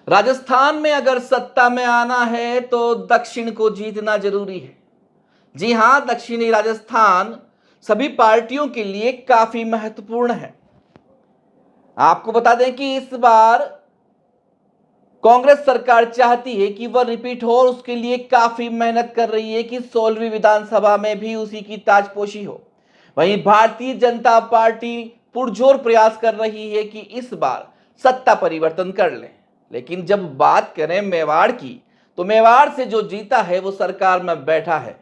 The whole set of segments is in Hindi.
राजस्थान में अगर सत्ता में आना है तो दक्षिण को जीतना जरूरी है। जी हां, दक्षिणी राजस्थान सभी पार्टियों के लिए काफी महत्वपूर्ण है। आपको बता दें कि इस बार कांग्रेस सरकार चाहती है कि वह रिपीट हो और उसके लिए काफी मेहनत कर रही है कि 16वीं विधानसभा में भी उसी की ताजपोशी हो। वहीं भारतीय जनता पार्टी पुरजोर प्रयास कर रही है कि इस बार सत्ता परिवर्तन कर ले। लेकिन जब बात करें मेवाड़ की, तो मेवाड़ से जो जीता है वो सरकार में बैठा है।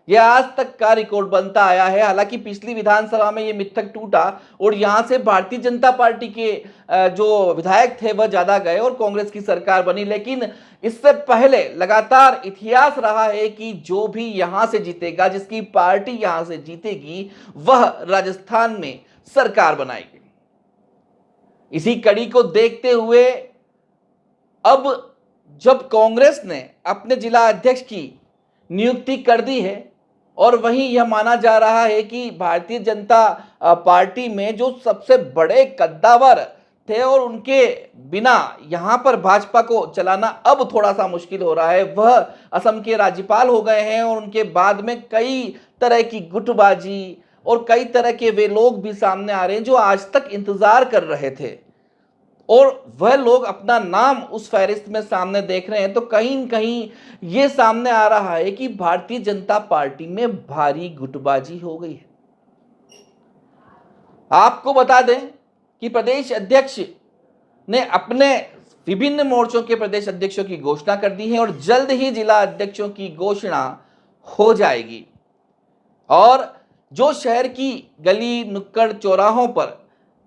यह आज तक का रिकॉर्ड बनता आया है। हालांकि पिछली विधानसभा में यह मिथक टूटा और यहां से भारतीय जनता पार्टी के जो विधायक थे वह ज्यादा गए और कांग्रेस की सरकार बनी। लेकिन इससे पहले लगातार इतिहास रहा है कि जो भी यहां से जीतेगा, जिसकी पार्टी यहां से जीतेगी, वह राजस्थान में सरकार बनाएगी। इसी कड़ी को देखते हुए अब जब कांग्रेस ने अपने जिला अध्यक्ष की नियुक्ति कर दी है और वहीं यह माना जा रहा है कि भारतीय जनता पार्टी में जो सबसे बड़े कद्दावर थे और उनके बिना यहां पर भाजपा को चलाना अब थोड़ा सा मुश्किल हो रहा है, वह असम के राज्यपाल हो गए हैं और उनके बाद में कई तरह की गुटबाजी और कई तरह के वे लोग भी सामने आ रहे हैं जो आज तक इंतजार कर रहे थे और वह लोग अपना नाम उस फहरिस्त में सामने देख रहे हैं। तो कहीं न कहीं ये सामने आ रहा है कि भारतीय जनता पार्टी में भारी गुटबाजी हो गई है। आपको बता दें कि प्रदेश अध्यक्ष ने अपने विभिन्न मोर्चों के प्रदेश अध्यक्षों की घोषणा कर दी है और जल्द ही जिला अध्यक्षों की घोषणा हो जाएगी। और जो शहर की गली नुक्कड़ चौराहों पर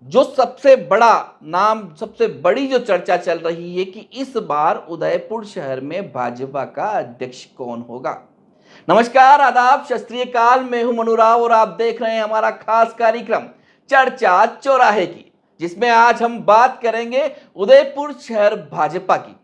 जो सबसे बड़ा नाम, सबसे बड़ी जो चर्चा चल रही है कि इस बार उदयपुर शहर में भाजपा का अध्यक्ष कौन होगा। नमस्कार, आदाब, सत श्री अकाल। मैं हूं मनु राव और आप देख रहे हैं हमारा खास कार्यक्रम चर्चा चौराहे की, जिसमें आज हम बात करेंगे उदयपुर शहर भाजपा की।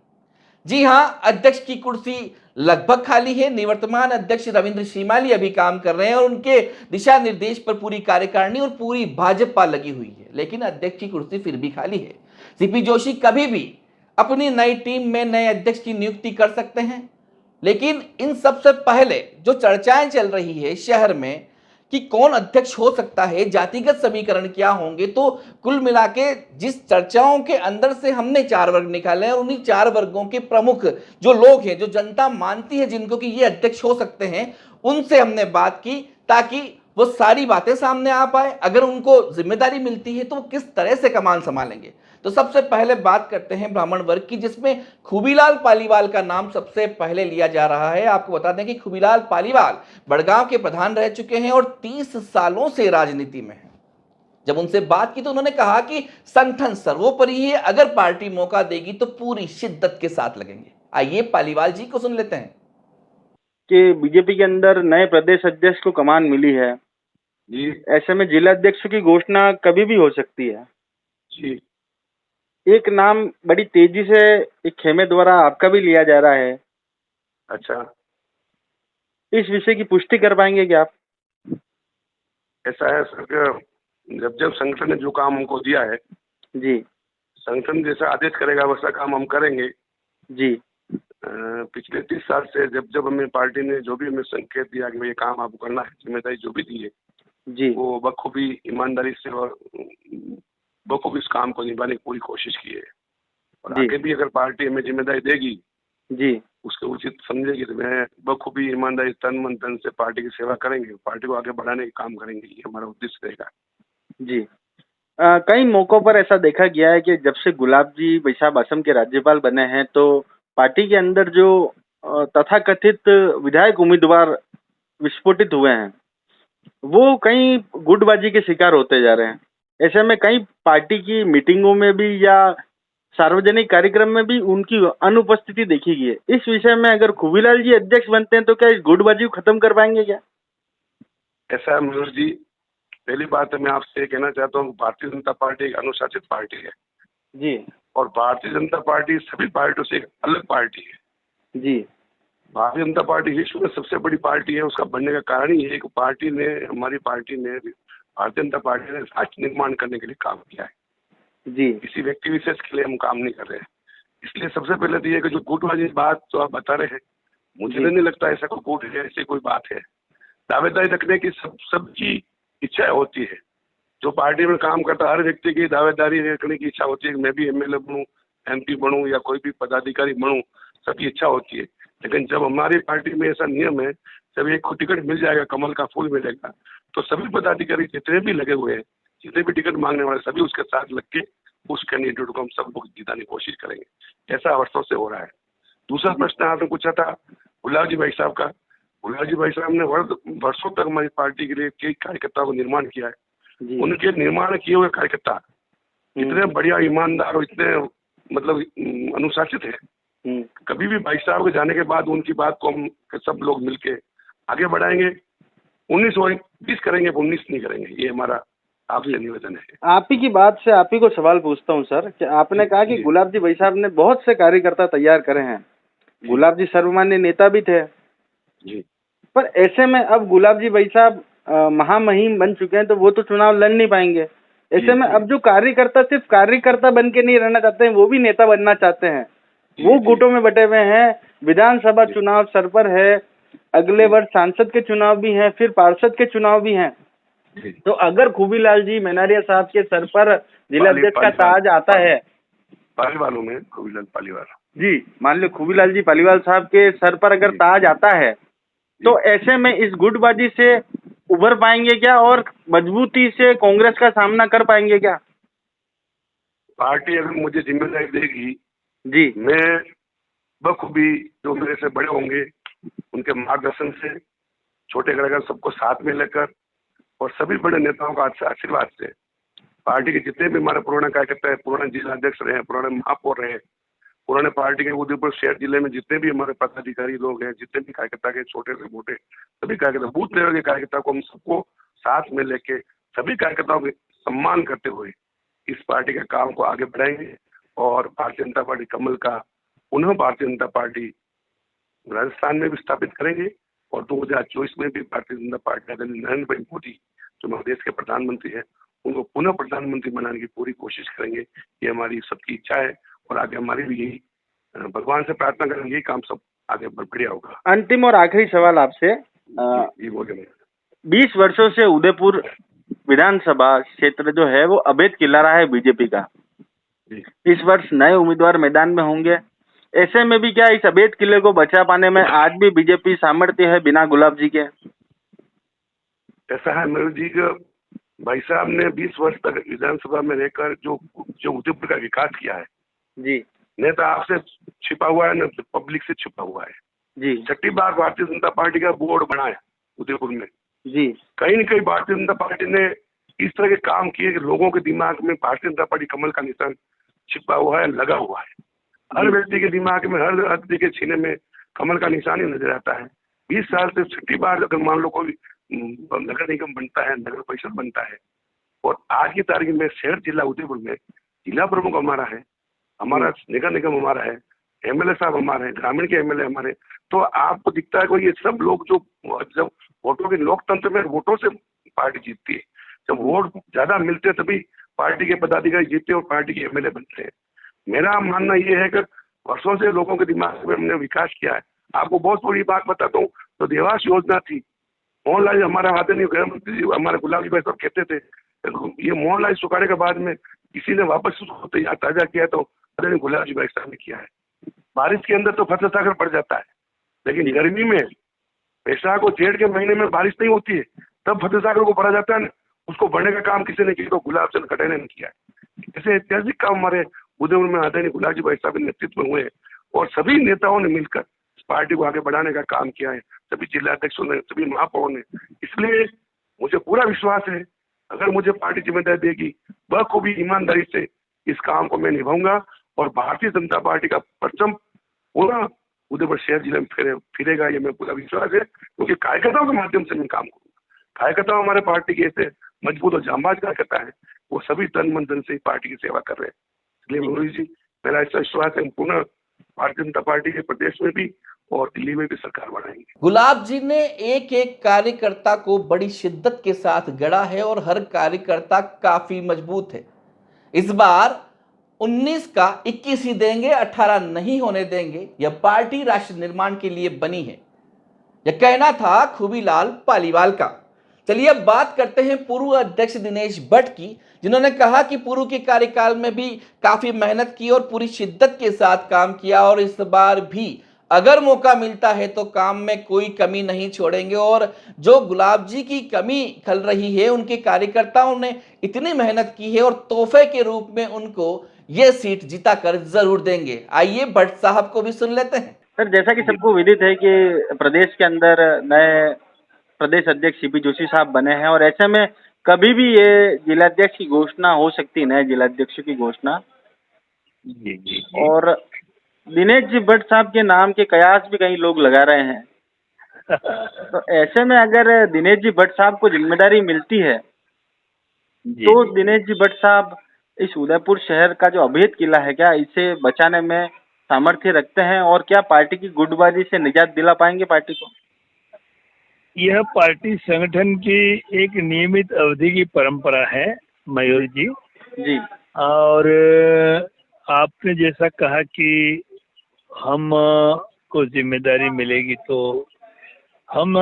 जी हां, अध्यक्ष की कुर्सी लगभग खाली है। निवर्तमान अध्यक्ष रविंद्र श्रीमाली अभी काम कर रहे हैं और उनके दिशा निर्देश पर पूरी कार्यकारिणी और पूरी भाजपा लगी हुई है, लेकिन अध्यक्ष की कुर्सी फिर भी खाली है। सीपी जोशी कभी भी अपनी नई टीम में नए अध्यक्ष की नियुक्ति कर सकते हैं। लेकिन इन सबसे पहले जो चर्चाएं चल रही है शहर में कि कौन अध्यक्ष हो सकता है, जातिगत समीकरण क्या होंगे, तो कुल मिला के जिस चर्चाओं के अंदर से हमने 4 वर्ग निकाले हैं और उन्हीं 4 वर्गों के प्रमुख जो लोग हैं, जो जनता मानती है जिनको कि ये अध्यक्ष हो सकते हैं, उनसे हमने बात की ताकि वो सारी बातें सामने आ पाए। अगर उनको जिम्मेदारी मिलती है तो वो किस तरह से कमान संभालेंगे। तो सबसे पहले बात करते हैं ब्राह्मण वर्ग की, जिसमें खूबीलाल पालीवाल का नाम सबसे पहले लिया जा रहा है। आपको बता दें कि खूबीलाल पालीवाल बड़गांव के प्रधान रह चुके हैं और 30 सालों से राजनीति में हैं। जब उनसे बात की तो उन्होंने कहा कि संगठन सर्वोपरि है, अगर पार्टी मौका देगी तो पूरी शिद्दत के साथ लगेंगे। आइए पालीवाल जी को सुन लेते हैं। कि बीजेपी के अंदर नए प्रदेश अध्यक्ष को कमान मिली है जी ऐसे में जिला अध्यक्ष की घोषणा कभी भी हो सकती है। जी एक नाम बड़ी तेजी से एक खेमे द्वारा आपका भी लिया जा रहा है, अच्छा, इस विषय की पुष्टि कर पाएंगे क्या आप? ऐसा है सर कि जब संगठन ने जो काम हमको दिया है, जी संगठन जैसा आदेश करेगा वैसा काम हम करेंगे। जी पिछले 30 साल से जब हमें पार्टी ने जो भी हमें संकेत दिया कि भाई ये काम आपको करना है, जिम्मेदारी जो भी दी है, जी वो बखूबी ईमानदारी से और बखूबी इस काम को निभाने की पूरी कोशिश की है। और जी आगे भी अगर पार्टी हमें जिम्मेदारी देगी, जी उसको उचित समझेगी, तो मैं बखूबी ईमानदारी तन मन धन से पार्टी की सेवा करेंगे, पार्टी को आगे बढ़ाने का काम करेंगे। ये हमारा उद्देश्य रहेगा। जी कई मौकों पर ऐसा देखा गया है कि जब से गुलाब जी बैसाब असम के राज्यपाल बने हैं तो पार्टी के अंदर जो तथाकथित विधायक उम्मीदवार विस्फोटित हुए हैं वो कई गुटबाजी के शिकार होते जा रहे हैं। ऐसे में कई पार्टी की मीटिंगों में भी या सार्वजनिक कार्यक्रम में भी उनकी अनुपस्थिति देखी गई है। इस विषय में अगर खूबीलाल जी अध्यक्ष बनते हैं तो क्या इस गुटबाजी को खत्म कर पाएंगे क्या? ऐसा है मनोज जी, पहली बात है मैं आपसे कहना चाहता हूँ, भारतीय जनता पार्टी एक अनुशासित पार्टी है जी और भारतीय जनता पार्टी सभी पार्टियों से एक अलग पार्टी है। जी भारतीय जनता पार्टी विश्व में सबसे बड़ी पार्टी है। उसका बनने का कारण ही है कि हमारी पार्टी ने, भारतीय जनता पार्टी ने राष्ट्र निर्माण करने के लिए काम किया है। जी किसी व्यक्ति विशेष के लिए हम काम नहीं कर रहे हैं। इसलिए सबसे पहले तो ये कि जो गुट वाली बात तो आप बता रहे हैं, मुझे जी। तो नहीं लगता ऐसा कोई गुट है, ऐसी कोई बात है। दावेदारी रखने की सबकी इच्छा होती है। जो पार्टी में काम करता है हर व्यक्ति की दावेदारी रखने की इच्छा होती है कि मैं भी एमएलए बनूं, एमपी बनूं या कोई भी पदाधिकारी बनूं, सबकी इच्छा होती है। लेकिन जब हमारी पार्टी में ऐसा नियम है, जब एक को टिकट मिल जाएगा, कमल का फूल मिलेगा, तो सभी पदाधिकारी जितने भी लगे हुए हैं, जितने भी टिकट मांगने वाले सभी उसके साथ लग के उस कैंडिडेट को हम सब लोग जिताने की कोशिश करेंगे। ऐसा वर्षों से हो रहा है। दूसरा प्रश्न आपने पूछा था गुलाब जी भाई साहब का। गुलाब जी भाई साहब ने वर्षों तक हमारी पार्टी के लिए कई कार्यकर्ताओं का निर्माण किया है। जी। उनके निर्माण किए हुए कार्यकर्ता इतने बढ़िया, ईमानदार और इतने मतलब अनुशासित है। कभी भी भाई साहब के जाने के बाद उनकी बात को हम सब लोग मिलके आगे बढ़ाएंगे। 19 और 20 करेंगे, 19 नहीं करेंगे। ये हमारा आपसे निवेदन है। आप ही की बात से आप ही को सवाल पूछता हूँ सर, कि आपने कहा कि गुलाब जी भाई साहब ने बहुत से कार्यकर्ता तैयार करे हैं। गुलाब जी सर्वमान्य नेता भी थे जी। पर ऐसे में अब गुलाब जी भाई साहब महामहिम बन चुके हैं, तो वो तो चुनाव लड़ नहीं पाएंगे। ऐसे में अब जो कार्यकर्ता सिर्फ कार्यकर्ता बन के नहीं रहना चाहते हैं, वो भी नेता बनना चाहते हैं। वो गुटों में बटे हुए हैं। विधानसभा चुनाव सर पर है, अगले वर्ष सांसद के चुनाव भी हैं, फिर पार्षद के चुनाव भी हैं। तो अगर खूबीलाल जी मैनारिया साहब के सर पर जिला अध्यक्ष का ताज आता है, पालीवालों में खूबीलाल पालीवाल जी, मान लो खूबीलाल जी पालीवाल साहब के सर पर अगर ताज आता है, तो ऐसे में इस गुटबाजी से उभर पाएंगे क्या और मजबूती से कांग्रेस का सामना कर पाएंगे क्या? पार्टी अगर मुझे जिम्मेदारी देगी, जी। मैं बखूबी जो मेरे से बड़े होंगे उनके मार्गदर्शन से, छोटे कलाकार सबको साथ में लेकर और सभी बड़े नेताओं का आशीर्वाद से, पार्टी के जितने भी हमारे पुराने कार्यकर्ता है, पुराने जिला अध्यक्ष रहे, पुराने महापौर रहे, पुराने पार्टी के उदयपुर शहर जिले में जितने भी हमारे पदाधिकारी लोग हैं, जितने भी कार्यकर्ता के छोटे से मोटे सभी कार्यकर्ता, बूथ लेवल के कार्यकर्ता को हम सबको साथ में लेके सभी कार्यकर्ताओं के सम्मान करते हुए इस पार्टी के काम को आगे बढ़ाएंगे और भारतीय जनता पार्टी कमल का पुनः भारतीय जनता पार्टी राजस्थान में भी स्थापित करेंगे और 2024 में भी भारतीय जनता पार्टी आदरणीय नरेंद्र भाई मोदी जो हमारे देश के प्रधानमंत्री हैं उनको पुनः प्रधानमंत्री बनाने की पूरी कोशिश करेंगे। ये हमारी सबकी इच्छा है और आगे हमारी भी यही भगवान से प्रार्थना करेंगे, यही काम सब आगे बढ़िया होगा। अंतिम और आखिरी सवाल आपसे, ये बोले 20 वर्षों से उदयपुर विधानसभा क्षेत्र जो है वो अवैध किला रहा है बीजेपी का। इस वर्ष नए उम्मीदवार मैदान में होंगे, ऐसे में भी क्या इस अवैध किले को बचा पाने में आज भी बीजेपी सामर्थ्य है बिना गुलाब जी के? ऐसा है मेरे जी का भाई साहब ने 20 वर्ष तक विधानसभा में रहकर जो उदयपुर का विकास किया है जी, न तो आपसे छिपा हुआ है न पब्लिक से छिपा हुआ है जी, 6ठी बार भारतीय जनता पार्टी का बोर्ड बना है उदयपुर में जी, कहीं न कहीं भारतीय जनता पार्टी ने इस तरह के काम किए कि लोगों के दिमाग में भारतीय जनता पार्टी कमल का निशान छिपा हुआ है, लगा हुआ है। हर व्यक्ति के दिमाग में, हर व्यक्ति के सीने में कमल का निशान ही नजर आता है। 20 साल से 6ठी बार अगर मान लो कोई नगर निगम बनता है, नगर परिषद बनता है और आज की तारीख में शहर जिला उदयपुर में जिला प्रमुख हमारा है, हमारा नगर निगम हमारा है, एमएलए साहब हमारे हैं, ग्रामीण के एमएलए हमारे, तो आपको दिखता है कि ये सब लोग जो जब वोटों के लोकतंत्र में वोटों से पार्टी जीतती है, जब वोट ज्यादा मिलते हैं तभी पार्टी के पदाधिकारी जीतते हैं और पार्टी के एमएलए बनते हैं। मेरा मानना ये है कि वर्षों से लोगों के दिमाग में हमने विकास किया है। आपको बहुत बड़ी बात बताता हूँ, तो देवास योजना थी, मोहनलाल हमारा आदरणीय गृह मंत्री जी हमारे गुलाब जी भाई साहब कहते थे, ये मोहनलाल सुखाने के बाद में किसी ने वापस उसको ताजा किया तो आदरणीय गुलाब जी भाई साहब ने किया है। बारिश के अंदर तो फतेह सागर पड़ जाता है, लेकिन गर्मी में वैशाख और जेठ के महीने में बारिश नहीं होती है, तब फतेह सागर को भरा जाता है ना, उसको भरने का काम किसी ने किया तो गुलाब चंद खटेने ने किया है। ऐसे ऐतिहासिक काम हमारे उदयपुर में आदरणीय गुलाब जी भाई साहब के नेतृत्व में हुए और सभी नेताओं ने मिलकर इस पार्टी को आगे बढ़ाने का काम किया है, सभी जिला अध्यक्षों ने, सभी महापौरों ने। इसलिए मुझे पूरा विश्वास है अगर मुझे पार्टी जिम्मेदारी देगी बखूबी ईमानदारी से इस काम को मैं निभाऊंगा और भारतीय जनता पार्टी का परचम पूरा उदयपुर शहर जिले में फिरेगा, ये मैं पूरा विश्वास है, क्योंकि कार्यकर्ताओं के माध्यम से मैं काम करूंगा। कार्यकर्ता हमारे पार्टी के ऐसे मजबूत और जांबाज कार्यकर्ता है, वो सभी तन मन धन से पार्टी की सेवा कर रहे हैं। इसलिए मोदी जी मेरा ऐसा विश्वास है पुनः भारतीय जनता पार्टी के प्रदेश में भी और दिल्ली में भी सरकार बनाएंगे। गुलाब जी ने एक एक कार्यकर्ता को बड़ी शिद्दत के साथ गढ़ा है और हर कार्यकर्ता काफी मजबूत है। इस बार 19 का 21 ही देंगे, 18 नहीं होने देंगे। यह पार्टी राष्ट्र निर्माण के लिए बनी है, यह कहना था खूबीलाल पालीवाल का। चलिए अब बात करते हैं पूर्व अध्यक्ष दिनेश भट्ट की, जिन्होंने कहा कि पूर्व के कार्यकाल में भी काफी मेहनत की और पूरी शिद्दत के साथ काम किया और इस बार भी अगर मौका मिलता है तो काम में कोई कमी नहीं छोड़ेंगे। और जो गुलाब जी की कमी खल रही है, उनके कार्यकर्ताओं ने इतनी मेहनत की है और तोहफे के रूप में उनको ये सीट जिता कर जरूर देंगे। आइए भट्ट साहब को भी सुन लेते हैं। सर, जैसा कि सबको विदित है कि प्रदेश के अंदर नए प्रदेश अध्यक्ष सीपी जोशी साहब बने हैं और ऐसे में कभी भी ये जिलाध्यक्ष की घोषणा हो सकती है, नए जिलाध्यक्ष की घोषणा। जी जी जी। और दिनेश जी भट्ट साहब के नाम के कयास भी कई लोग लगा रहे हैं। तो ऐसे में अगर दिनेश जी भट्ट साहब को जिम्मेदारी मिलती है जी तो जी। दिनेश जी भट्ट साहब इस उदयपुर शहर का जो अभेद किला है, क्या इसे बचाने में सामर्थ्य रखते हैं और क्या पार्टी की गुटबाजी से निजात दिला पाएंगे पार्टी को? यह पार्टी संगठन की एक नियमित अवधि की परंपरा है मयूर जी। जी और आपने जैसा कहा कि हम को जिम्मेदारी मिलेगी तो हम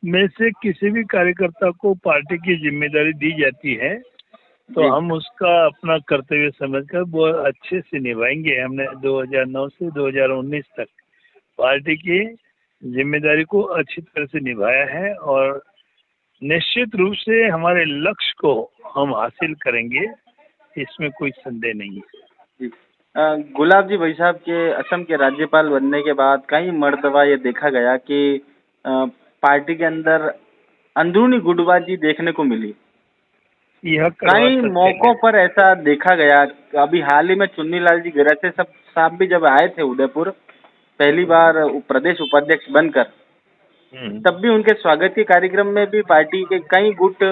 में से किसी भी कार्यकर्ता को पार्टी की जिम्मेदारी दी जाती है तो जी। हम उसका अपना कर्तव्य समझकर बहुत अच्छे से निभाएंगे। हमने 2009 से 2019 तक पार्टी की जिम्मेदारी को अच्छी तरह से निभाया है और निश्चित रूप से हमारे लक्ष्य को हम हासिल करेंगे, इसमें कोई संदेह नहीं है। जी। गुलाब जी भाई साहब के असम के राज्यपाल बनने के बाद कई मर्तबा ये देखा गया कि पार्टी के अंदर अंदरूनी गुटबाजी देखने को मिली। यह करवा कई सकते मौकों हैं। पर ऐसा देखा गया। अभी हाल ही में चुन्नीलाल जी गरासे सब साहब भी जब आए थे उदयपुर पहली बार प्रदेश उपाध्यक्ष बनकर, तब भी उनके स्वागत के कार्यक्रम में भी पार्टी के कई गुट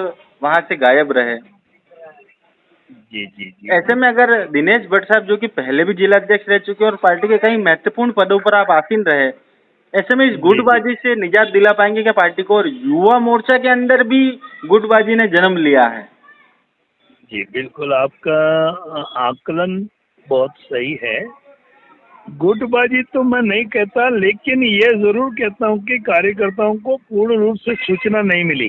वहां से गायब रहे। जी जी जी। ऐसे में अगर दिनेश भट्ट साहब जो कि पहले भी जिलाध्यक्ष रह चुके और पार्टी के कई महत्वपूर्ण पदों पर आप आसीन रहे, ऐसे में इस गुटबाजी से निजात दिला पाएंगे क्या पार्टी को? और युवा मोर्चा के अंदर भी गुटबाजी ने जन्म लिया है। जी बिल्कुल, आपका आकलन बहुत सही है। गुटबाजी तो मैं नहीं कहता, लेकिन ये जरूर कहता हूँ कि कार्यकर्ताओं को पूर्ण रूप से सूचना नहीं मिली।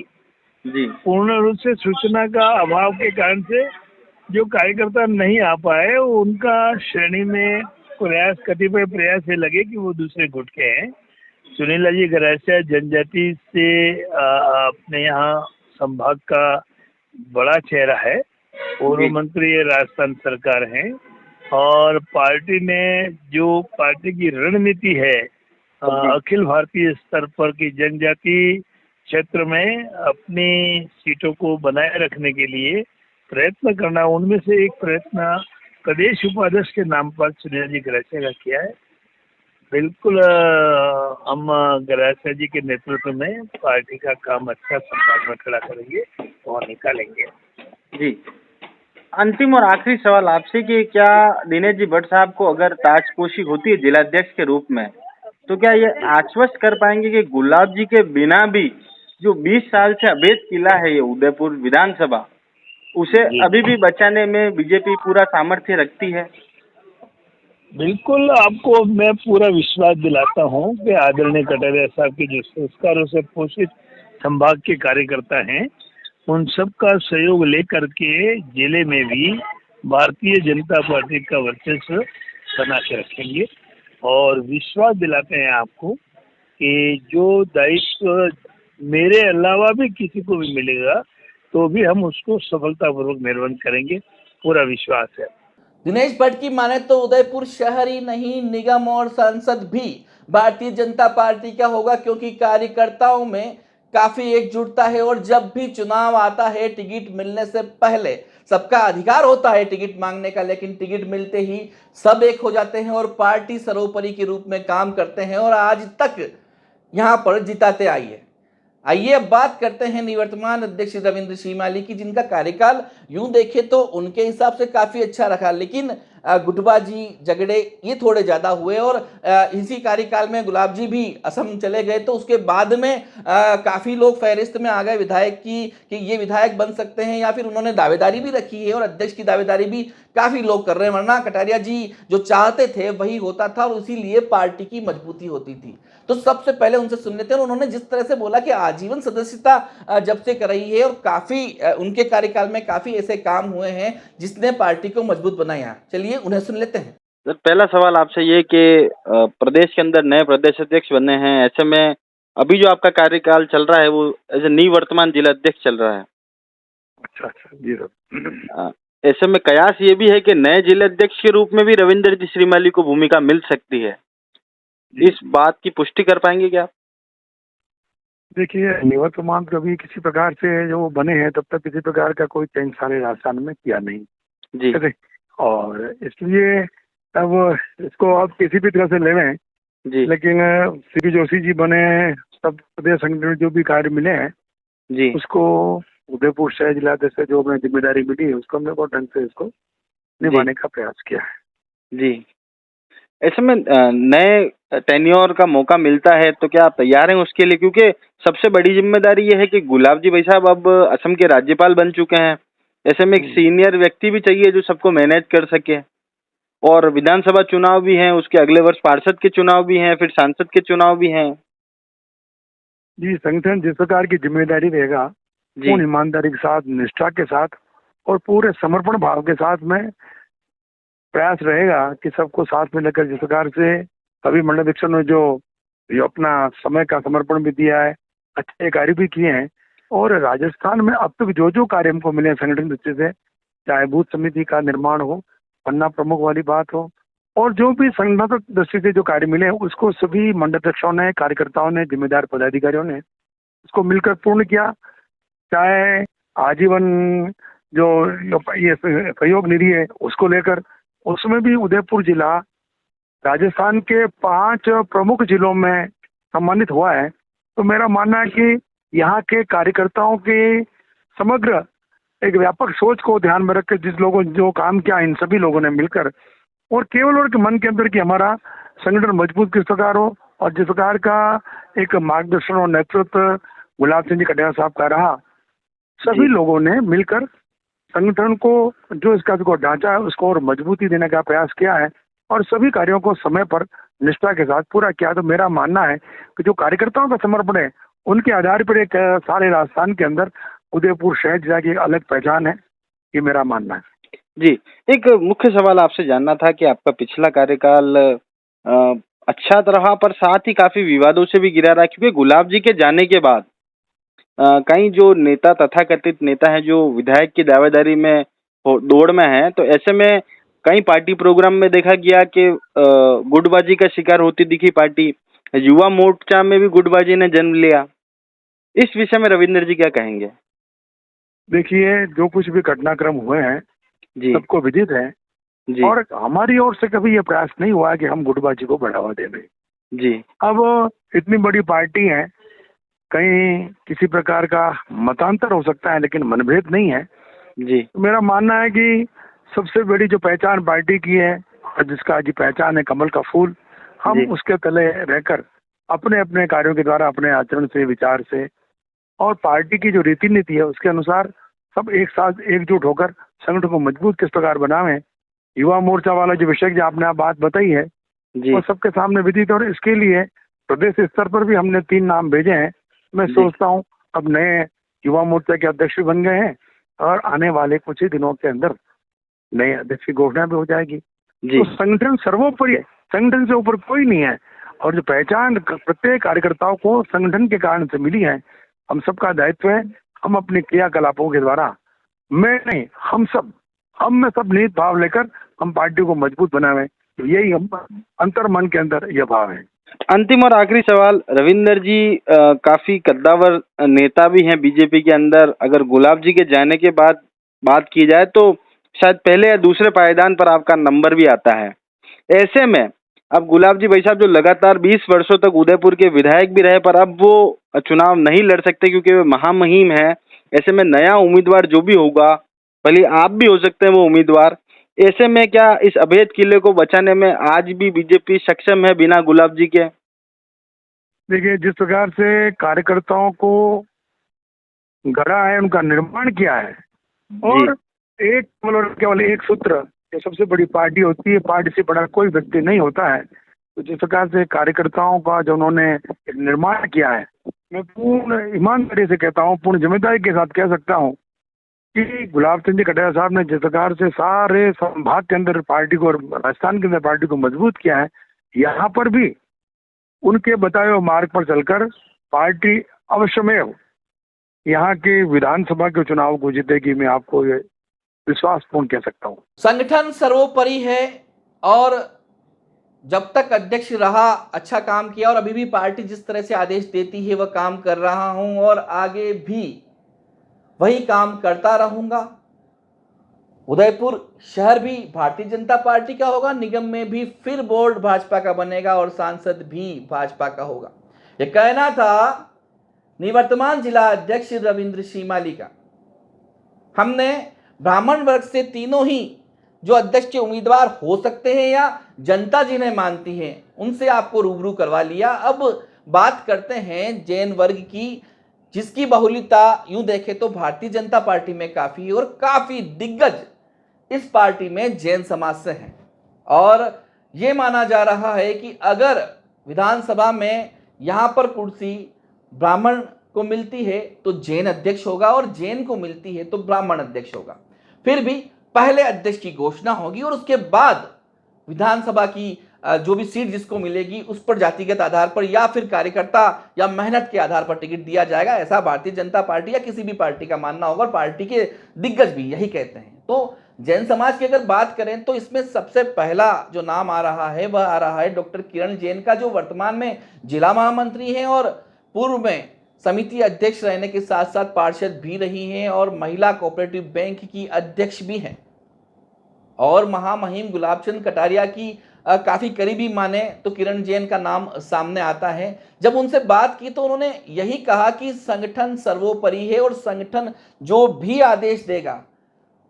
जी पूर्ण रूप से सूचना का अभाव के कारण से जो कार्यकर्ता नहीं आ पाए, उनका श्रेणी में कतिपय प्रयास ये लगे कि वो दूसरे गुट के हैं। सुनीला जी गरासिया जनजाति से अपने यहाँ संभाग का बड़ा चेहरा है, पूर्व मंत्री राजस्थान सरकार हैं और पार्टी ने जो पार्टी की रणनीति है अखिल भारतीय स्तर पर की जनजाति क्षेत्र में अपनी सीटों को बनाए रखने के लिए प्रयत्न करना, उनमें से एक प्रयत्न प्रदेश उपाध्यक्ष के नाम पर सुनील जी गरासिया का किया है। बिल्कुल हम गरासिया जी के नेतृत्व में पार्टी का काम अच्छा संभाग में खड़ा करेंगे और निकालेंगे। जी। अंतिम और आखिरी सवाल आपसे कि क्या दिनेश जी भट्ट साहब को अगर ताजपोशी होती है जिलाध्यक्ष के रूप में, तो क्या ये आश्वस्त कर पाएंगे कि गुलाब जी के बिना भी जो 20 साल से अभेद किला है ये उदयपुर विधानसभा, उसे अभी भी बचाने में बीजेपी पूरा सामर्थ्य रखती है? बिल्कुल, आपको मैं पूरा विश्वास दिलाता हूँ कि आदरणीय कटारिया साहब के जो संस्कारों से पोषित संभाग के कार्यकर्ता हैं, उन सब का सहयोग लेकर के जिले में भी भारतीय जनता पार्टी का वर्चस्व बना के रखेंगे और विश्वास दिलाते हैं आपको कि जो दायित्व मेरे अलावा भी किसी को भी मिलेगा तो भी हम उसको सफलतापूर्वक निर्वहन करेंगे, पूरा विश्वास है। दिनेश भट्ट की माने तो उदयपुर शहर ही नहीं, निगम और संसद भी भारतीय जनता पार्टी का होगा, क्योंकि कार्यकर्ताओं में काफी एकजुटता है और जब भी चुनाव आता है टिकट मिलने से पहले सबका अधिकार होता है टिकट मांगने का, लेकिन टिकट मिलते ही सब एक हो जाते हैं और पार्टी सर्वोपरि के रूप में काम करते हैं और आज तक यहां पर जिताते आई है। आइए अब बात करते हैं निवर्तमान अध्यक्ष रविंद्र श्रीमाली की, जिनका कार्यकाल यूं देखे तो उनके हिसाब से काफी अच्छा रहा, लेकिन गुटबाजी झगड़े ये थोड़े ज़्यादा हुए और इसी कार्यकाल में गुलाब जी भी असम चले गए, तो उसके बाद में काफ़ी लोग फहरिस्त में आ गए विधायक की कि ये विधायक बन सकते हैं, या फिर उन्होंने दावेदारी भी रखी है और अध्यक्ष की दावेदारी भी काफ़ी लोग कर रहे हैं, वरना कटारिया जी जो चाहते थे वही होता था और इसीलिए पार्टी की मजबूती होती थी। तो सबसे पहले उनसे सुन लेते हैं, और उन्होंने जिस तरह से बोला कि आजीवन सदस्यता जब से कराई है और काफ़ी उनके कार्यकाल में काफ़ी ऐसे काम हुए हैं जिसने पार्टी को मजबूत बनाया। चलिए उन्हें सुन लेते हैं। सर, पहला सवाल आपसे ये कि प्रदेश के अंदर नए प्रदेश अध्यक्ष बने हैं, ऐसे में अभी जो आपका कार्यकाल चल रहा है वो एज ए निवर्तमान जिला अध्यक्ष चल रहा है। अच्छा अच्छा जी सर। अ, ऐसे में कयास ये भी है कि नए जिला अध्यक्ष के रूप में भी रविंदर जी श्रीमाली को भूमिका मिल सकती है। इस बात की पुष्टि कर पाएंगे क्या आप? देखिए, निवर्तमान कभी किसी प्रकार से जो बने हैं तब तक किसी प्रकार का कोई चेंज सारे राजस्थान में किया नहीं, जी ठीक है। और इसलिए अब इसको आप किसी भी तरह से ले लें, जी लेकिन सीपी जोशी जी बने हैं, सब प्रदेश संगठन में जो भी कार्य मिले हैं जी उसको उदयपुर शहर जिलाध्यक्ष से जो हमें जिम्मेदारी मिली है उसको हमने बहुत ढंग से इसको निभाने का प्रयास किया है। जी। ऐसे में नए टेन्योर का मौका मिलता है तो क्या आप तैयार हैं उसके लिए? क्योंकि सबसे बड़ी जिम्मेदारी ये है कि गुलाब जी भाई साहब अब असम के राज्यपाल बन चुके हैं। ऐसे में एक सीनियर व्यक्ति भी चाहिए जो सबको मैनेज कर सके, और विधानसभा चुनाव भी हैं, उसके अगले वर्ष पार्षद के चुनाव भी हैं, फिर सांसद के चुनाव भी हैं। जी, संगठन जिस प्रकार की जिम्मेदारी रहेगा जी पूर्ण ईमानदारी के साथ, निष्ठा के साथ और पूरे समर्पण भाव के साथ में प्रयास रहेगा कि सबको साथ में लेकर, जिस प्रकार से अभी मंडल अध्यक्षों ने जो अपना समय का समर्पण भी दिया है, अच्छे कार्य भी किए हैं, और राजस्थान में अब तक जो जो कार्य हमको मिले हैं संगठन दृष्टि से, चाहे बूथ समिति का निर्माण हो, पन्ना प्रमुख वाली बात हो, और जो भी संगठनात्मक दृष्टि से जो कार्य मिले हैं उसको सभी मंडल अध्यक्षों ने, कार्यकर्ताओं ने, जिम्मेदार पदाधिकारियों ने उसको मिलकर पूर्ण किया। चाहे आजीवन जो ये सहयोग निधि है उसको लेकर, उसमें भी उदयपुर जिला राजस्थान के 5 प्रमुख जिलों में सम्मानित हुआ है। तो मेरा मानना है कि यहाँ के कार्यकर्ताओं के समग्र एक व्यापक सोच को ध्यान में रखकर जिस लोगों जो काम किया, इन सभी लोगों ने मिलकर, और केवल उनके मन के अंदर कि हमारा संगठन मजबूत किस प्रकार हो और जिस प्रकार का एक मार्गदर्शन और नेतृत्व गुलाब सिंह जी कटारिया साहब का रहा, सभी लोगों ने मिलकर संगठन को जो इसका जो ढांचा है उसको और मजबूती देने का प्रयास किया है और सभी कार्यों को समय पर निष्ठा के साथ पूरा किया। तो मेरा मानना है कि जो कार्यकर्ताओं का समर्पण है उनके आधार पर एक सारे राजस्थान के अंदर उदयपुर शहर जिला की अलग पहचान है, ये मेरा मानना है। जी, एक मुख्य सवाल आपसे जानना था कि आपका पिछला कार्यकाल अच्छा रहा पर साथ ही काफी विवादों से भी घिरा रहा, क्योंकि गुलाब जी के जाने के बाद कई जो नेता, तथाकथित नेता हैं जो विधायक की दावेदारी में दौड़ में हैं, तो ऐसे में कई पार्टी प्रोग्राम में देखा गया कि गुटबाजी का शिकार होती दिखी पार्टी। युवा मोर्चा में भी गुटबाजी ने जन्म लिया। इस विषय में रविंदर जी क्या कहेंगे? देखिए, जो कुछ भी घटनाक्रम हुए हैं जी सबको विदित है, जी और हमारी ओर से कभी ये प्रयास नहीं हुआ कि हम गुटबाजी को बढ़ावा दे दें। जी अब इतनी बड़ी पार्टी है, कहीं किसी प्रकार का मतांतर हो सकता है लेकिन मनभेद नहीं है। जी तो मेरा मानना है कि सबसे बड़ी जो पहचान पार्टी की है और जिसका आज पहचान है कमल का फूल, हम जी। उसके तले रहकर अपने अपने कार्यों के द्वारा, अपने आचरण से, विचार से और पार्टी की जो रीति नीति है उसके अनुसार सब एक साथ एकजुट होकर संगठन को मजबूत किस प्रकार बनावें। युवा मोर्चा वाला जो विषय जो आपने बात बताई है जी वो सबके सामने विदित, और इसके लिए प्रदेश स्तर पर भी हमने 3 नाम भेजे हैं। मैं जी। सोचता हूँ अब नए युवा मोर्चा के अध्यक्ष भी बन गए हैं और आने वाले कुछ ही दिनों के अंदर नए अध्यक्ष की घोषणा भी हो जाएगी। जी तो संगठन सर्वोपरि है, संगठन से ऊपर कोई नहीं है, और जो पहचान प्रत्येक कार्यकर्ताओं को संगठन के कारण से मिली है, हम सबका दायित्व है हम अपने क्रियाकलापों के द्वारा, मैं नहीं हम में सब निहित भाव लेकर हम पार्टी को मजबूत बनावें। तो यही हम अंतर मन के अंदर यह भाव है। अंतिम और आखिरी सवाल, रविंदर जी काफी कद्दावर नेता भी हैं बीजेपी के अंदर। अगर गुलाब जी के जाने के बाद बात की जाए तो शायद पहले या दूसरे पायदान पर आपका नंबर भी आता है। ऐसे में अब गुलाब जी भाई साहब जो लगातार 20 वर्षों तक उदयपुर के विधायक भी रहे, पर अब वो चुनाव नहीं लड़ सकते क्योंकि वे महामहिम है। ऐसे में नया उम्मीदवार जो भी होगा, भले आप भी हो सकते हैं वो उम्मीदवार, ऐसे में क्या इस अवैध किले को बचाने में आज भी बीजेपी सक्षम है बिना गुलाब जी के? देखिए, जिस प्रकार से कार्यकर्ताओं को गढ़ा है, उनका निर्माण किया है, और एक मतलब केवल एक सूत्र, जो सबसे बड़ी पार्टी होती है, पार्टी से बड़ा कोई व्यक्ति नहीं होता है। तो जिस प्रकार से कार्यकर्ताओं का जो उन्होंने एक निर्माण किया है, मैं पूर्ण ईमानदारी से कहता हूँ, पूर्ण जिम्मेदारी के साथ कह सकता हूँ कि गुलाब चंद जी कटारिया साहब ने जिस प्रकार से सारे संभाग के अंदर पार्टी को और राजस्थान के अंदर पार्टी को मजबूत किया है, यहाँ पर भी उनके बताए हुए मार्ग पर चलकर पार्टी अवश्यमेव यहाँ के विधानसभा के चुनाव को जीतेगी। मैं आपको ये विश्वासपूर्ण कह सकता हूँ। संगठन सर्वोपरि है और जब तक अध्यक्ष रहा अच्छा काम किया, और अभी भी पार्टी जिस तरह से आदेश देती है वह काम कर रहा हूं और आगे भी वही काम करता रहूंगा। उदयपुर शहर भी भारतीय जनता पार्टी का होगा, निगम में भी फिर बोर्ड भाजपा का बनेगा और सांसद भी भाजपा का होगा। यह कहना था निवर्तमान जिला अध्यक्ष रविंद्र सीमाली का। हमने ब्राह्मण वर्ग से तीनों ही जो अध्यक्ष के उम्मीदवार हो सकते हैं या जनता जिन्हें मानती है उनसे आपको रूबरू करवा लिया। अब बात करते हैं जैन वर्ग की, जिसकी बहुलता यूं देखें तो भारतीय जनता पार्टी में काफी है और काफी दिग्गज इस पार्टी में जैन समाज से हैं। और यह माना जा रहा है कि अगर विधानसभा में यहां पर कुर्सी ब्राह्मण को मिलती है तो जैन अध्यक्ष होगा और जैन को मिलती है तो ब्राह्मण अध्यक्ष होगा। फिर भी पहले अध्यक्ष की घोषणा होगी और उसके बाद विधानसभा की जो भी सीट जिसको मिलेगी उस पर जातिगत आधार पर या फिर कार्यकर्ता या मेहनत के आधार पर टिकट दिया जाएगा। ऐसा भारतीय जनता पार्टी या किसी भी पार्टी का मानना होगा और पार्टी के दिग्गज भी यही कहते हैं। तो जैन समाज की अगर बात करें तो इसमें सबसे पहला जो नाम आ रहा है वह आ रहा है डॉक्टर किरण जैन का, जो वर्तमान में जिला महामंत्री हैं और पूर्व में समिति अध्यक्ष रहने के साथ साथ पार्षद भी रही हैं और महिला कोऑपरेटिव बैंक की अध्यक्ष भी हैं। और महामहिम गुलाबचंद कटारिया की काफी करीबी माने तो किरण जैन का नाम सामने आता है। जब उनसे बात की तो उन्होंने यही कहा कि संगठन सर्वोपरि है और संगठन जो भी आदेश देगा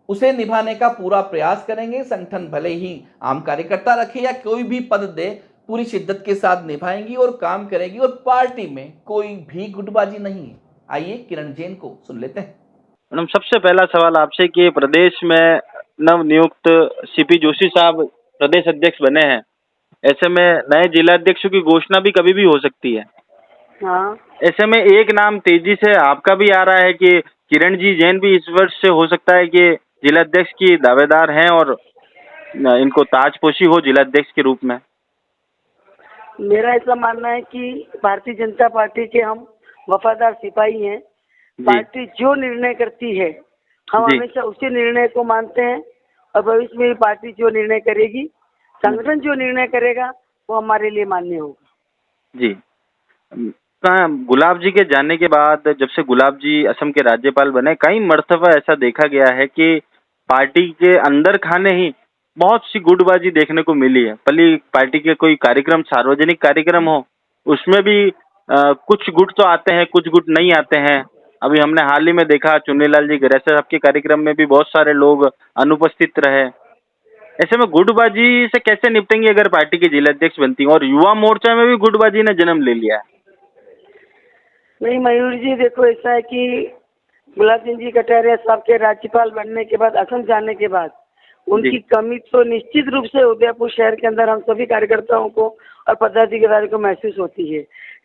उसे निभाने का पूरा प्रयास करेंगे। संगठन भले ही आम कार्यकर्ता रखे या कोई भी पद दे, पूरी शिद्दत के साथ निभाएंगी और काम करेगी और पार्टी में कोई भी गुटबाजी नहीं है। आइए किरण जैन को सुन लेते हैं। मैडम, सबसे पहला सवाल आपसे कि प्रदेश में नवनियुक्त सीपी जोशी साहब प्रदेश अध्यक्ष बने हैं, ऐसे में नए जिला अध्यक्षों की घोषणा भी कभी भी हो सकती है। हाँ, ऐसे में एक नाम तेजी से आपका भी आ रहा है कि किरण जी जैन भी इस वर्ष से हो सकता है कि जिला अध्यक्ष की दावेदार हैं और इनको ताजपोशी हो जिला अध्यक्ष के रूप में। मेरा ऐसा मानना है कि भारतीय जनता पार्टी के हम वफादार सिपाही हैं। पार्टी जो निर्णय करती है हम जी। हमेशा उसी निर्णय को मानते हैं और भविष्य में भी पार्टी जो निर्णय करेगी, संगठन जो निर्णय करेगा वो हमारे लिए मान्य होगा। जी। गुलाब जी के जाने के बाद, जब से गुलाब जी असम के राज्यपाल बने, कई मर्तबा ऐसा देखा गया है कि पार्टी के अंदर खाने ही बहुत सी गुटबाजी देखने को मिली है। भले पार्टी के कोई कार्यक्रम, सार्वजनिक कार्यक्रम हो, उसमें भी कुछ गुट तो आते हैं, कुछ गुट नहीं आते हैं। अभी हमने हाल ही में देखा चुन्नीलाल जी गैरसा साहब के कार्यक्रम में भी बहुत सारे लोग अनुपस्थित रहे। ऐसे में गुटबाजी से कैसे निपटेंगे अगर पार्टी की जिला अध्यक्ष बनती है? और युवा मोर्चा में भी गुटबाजी ने जन्म ले लिया है। नहीं मयूर जी, देखो ऐसा है कि गुलाब चंद जी कटारिया साहब के राज्यपाल बनने के बाद, असम जाने के बाद उनकी कमी तो निश्चित रूप से उदयपुर शहर के अंदर हम सभी कार्यकर्ताओं को और पदाधिकारियों को महसूस होती है।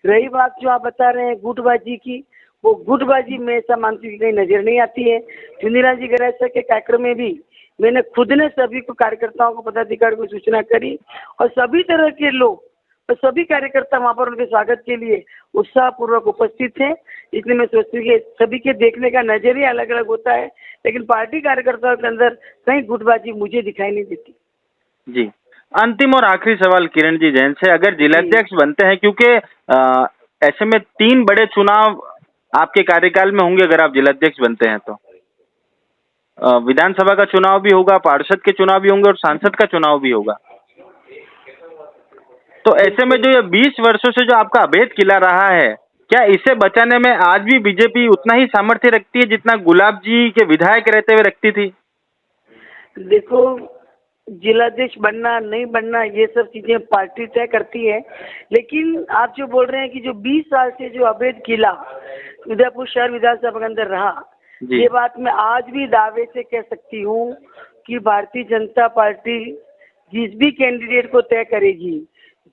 रही बात जो आप बता रहे हैं गुटबाजी की, वो गुटबाजी में ऐसा मानती हूँ कहीं नजर नहीं आती है। चुन्नीलाल जी गैरसा के कार्यक्रम में भी मैंने खुद ने सभी को, कार्यकर्ताओं को, पदाधिकारियों को सूचना करी और सभी तरह के लोग और सभी कार्यकर्ता वहाँ पर उनके स्वागत के लिए उत्साहपूर्वक उपस्थित थे। इसलिए मैं सोचती हूँ कि सभी के देखने का नजरिया अलग अलग होता है, लेकिन पार्टी कार्यकर्ताओं के अंदर कहीं गुटबाजी मुझे दिखाई नहीं देती। जी, अंतिम और आखिरी सवाल किरण जी जैन से, अगर जिलाध्यक्ष बनते हैं, क्योंकि ऐसे में 3 बड़े चुनाव आपके कार्यकाल में होंगे अगर आप जिलाध्यक्ष बनते हैं तो विधानसभा का चुनाव भी होगा, पार्षद के चुनाव भी होंगे और सांसद का चुनाव भी होगा। तो ऐसे में जो ये 20 वर्षों से जो आपका अवैध किला रहा है, क्या इसे बचाने में आज भी बीजेपी उतना ही सामर्थ्य रखती है जितना गुलाब जी के विधायक रहते हुए रखती थी? देखो, जिलाध्यक्ष बनना नहीं बनना ये सब चीजें पार्टी तय करती है। लेकिन आप जो बोल रहे हैं कि जो 20 साल से जो अवैध किला उदयपुर शहर विधानसभा के अंदर रहा, जी। ये बात मैं आज भी दावे से कह सकती हूँ कि भारतीय जनता पार्टी जिस भी कैंडिडेट को तय करेगी,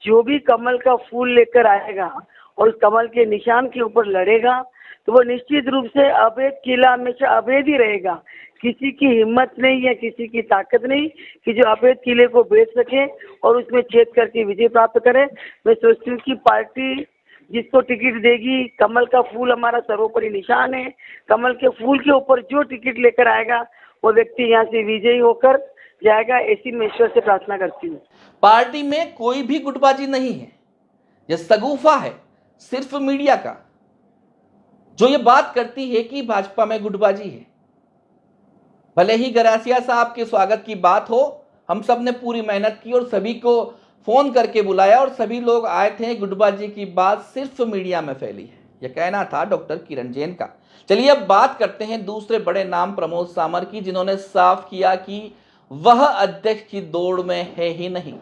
जो भी कमल का फूल लेकर आएगा और उस कमल के निशान के ऊपर लड़ेगा, तो वो निश्चित रूप से अवैध किला हमेशा अवैध ही रहेगा। किसी की हिम्मत नहीं है, किसी की ताकत नहीं कि जो अवैध किले को बेच सके और उसमें छेद करके विजय प्राप्त करे। मैं सोचती हूँ कि पार्टी जिसको टिकट देगी, कमल का फूल हमारा सर्वोपरि निशान है, कमल के फूल के ऊपर जो टिकट लेकर आएगा वो व्यक्ति यहाँ से विजयी होकर जाएगा, ऐसी मैं ईश्वर से प्रार्थना करती हूँ। पार्टी में कोई भी गुटबाजी नहीं है, यह सगुफा है सिर्फ मीडिया का, जो ये बात करती है कि भाजपा में गुटबाजी है। भले ही गरासिया साहब के स्वागत की बात हो, हम सब ने पूरी मेहनत की और सभी को फोन करके बुलाया और सभी लोग आए थे। गुटबाजी की बात सिर्फ मीडिया में फैली है, यह कहना था डॉक्टर किरण जैन का। चलिए अब बात करते हैं दूसरे बड़े नाम प्रमोद सामर की, जिन्होंने साफ किया कि वह अध्यक्ष की दौड़ में है ही नहीं,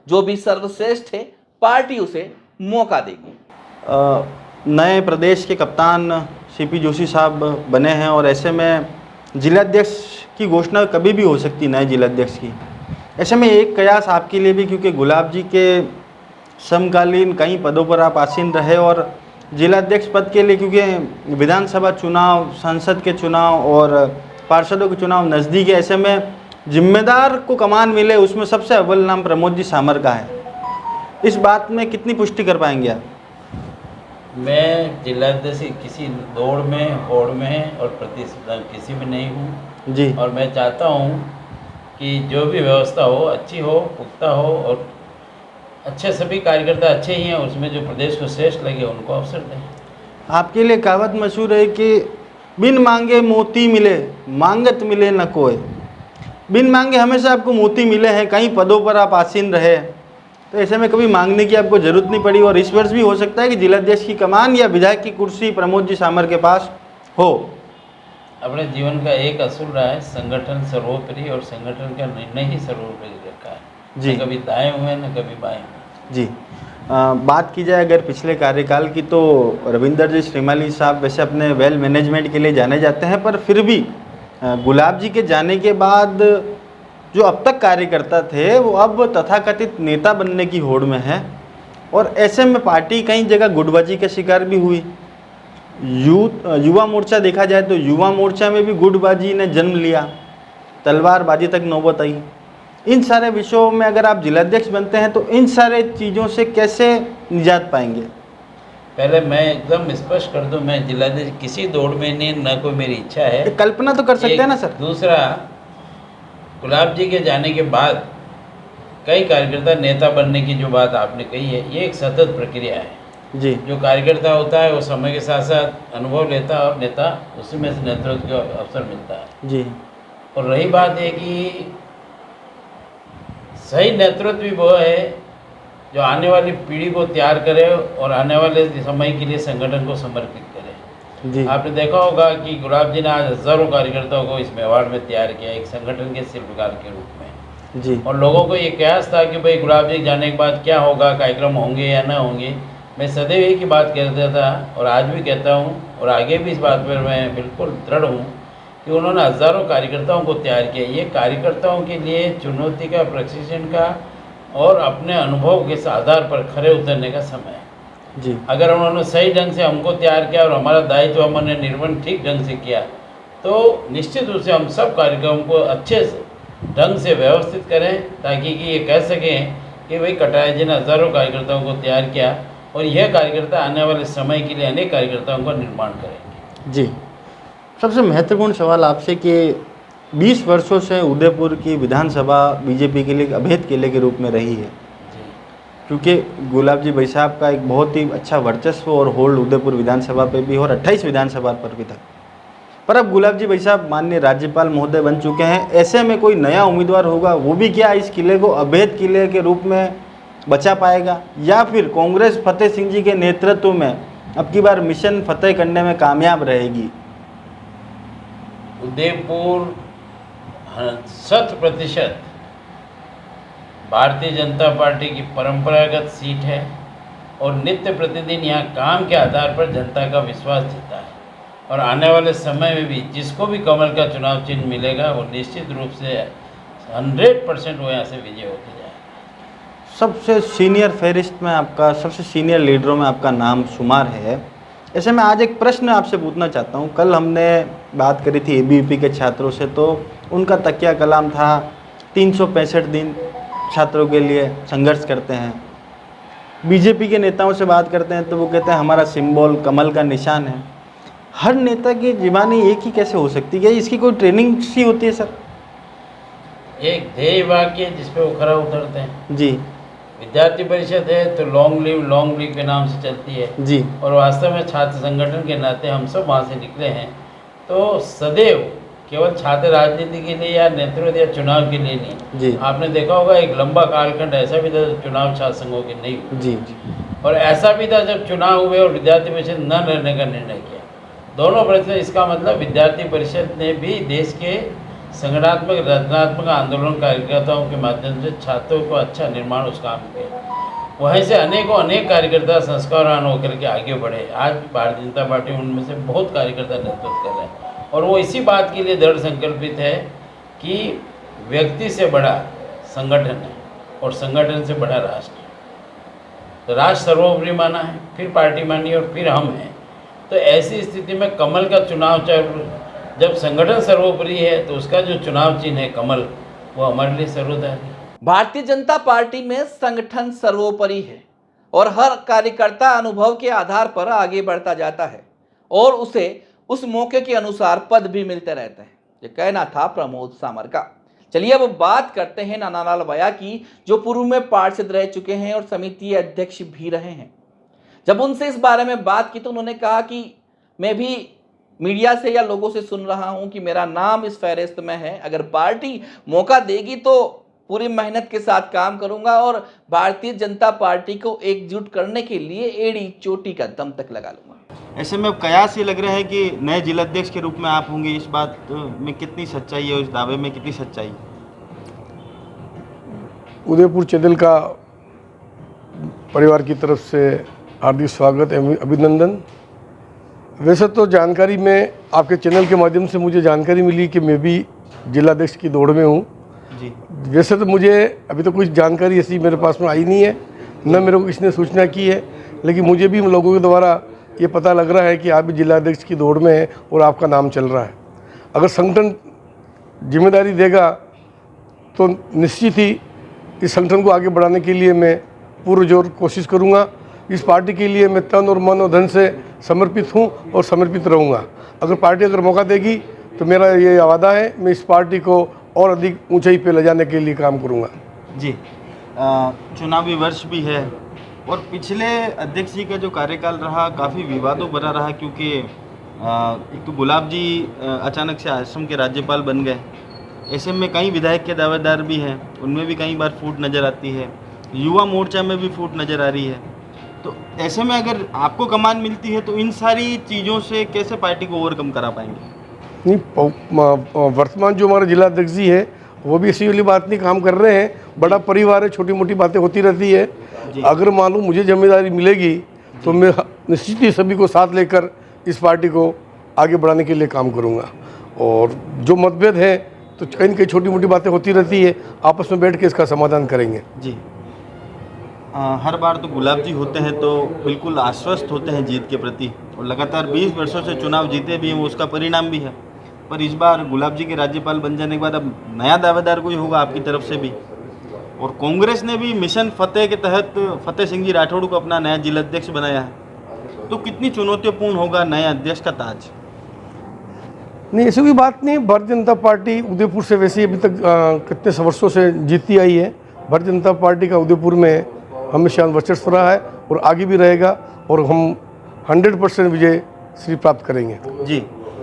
जो भी सर्वश्रेष्ठ है पार्टी उसे मौका देगी। नए प्रदेश के कप्तान सीपी जोशी साहब बने हैं और ऐसे में जिलाध्यक्ष की घोषणा कभी भी हो सकती, नए जिलाध्यक्ष की। ऐसे में एक कयास आपके लिए भी, क्योंकि गुलाब जी के समकालीन कई पदों पर आप आसीन रहे और जिलाध्यक्ष पद के लिए, क्योंकि विधानसभा चुनाव, संसद के चुनाव और पार्षदों के चुनाव नज़दीक है, ऐसे में जिम्मेदार को कमान मिले उसमें सबसे अव्वल नाम प्रमोद जी सामर का है। इस बात में कितनी पुष्टि कर पाएंगे आप? मैं जिलाध्यक्ष किसी दौड़ में, होड़ में और प्रतिस्पर्धा किसी में नहीं हूँ जी। और मैं चाहता हूँ कि जो भी व्यवस्था हो अच्छी हो, पुख्ता हो और अच्छे सभी कार्यकर्ता अच्छे ही हैं, उसमें जो प्रदेश को श्रेष्ठ लगे उनको अवसर दें। आपके लिए कहावत मशहूर है कि बिन मांगे मोती मिले, मांगत मिले न कोई। बिन मांगे हमेशा आपको मोती मिले हैं, कई पदों पर आप आसीन रहे, तो ऐसे में कभी मांगने की आपको जरूरत नहीं पड़ी और इस वर्ष भी हो सकता है कि जिलाध्यक्ष की कमान या विधायक की कुर्सी प्रमोद जी सामर के पास हो। अपने जीवन का एक असूल रहा है, संगठन सर्वोपरि, और संगठन का निर्णय ही सर्वोपरि रखा है जी। न कभी दाएं हुए न कभी बाएं हुए। जी। बात की जाए अगर पिछले कार्यकाल की, तो रविंदर जी श्रीमाली साहब वैसे अपने वेल मैनेजमेंट के लिए जाने जाते हैं, पर फिर भी गुलाब जी के जाने के बाद जो अब तक कार्यकर्ता थे वो अब तथाकथित नेता बनने की होड़ में है और ऐसे में पार्टी कई जगह गुटबाजी का शिकार भी हुई। युवा मोर्चा देखा जाए तो युवा मोर्चा में भी गुटबाजी ने जन्म लिया, तलवारबाजी तक नौबत आई। इन सारे विषयों में अगर आप जिलाध्यक्ष बनते हैं तो इन सारे चीज़ों से कैसे निजात पाएंगे? पहले मैं एकदम स्पष्ट कर दूं, मैं जिलाध्यक्ष किसी दौड़ में नहीं, न कोई मेरी इच्छा है। कल्पना तो कर सकते हैं ना सर। दूसरा, गुलाब जी के जाने के बाद कई कार्यकर्ता नेता बनने की जो बात आपने कही है, ये एक सतत प्रक्रिया है जी। जो कार्यकर्ता होता है वो समय के साथ साथ अनुभव लेता है और नेता उसी में से नेतृत्व का अवसर मिलता है जी। और रही बात है कि सही नेतृत्व भी वो है जो आने वाली पीढ़ी को तैयार करे और आने वाले समय के लिए संगठन को समर्पित करे। जी। आपने देखा होगा कि गुलाब जी ने आज हजारों कार्यकर्ताओं को इस मेवाड़ में तैयार किया, एक संगठन के शिल्पकार के रूप में। जी। और लोगों को ये कयास था कि भाई गुलाब जी जाने के बाद क्या होगा, कार्यक्रम होंगे या ना होंगे। मैं सदैव एक ही बात कहता था और आज भी कहता हूँ और आगे भी इस बात पर मैं बिल्कुल दृढ़ हूँ कि उन्होंने हजारों कार्यकर्ताओं को तैयार किया। ये कार्यकर्ताओं के लिए चुनौती का, प्रशिक्षण का और अपने अनुभव के आधार पर खरे उतरने का समय है। जी। अगर उन्होंने सही ढंग से हमको तैयार किया और हमारा दायित्व हमने निर्वहन ठीक ढंग से किया तो निश्चित रूप से हम सब कार्यक्रम को अच्छे से ढंग से व्यवस्थित करें ताकि कि ये कह सकें कि भाई कटारिया जी ने हजारों कार्यकर्ताओं को तैयार किया और यह कार्यकर्ता आने वाले समय के लिए अनेक कार्यकर्ताओं का निर्माण करेंगे। जी। सबसे महत्वपूर्ण सवाल आपसे कि 20 वर्षों से उदयपुर की विधानसभा बीजेपी के लिए अभेद किले के रूप में रही है, क्योंकि गुलाब जी भाई साहब का एक बहुत ही अच्छा वर्चस्व और होल्ड उदयपुर विधानसभा पे भी और 28 विधानसभा पर भी था। पर अब गुलाब जी भाई साहब माननीय राज्यपाल महोदय बन चुके हैं, ऐसे में कोई नया उम्मीदवार होगा, वो भी क्या इस किले को अभेद किले के रूप में बचा पाएगा या फिर कांग्रेस फतेह सिंह जी के नेतृत्व में अब की बार मिशन फतेह करने में कामयाब रहेगी? उदयपुर 100% भारतीय जनता पार्टी की परंपरागत सीट है और नित्य प्रतिदिन यहाँ काम के आधार पर जनता का विश्वास जीता है। और आने वाले समय में भी जिसको भी कमल का चुनाव चिन्ह मिलेगा वो निश्चित रूप से 100% वो यहाँ से विजय होके जाएगा। सबसे सीनियर फहरिस्त में आपका, सबसे सीनियर लीडरों में आपका नाम शुमार है। ऐसे में आज एक प्रश्न आपसे पूछना चाहता हूँ। कल हमने बात करी थी एबीवीपी के छात्रों से, तो उनका तकिया कलाम था 365 दिन छात्रों के लिए संघर्ष करते हैं। बीजेपी के नेताओं से बात करते हैं तो वो कहते हैं हमारा सिंबल कमल का निशान है। हर नेता की जीवानी एक ही कैसे हो सकती है? इसकी कोई ट्रेनिंग सी होती है सर? एक ध्येय वाक्य जिसपे वो खरा उतरते हैं जी विद्यार्थी परिषद है तो लॉन्ग लिव के नाम से चलती है जी। और वास्तव में छात्र संगठन के नाते हम सब वहाँ से निकले हैं। तो सदैव केवल छात्र राजनीति के लिए या नेतृत्व या चुनाव के लिए नहीं जी। आपने देखा होगा एक लंबा कालखंड ऐसा भी था चुनाव छात्र संघों के नहीं हुए जी और ऐसा भी था जब चुनाव हुए और विद्यार्थी परिषद न रहने का निर्णय किया। दोनों प्रश्न, इसका मतलब विद्यार्थी परिषद ने भी देश के संगठनात्मक रचनात्मक आंदोलन कार्यकर्ताओं के माध्यम से छात्रों को अच्छा निर्माण उस काम किया। वहीं से अनेक कार्यकर्ता संस्कारवान होकर के आगे बढ़े। आज भारतीय जनता पार्टी उनमें से बहुत कार्यकर्ता नेतृत्व कर रहे हैं और वो इसी बात के लिए दृढ़ संकल्पित है कि व्यक्ति से बड़ा संगठन है और संगठन से बड़ा राष्ट्र है। तो राष्ट्र सर्वोपरि माना है, फिर पार्टी मानी और फिर हम हैं। तो ऐसी स्थिति में कमल का चुनाव जब संगठन सर्वोपरि है तो उसका जो चुनाव चिन्ह है कमल, वो हमारे लिए सर्वोपरि है। भारतीय जनता पार्टी में संगठन सर्वोपरि है और हर कार्यकर्ता अनुभव के आधार पर आगे बढ़ता जाता है और उसे उस मौके के अनुसार पद भी मिलते रहते हैं। ये कहना था प्रमोद सामर का। चलिए अब बात करते हैं नानालाल वया की, जो पूर्व में पार्षद रह चुके हैं और समिति अध्यक्ष भी रहे हैं। जब उनसे इस बारे में बात की तो उन्होंने कहा कि मैं भी मीडिया से या लोगों से सुन रहा हूं कि मेरा नाम इस फहरिस्त में है, अगर पार्टी मौका देगी तो पूरी मेहनत के साथ काम करूंगा और भारतीय जनता पार्टी को एकजुट करने के लिए एड़ी चोटी का दम तक लगा लूंगा। ऐसे में अब कयास ये लग रहा है कि नए जिलाध्यक्ष के रूप में आप होंगे। इस बात में कितनी सच्चाई है, उस दावे में कितनी सच्चाई है? उदयपुर चैनल का परिवार की तरफ से हार्दिक स्वागत एवं अभिनंदन। वैसे तो जानकारी में आपके चैनल के माध्यम से मुझे जानकारी मिली कि मैं भी जिलाध्यक्ष की दौड़ में हूँ जी। वैसे तो मुझे अभी तो कुछ जानकारी ऐसी मेरे पास में आई नहीं है, न मेरे को किसी ने सूचना की है, लेकिन मुझे भी लोगों के द्वारा ये पता लग रहा है कि आप भी जिलाध्यक्ष की दौड़ में हैं और आपका नाम चल रहा है। अगर संगठन जिम्मेदारी देगा तो निश्चित ही इस संगठन को आगे बढ़ाने के लिए मैं पुरजोर कोशिश करूँगा। इस पार्टी के लिए मैं तन और मन और धन से समर्पित हूँ और समर्पित रहूँगा। अगर पार्टी अगर मौका देगी तो मेरा ये वादा है, मैं इस पार्टी को और अधिक ऊंचाई पे ले जाने के लिए काम करूँगा। जी, चुनावी वर्ष भी है और पिछले अध्यक्ष जी का जो कार्यकाल रहा काफ़ी विवादों भरा रहा, क्योंकि एक तो गुलाब जी अचानक से असम के राज्यपाल बन गए। ऐसे में कई विधायक के दावेदार भी हैं, उनमें भी कई बार फूट नज़र आती है। युवा मोर्चा में भी फूट नज़र आ रही है। तो ऐसे में अगर आपको कमान मिलती है तो इन सारी चीज़ों से कैसे पार्टी को ओवरकम करा पाएंगे? नहीं, वर्तमान जो हमारे जिलाध्यक्ष जी है वो भी ऐसी वाली बात नहीं, काम कर रहे हैं। बड़ा परिवार है, छोटी मोटी बातें होती रहती है। अगर मान लो मुझे जिम्मेदारी मिलेगी तो मैं निश्चित ही सभी को साथ लेकर इस पार्टी को आगे बढ़ाने के लिए काम करूँगा। और जो मतभेद है तो कहीं न कहीं छोटी मोटी बातें होती रहती है, आपस में बैठ के इसका समाधान करेंगे। जी, हर बार तो गुलाब जी होते हैं तो बिल्कुल आश्वस्त होते हैं जीत के प्रति और लगातार 20 वर्षों से चुनाव जीते भी हैं, वो उसका परिणाम भी है। पर इस बार गुलाब जी के राज्यपाल बन जाने के बाद अब नया दावेदार कोई होगा आपकी तरफ से भी, और कांग्रेस ने भी मिशन फतेह के तहत फतेह सिंह जी राठौड़ को अपना नया जिलाध्यक्ष बनाया है। तो कितनी चुनौतीपूर्ण होगा नए अध्यक्ष का ताज? नहीं, ऐसी कोई बात नहीं। भारतीय जनता पार्टी उदयपुर से वैसे ही अभी तक कितने वर्षों से जीतती आई है। भारतीय जनता पार्टी का उदयपुर में हमेशा वर्चस्व रहा है और आगे भी रहेगा और हम 100% विजय श्री प्राप्त करेंगे। जी,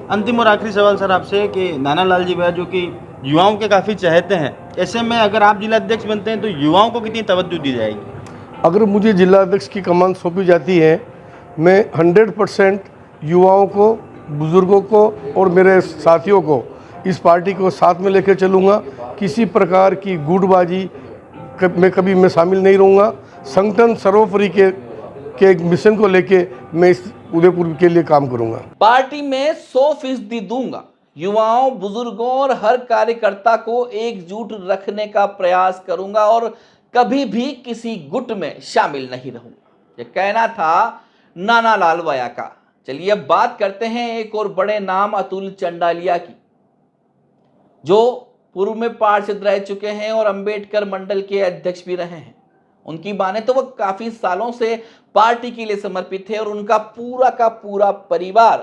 अंतिम और आखिरी सवाल सर आपसे कि नानालाल जी वया जो कि युवाओं के काफ़ी चाहते हैं, ऐसे में अगर आप जिलाध्यक्ष बनते हैं तो युवाओं को कितनी तवज्जो दी जाएगी? अगर मुझे जिलाध्यक्ष की कमान सौंपी जाती है, मैं 100% युवाओं को, बुजुर्गों को और मेरे साथियों को इस पार्टी को साथ में लेकर चलूँगा। किसी प्रकार की गुटबाजी मैं शामिल नहीं रहूँगा। संगठन सर्वोपरि के एक मिशन को लेके मैं इस उदयपुर के लिए काम करूँगा। पार्टी में 100% दूंगा, युवाओं, बुजुर्गों और हर कार्यकर्ता को एकजुट रखने का प्रयास करूंगा और कभी भी किसी गुट में शामिल नहीं रहूंगा। यह कहना था नाना लालवाया का। चलिए अब बात करते हैं एक और बड़े नाम अतुल चंडालिया की, जो पूर्व में पार्षद रह चुके हैं और अंबेडकर मंडल के अध्यक्ष भी रहे हैं। उनकी माने तो वह काफी सालों से पार्टी के लिए समर्पित है और उनका पूरा का पूरा परिवार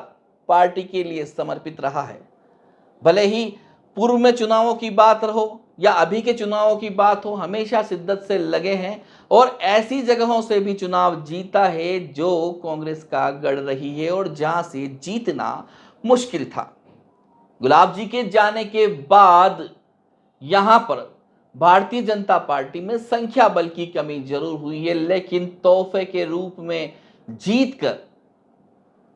पार्टी के लिए समर्पित रहा है। भले ही पूर्व में चुनावों की बात हो या अभी के चुनावों की बात हो, हमेशा शिद्दत से लगे हैं और ऐसी जगहों से भी चुनाव जीता है जो कांग्रेस का गढ़ रही है और जहां से जीतना मुश्किल था। गुलाब जी के जाने के बाद यहां पर भारतीय जनता पार्टी में संख्या बल की कमी जरूर हुई है, लेकिन तोहफे के रूप में जीत कर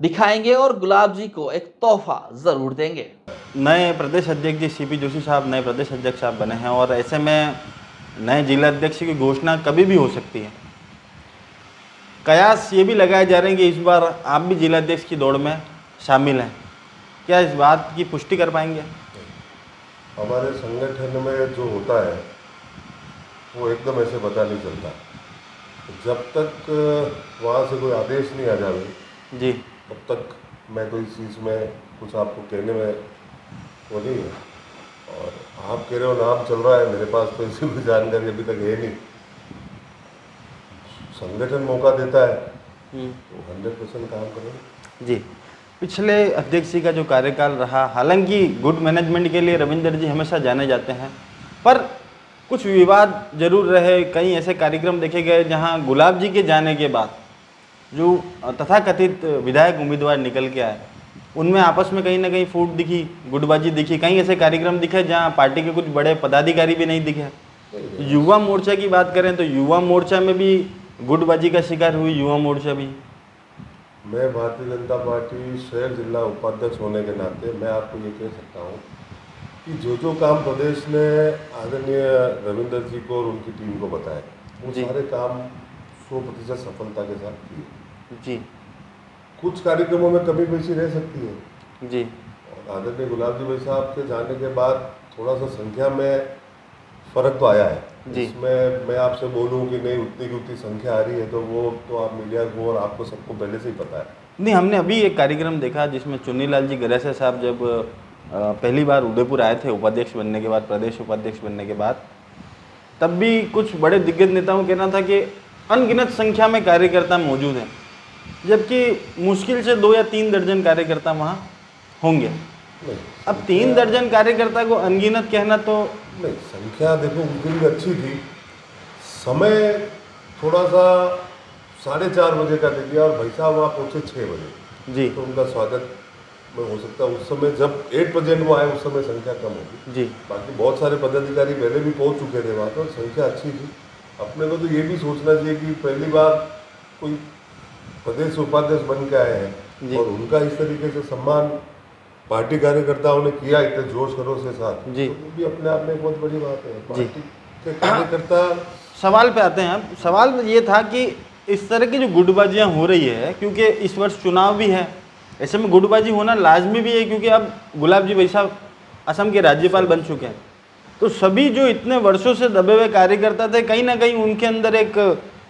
दिखाएंगे और गुलाब जी को एक तोहफा जरूर देंगे। नए प्रदेश अध्यक्ष जी सीपी जोशी साहब नए प्रदेश अध्यक्ष साहब बने हैं और ऐसे में नए जिला अध्यक्ष की घोषणा कभी भी हो सकती है। कयास ये भी लगाए जा रहे हैं कि इस बार आप भी जिला अध्यक्ष की दौड़ में शामिल हैं। क्या इस बात की पुष्टि कर पाएंगे? हमारे संगठन में जो होता है वो एकदम ऐसे पता नहीं चलता। जब तक वहाँ से कोई आदेश नहीं आ जाए जी, तब तक मैं कोई चीज़ में कुछ आपको कहने में वो नहीं है। और आप कह रहे हो नाम चल रहा है, मेरे पास तो ऐसी कोई जानकारी अभी तक है नहीं। संगठन मौका देता है तो 100% काम करेंगे। जी, पिछले अध्यक्ष जी का जो कार्यकाल रहा, हालांकि गुड मैनेजमेंट के लिए रविंदर जी हमेशा जाने जाते हैं, पर कुछ विवाद जरूर रहे। कई ऐसे कार्यक्रम देखे गए जहां गुलाब जी के जाने के बाद जो तथाकथित विधायक उम्मीदवार निकल के आए, उनमें आपस में कहीं ना कहीं फूट दिखी, गुटबाजी दिखी। कई ऐसे कार्यक्रम दिखे जहां पार्टी के कुछ बड़े पदाधिकारी भी नहीं दिखे। युवा मोर्चा की बात करें तो युवा मोर्चा में भी गुटबाजी का शिकार हुई युवा मोर्चा भी। मैं भारतीय जनता पार्टी शहर जिला उपाध्यक्ष होने के नाते मैं आपको ये कह सकता हूँ कि जो काम प्रदेश ने आदरणीय रविंदर जी को और उनकी टीम को बताए, वो सारे काम 100% सफलता के साथ किए। जी, कुछ कार्यक्रमों में कमी पेशी रह सकती है जी, और आदरणीय गुलाब जी भाई साहब के जाने के बाद थोड़ा सा संख्या में फर्क तो आया है। इसमें मैं आपसे बोलूं कि नहीं उतनी की उतनी संख्या आ रही है तो वो तो आप मीडिया को और आपको सबको पहले से ही पता है। नहीं, हमने अभी एक कार्यक्रम देखा जिसमें चुन्नीलाल जी गरासिया साहब जब पहली बार उदयपुर आए थे उपाध्यक्ष बनने के बाद, प्रदेश उपाध्यक्ष बनने के बाद, तब भी कुछ बड़े दिग्गज नेताओं कहना था कि अनगिनत संख्या में कार्यकर्ता मौजूद हैं, जबकि मुश्किल से 2 या 3 दर्जन कार्यकर्ता वहाँ होंगे। अब 3 दर्जन कार्यकर्ता को अनगिनत कहना तो नहीं, संख्या देखो उनके लिए अच्छी थी। समय थोड़ा सा 4:30 बजे का दे दिया और भाई साहब वहाँ पहुँचे 6 बजे जी, तो उनका स्वागत में हो सकता है उस समय जब 8% वो आए उस समय संख्या कम होगी जी। बाकी बहुत सारे पदाधिकारी पहले भी पहुँच चुके थे वहाँ पर, संख्या अच्छी थी। अपने को तो ये भी सोचना चाहिए कि पहली बार कोई प्रदेश उपाध्यक्ष बन के आए हैं और उनका इस तरीके से सम्मान पार्टी कार्यकर्ताओं ने किया इतने जोश खरोश के साथ, जी, तो वो भी अपने आप में एक बहुत बड़ी बात है। पार्टी के कार्यकर्ता सवाल पे आते हैं। अब सवाल ये था कि इस तरह की जो गुटबाजियाँ हो रही है, क्योंकि इस वर्ष चुनाव भी है, ऐसे में गुटबाजी होना लाजमी भी है, क्योंकि अब गुलाब जी भाई साहब असम के राज्यपाल बन चुके हैं, तो सभी जो इतने वर्षों से दबे हुए कार्यकर्ता थे, कहीं ना कहीं उनके अंदर एक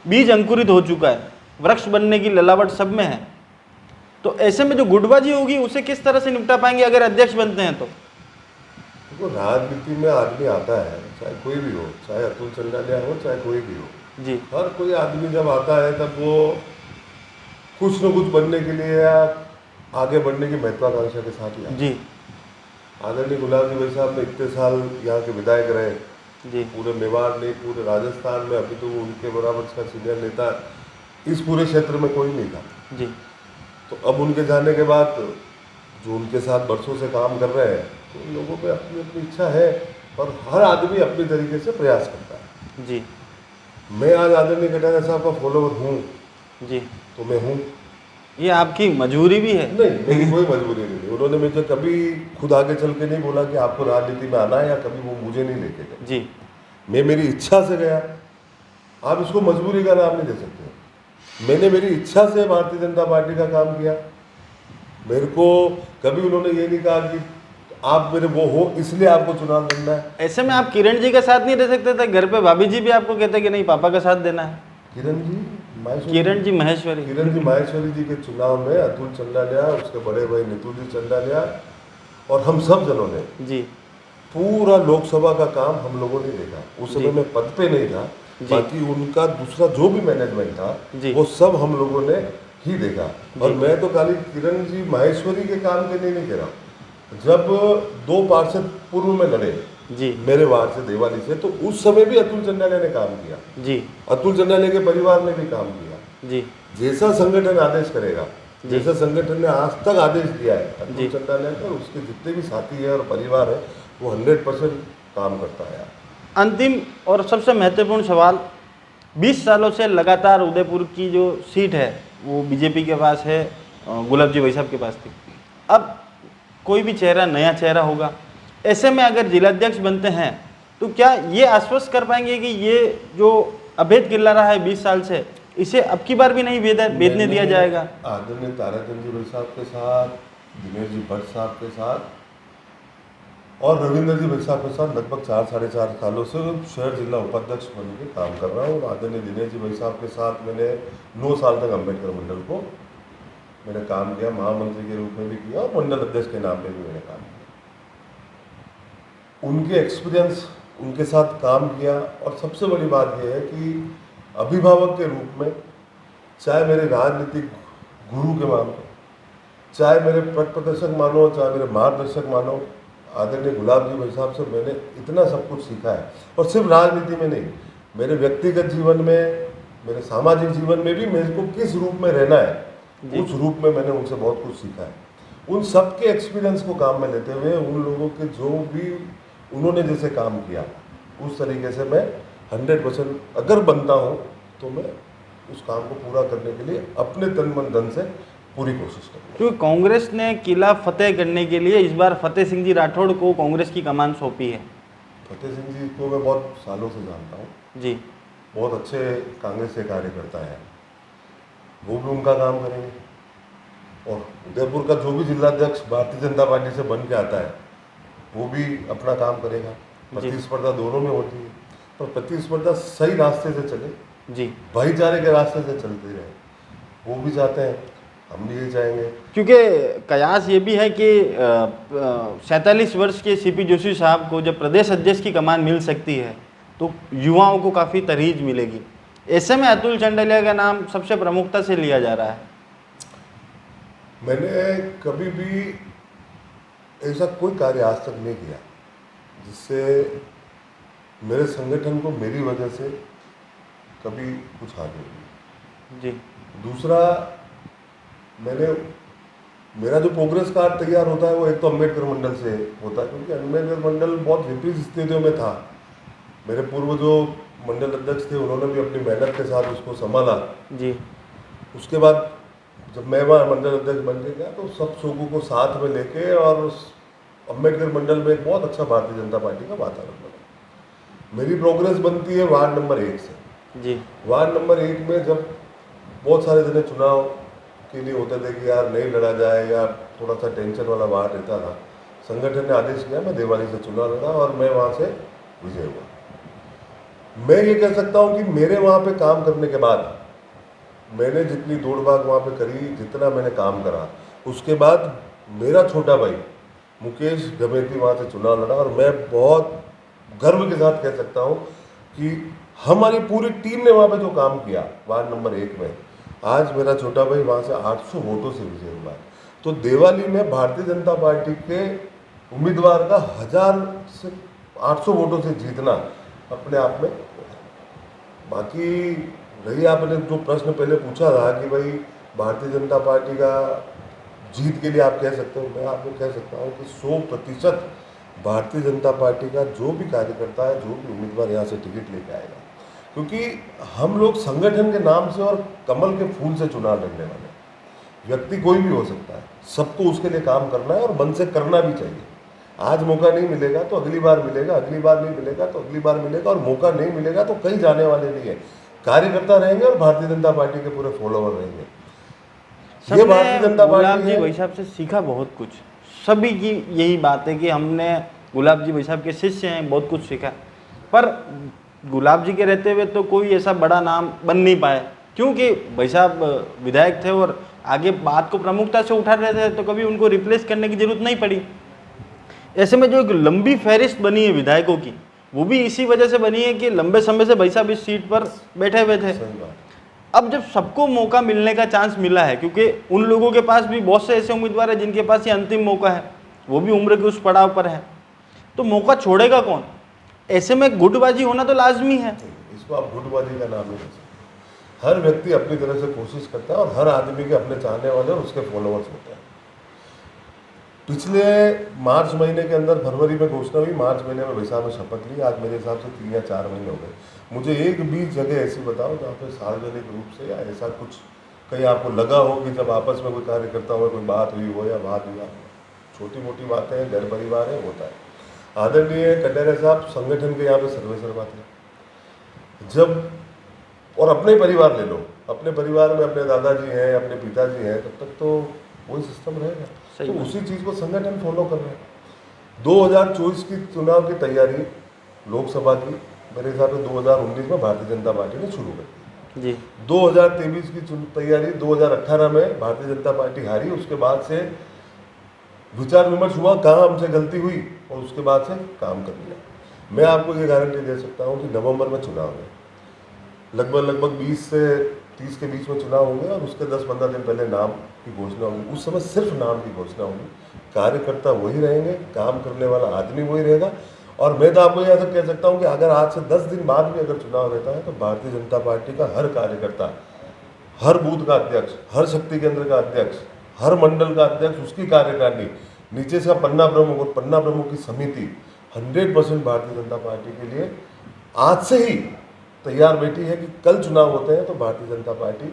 बीज अंकुरित हो चुका है, वृक्ष बनने की ललावट सब में है। तो ऐसे में जो गुटबाजी होगी उसे किस तरह से निपटा पाएंगे अगर अध्यक्ष बनते हैं तो? देखो, राजनीति में आदमी आता है, चाहे कोई भी हो, चाहे अतुल चंडालिया हो, चाहे कोई भी हो जी, हर कोई आदमी जब आता है तब वो कुछ न कुछ बनने के लिए या आगे बढ़ने की महत्वाकांक्षा के साथ ही जी। आदरणीय गुलाब जी भाई साहब ने इतने साल यहाँ के विधायक रहे जी, पूरे मेवाड़ नहीं पूरे राजस्थान में, अभी तो वो उनके बराबर का सीनियर नेता इस पूरे क्षेत्र में कोई नहीं था जी। तो अब उनके जाने के बाद जो उनके साथ बरसों से काम कर रहे हैं तो उन लोगों पे अपनी अपनी इच्छा है और हर आदमी अपनी तरीके से प्रयास करता है जी। मैं आज आदरणीय कटारिया साहब का फॉलोवर हूँ जी, तो मैं हूँ, ये आपकी मजबूरी भी है? नहीं, मेरी कोई मजबूरी नहीं। उन्होंने मुझे कभी खुद आगे चल के नहीं बोला कि आपको राजनीति में आना है या कभी वो मुझे नहीं लेके गए जी। मैं मेरी इच्छा से गया आप इसको मजबूरी का नाम नहीं दे सकते। मैंने मेरी इच्छा से भारतीय जनता पार्टी का काम किया। मेरे को कभी उन्होंने ये नहीं कहा कि आप मेरे वो हो इसलिए आपको चुनाव लड़ना है। ऐसे में आप किरण जी का साथ नहीं दे सकते थे? घर पे भाभी जी भी आपको कहते कि नहीं पापा का साथ देना है। किरण जी माहेश्वरी जी के चुनाव में अतुल चंडालिया, उसके बड़े भाई नितुल जी चंडालिया और हम सब जनों ने जी पूरा लोकसभा का काम हम लोगों ने देखा। उस समय मैं पद पे नहीं था, बाकी उनका दूसरा जो भी मैनेजमेंट था वो सब हम लोगों ने ही देखा। और मैं तो खाली किरण जी माहेश्वरी के काम के लिए नहीं कह रहा हूँ। जब 2 पार्षद पूर्व में लड़े जी मेरे वार्ड से देवाली से, तो उस समय भी अतुल चंडालिया ने काम किया जी, अतुल चंडालिया के परिवार ने भी काम किया जी। जैसा संगठन आदेश करेगा, जैसा संगठन ने आज तक आदेश दिया है अतुल चंडालिया का, उसके जितने भी साथी है और परिवार है वो 100% काम करता है। अंतिम और सबसे महत्वपूर्ण सवाल, 20 सालों से लगातार उदयपुर की जो सीट है वो बीजेपी के पास है, गुलाब जी भाई साहब के पास थी। अब कोई भी चेहरा, नया चेहरा होगा, ऐसे में अगर जिलाध्यक्ष बनते हैं तो क्या ये आश्वस्त कर पाएंगे कि ये जो अभेद किल्ला रहा है 20 साल से, इसे अब की बार भी नहीं बेदने दिया जाएगा? आदरणीय ताराचंद जी भाई साहब के साथ, दिनेश जी भट्ट साहब के साथ और रविंद्र जी भाई साहब के साथ लगभग 4-4.5 सालों से शहर जिला उपाध्यक्ष बन के काम कर रहा हूँ। आदरणीय दिनेश जी भाई साहब के साथ मैंने 9 साल तक अम्बेडकर मंडल को मैंने काम किया, महामंत्री के रूप में भी किया और मंडल अध्यक्ष के नाम पे भी मैंने काम किया। उनके एक्सपीरियंस, उनके साथ काम किया। और सबसे बड़ी बात यह है कि अभिभावक के रूप में, चाहे मेरे राजनीतिक गुरु के मानो, चाहे मेरे पथ प्रदर्शक मानो, चाहे मेरे मार्गदर्शक मानो, आदरणीय गुलाब जी भाई साहब से मैंने इतना सब कुछ सीखा है। और सिर्फ राजनीति में नहीं, मेरे व्यक्तिगत जीवन में, मेरे सामाजिक जीवन में भी मेरे को किस रूप में रहना है, उस रूप में मैंने उनसे बहुत कुछ सीखा है। उन सब के एक्सपीरियंस को काम में लेते हुए, उन लोगों के जो भी उन्होंने जैसे काम किया उस तरीके से मैं 100% अगर बनता हूँ तो मैं उस काम को पूरा करने के लिए अपने तन मन धन से पूरी कोशिश करूँगा। क्योंकि कांग्रेस ने किला फतेह करने के लिए इस बार फतेह सिंह जी राठौड़ को कांग्रेस की कमान सौंपी है। फतेह सिंह जी को मैं बहुत सालों से जानता हूँ जी, बहुत अच्छे कांग्रेस के कार्यकर्ता है, वो भी उनका काम करेंगे। और उदयपुर का जो भी जिलाध्यक्ष भारतीय जनता पार्टी से बन के आता है वो भी अपना काम करेगा। प्रतिस्पर्धा दोनों में होती है, पर प्रतिस्पर्धा सही रास्ते से चले जी, भाईचारे के रास्ते से चलते रहे, वो भी चाहते हैं, हम भी ये चाहेंगे। क्योंकि कयास ये भी है कि 47 वर्ष के सीपी जोशी साहब को जब प्रदेश अध्यक्ष की कमान मिल सकती है तो युवाओं को काफ़ी तरहीज मिलेगी। ऐसे में अतुल चंडालिया का नाम सबसे प्रमुखता से लिया जा रहा है। मैंने कभी भी ऐसा कोई कार्य आज तक नहीं किया जिससे मेरे संगठन को मेरी वजह से कभी कुछ हानि हुई जी। दूसरा, मेरा जो प्रोग्रेस कार्ड तैयार होता है वो एक तो अम्बेडकर मंडल से होता है, क्योंकि अम्बेडकर मंडल बहुत विपरीत स्थितियों में था। मेरे पूर्व जो मंडल अध्यक्ष थे उन्होंने भी अपनी मेहनत के साथ उसको संभाला जी। उसके बाद जब मैं वहाँ मंडल अध्यक्ष बन के गया तो सब लोगों को साथ में लेके और अम्बेडकर मंडल में एक बहुत अच्छा भारतीय जनता पार्टी का वातावरण बना। मेरी प्रोग्रेस बनती है वार्ड नंबर 1 से जी। वार्ड नंबर 1 में जब बहुत सारे जने चुनाव के लिए होते थे कि यार नहीं लड़ा जाए या थोड़ा सा टेंशन वाला वार्ड रहता था, संगठन ने आदेश किया, मैं देवाली से चुनाव लड़ा और मैं वहाँ से विजय हुआ। मैं ये कह सकता हूँ कि मेरे वहाँ पे काम करने के बाद मैंने जितनी दौड़ भाग वहाँ पे करी, जितना मैंने काम करा, उसके बाद मेरा छोटा भाई मुकेश गमेती वहाँ से चुनाव लड़ा और मैं बहुत गर्व के साथ कह सकता हूँ कि हमारी पूरी टीम ने वहाँ पे जो काम किया वार्ड नंबर 1 में, आज मेरा छोटा भाई वहाँ से 800 वोटों से विजय हुआ है। तो देवाली में भारतीय जनता पार्टी के उम्मीदवार का 1000 से 800 वोटों से जीतना अपने आप में। बाकी रही आपने जो प्रश्न पहले पूछा था कि भाई भारतीय जनता पार्टी का जीत के लिए आप कह सकते हो, मैं आपको कह सकता हूँ कि 100% भारतीय जनता पार्टी का जो भी कार्यकर्ता है, जो भी उम्मीदवार यहाँ से टिकट लेके आएगा, क्योंकि हम लोग संगठन के नाम से और कमल के फूल से चुनाव लड़ने वाले हैं। व्यक्ति कोई भी हो सकता है, सबको उसके लिए काम करना है और मन से करना भी चाहिए। आज मौका नहीं मिलेगा तो अगली बार मिलेगा, अगली बार नहीं मिलेगा तो अगली बार मिलेगा, और मौका नहीं मिलेगा तो कहीं जाने वाले नहीं है। कार्यकर्ता रहेंगे और भारतीय जनता पार्टी के पूरे फॉलोवर रहेंगे। ये सबने भारतीय जनता गुलाब पार्टी जी है। भाई साहब से सीखा बहुत कुछ। सभी की यही बात है कि हमने गुलाब जी भाई साहब के शिष्य हैं, बहुत कुछ सीखा। पर गुलाब जी के रहते हुए तो कोई ऐसा बड़ा नाम बन नहीं पाया, क्योंकि भाई साहब विधायक थे और आगे बात को प्रमुखता से उठा रहे थे, तो कभी उनको रिप्लेस करने की जरूरत नहीं पड़ी। ऐसे में जो एक लंबी फहरिस्त बनी है विधायकों की, वो भी इसी वजह से बनी है कि लंबे समय से भाई साहब इस सीट पर बैठे हुए थे। सही बात। अब जब सबको मौका मिलने का चांस मिला है, क्योंकि उन लोगों के पास भी बहुत से ऐसे उम्मीदवार हैं जिनके पास ये अंतिम मौका है, वो भी उम्र के उस पड़ाव पर है, तो मौका छोड़ेगा कौन? ऐसे में गुटबाजी होना तो लाजमी है। इसको आप गुटबाजी का नाम नहीं दे सकते। हर व्यक्ति अपनी तरह से कोशिश करता है और हर आदमी के अपने चाहने वाले और उसके फॉलोअर्स होते हैं। पिछले मार्च महीने के अंदर फरवरी में घोषणा हुई, मार्च महीने में भाई साहब ने शपथ ली, आज मेरे हिसाब से 3 या 4 महीने हो गए। मुझे एक भी जगह ऐसी बताओ जहाँ पे सार्वजनिक रूप से या ऐसा कुछ कहीं आपको लगा हो कि जब आपस में कोई कार्यकर्ता हो, कोई बात हुई हो या बात हुआ, छोटी मोटी बातें हैं, घर परिवार है, होता है। आदरणीय कटारिया साहब संगठन के यहाँ पे सर्वेसर्वा थे। जब और अपने परिवार ले लो, अपने परिवार में अपने दादाजी हैं, अपने पिताजी हैं, तब तक तो वही सिस्टम रहेगा। तो उसी चीज़ को संगठन फॉलो कर रहे हैं। 2024 की चुनाव की तैयारी लोकसभा की मेरे हिसाब से 2019 में भारतीय जनता पार्टी ने शुरू कर दी जी। 2023 की तैयारी 2018 में भारतीय जनता पार्टी हारी, उसके बाद से विचार विमर्श हुआ, कहाँ हमसे गलती हुई और उसके बाद से काम कर लिया। मैं आपको ये गारंटी दे सकता हूँ कि नवंबर में चुनाव है, लगभग 20 से 30 के बीच में चुनाव होंगे और उसके 10-15 दिन पहले नाम की घोषणा होगी। उस समय सिर्फ नाम की घोषणा होगी, कार्यकर्ता वही रहेंगे, काम करने वाला आदमी वही रहेगा। और मैं तो आपको यह कह सकता हूं कि अगर आज से 10 दिन बाद भी अगर चुनाव रहता है तो भारतीय जनता पार्टी का हर कार्यकर्ता, हर बूथ का अध्यक्ष, हर शक्ति केंद्र का अध्यक्ष, हर मंडल का अध्यक्ष, उसकी कार्यकारिणी, नीचे से पन्ना प्रमुख और पन्ना प्रमुख की समिति 100% भारतीय जनता पार्टी के लिए आज से ही तैयार बैठी है कि कल चुनाव होते हैं तो भारतीय जनता पार्टी।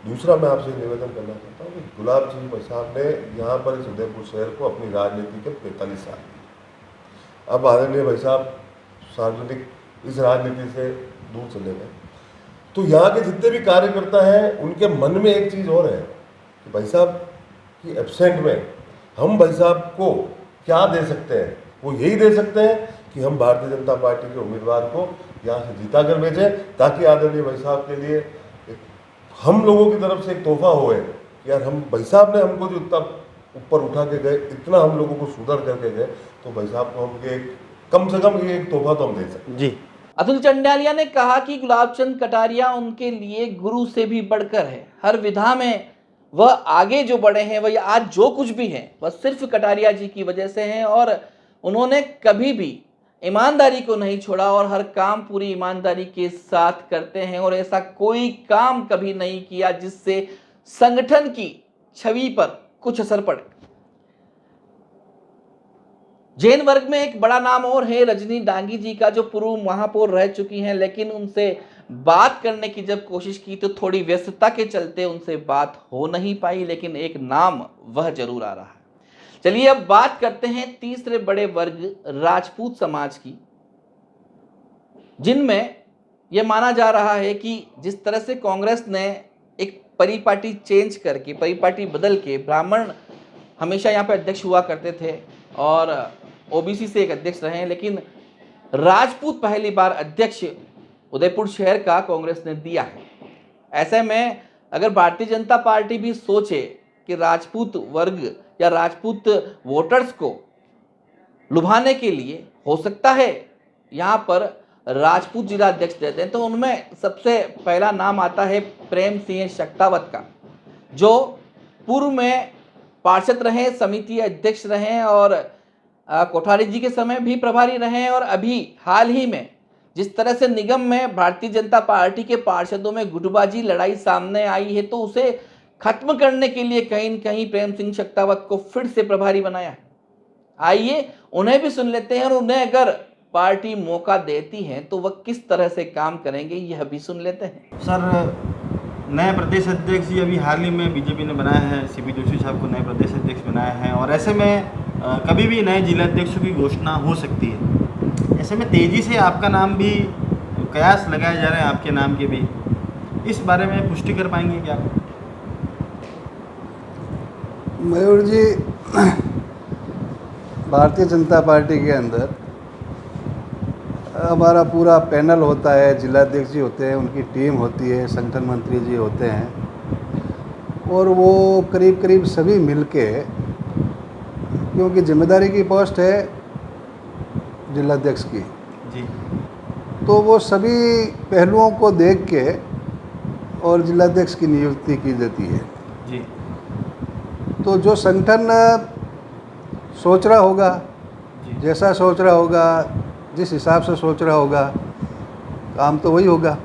दूसरा मैं आपसे निवेदन करना चाहता हूँ कि गुलाब जी भाई साहब ने यहाँ पर इस उदयपुर शहर को अपनी राजनीति के 45 साल दिए। अब आदरणीय भाई साहब सार्वजनिक इस राजनीति से दूर चले गए, तो यहाँ के जितने भी कार्यकर्ता हैं उनके मन में एक चीज़ और है कि भाई साहब की एब्सेंट में हम भाई साहब को क्या दे सकते हैं। वो यही दे सकते हैं कि हम भारतीय जनता पार्टी के उम्मीदवार को यहाँ से जीता कर भेजें, ताकि आदरणीय भाई साहब के लिए हम लोगों की तरफ से एक तोहफा होए कि यार हम भाई साहब ने हमको जो इतना ऊपर उठा के गए, इतना हम लोगों को सुधर करके गए, तो भाई साहब को हम कम से कम ये एक तोहफा तो हम दे सकते जी। अतुल चंडालिया ने कहा कि गुलाब चंद कटारिया उनके लिए गुरु से भी बढ़कर है। हर विधा में वह आगे जो बढ़े हैं, वह आज जो कुछ भी है वह सिर्फ कटारिया जी की वजह से है और उन्होंने कभी भी ईमानदारी को नहीं छोड़ा और हर काम पूरी ईमानदारी के साथ करते हैं और ऐसा कोई काम कभी नहीं किया जिससे संगठन की छवि पर कुछ असर पड़े। जैन वर्ग में एक बड़ा नाम और है रजनी डांगी जी का, जो पूर्व महापौर रह चुकी हैं, लेकिन उनसे बात करने की जब कोशिश की तो थोड़ी व्यस्तता के चलते उनसे बात हो नहीं पाई, लेकिन एक नाम वह जरूर आ रहा है। चलिए अब बात करते हैं तीसरे बड़े वर्ग राजपूत समाज की, जिनमें यह माना जा रहा है कि जिस तरह से कांग्रेस ने एक परिपाटी चेंज करके, परिपाटी बदल के, ब्राह्मण हमेशा यहाँ पे अध्यक्ष हुआ करते थे और ओबीसी से एक अध्यक्ष रहे, लेकिन राजपूत पहली बार अध्यक्ष उदयपुर शहर का कांग्रेस ने दिया है। ऐसे में अगर भारतीय जनता पार्टी भी सोचे कि राजपूत वर्ग या राजपूत वोटर्स को लुभाने के लिए हो सकता है यहाँ पर राजपूत जिला अध्यक्ष देते हैं, तो उनमें सबसे पहला नाम आता है प्रेम सिंह शक्तावत का, जो पूर्व में पार्षद रहे, समिति अध्यक्ष रहे और कोठारी जी के समय भी प्रभारी रहे और अभी हाल ही में जिस तरह से निगम में भारतीय जनता पार्टी के पार्षदों में गुटबाजी लड़ाई सामने आई है, तो उसे खत्म करने के लिए कहीं न कहीं प्रेम सिंह शक्तावत को फिर से प्रभारी बनाया है। आइए उन्हें भी सुन लेते हैं और उन्हें अगर पार्टी मौका देती है तो वह किस तरह से काम करेंगे यह भी सुन लेते हैं। सर, नए प्रदेश अध्यक्ष जी अभी हाल ही में बीजेपी ने बनाया है, सीपी जोशी साहब को नए प्रदेश अध्यक्ष बनाया है और ऐसे में कभी भी नए जिला अध्यक्षों की घोषणा हो सकती है। ऐसे में तेज़ी से आपका नाम भी कयास लगाए जा रहे हैं आपके नाम के भी, इस बारे में पुष्टि कर पाएंगे क्या? मयूर जी, भारतीय जनता पार्टी के अंदर हमारा पूरा पैनल होता है, जिलाध्यक्ष जी होते हैं, उनकी टीम होती है, संगठन मंत्री जी होते हैं, और वो करीब करीब सभी मिलके, क्योंकि जिम्मेदारी की पोस्ट है जिलाध्यक्ष की जी, तो वो सभी पहलुओं को देख के और जिलाध्यक्ष की नियुक्ति की जाती है। जी, तो जो संगठन सोच रहा होगा, जैसा सोच रहा होगा, जिस हिसाब से सोच रहा होगा, काम तो वही होगा।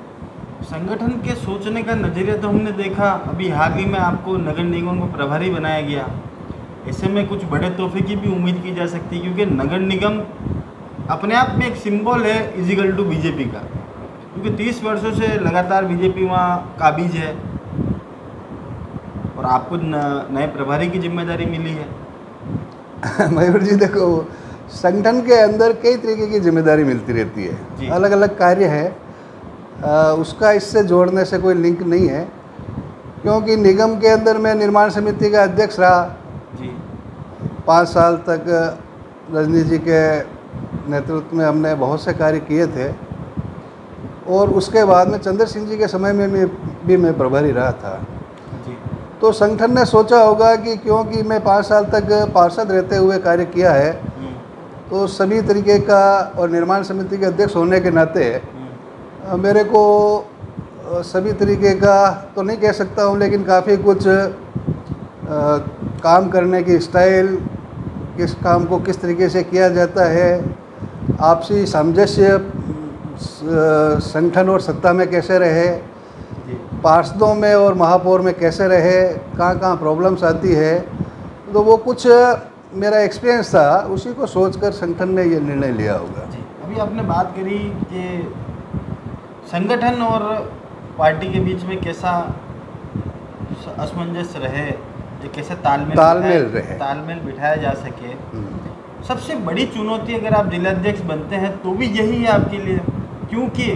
संगठन के सोचने का नज़रिया तो हमने देखा, अभी हाल ही में आपको नगर निगम को प्रभारी बनाया गया, ऐसे में कुछ बड़े तोहफे की भी उम्मीद की जा सकती है, क्योंकि नगर निगम अपने आप में एक सिंबल है इजिकल टू बीजेपी का, क्योंकि 30 वर्षों से लगातार बीजेपी वहाँ काबिज है और आपको नए प्रभारी की जिम्मेदारी मिली है। मयूर जी देखो, संगठन के अंदर कई तरीके की जिम्मेदारी मिलती रहती है, अलग अलग कार्य है, उसका इससे जोड़ने से कोई लिंक नहीं है, क्योंकि निगम के अंदर मैं निर्माण समिति का अध्यक्ष रहा जी, 5 साल तक रजनी जी के नेतृत्व में हमने बहुत से कार्य किए थे, और उसके बाद में चंद्र सिंह जी के समय में भी मैं प्रभारी रहा था। जी, तो संगठन ने सोचा होगा कि क्योंकि मैं 5 साल तक पार्षद रहते हुए कार्य किया है, तो सभी तरीके का, और निर्माण समिति के अध्यक्ष होने के नाते मेरे को सभी तरीके का तो नहीं कह सकता हूँ, लेकिन काफ़ी कुछ काम करने की स्टाइल, किस काम को किस तरीके से किया जाता है, आपसी सामंजस्य संगठन और सत्ता में कैसे रहे, पार्षदों में और महापौर में कैसे रहे, कहाँ कहाँ प्रॉब्लम्स आती है, तो वो कुछ मेरा एक्सपीरियंस था, उसी को सोचकर संगठन ने ये निर्णय लिया होगा। जी, अभी आपने बात करी कि संगठन और पार्टी के बीच में कैसा असमंजस रहे, ये कैसे तालमेल बिठाया जा सके। सबसे बड़ी चुनौती अगर आप जिलाध्यक्ष बनते हैं तो भी यही है आपके लिए, क्योंकि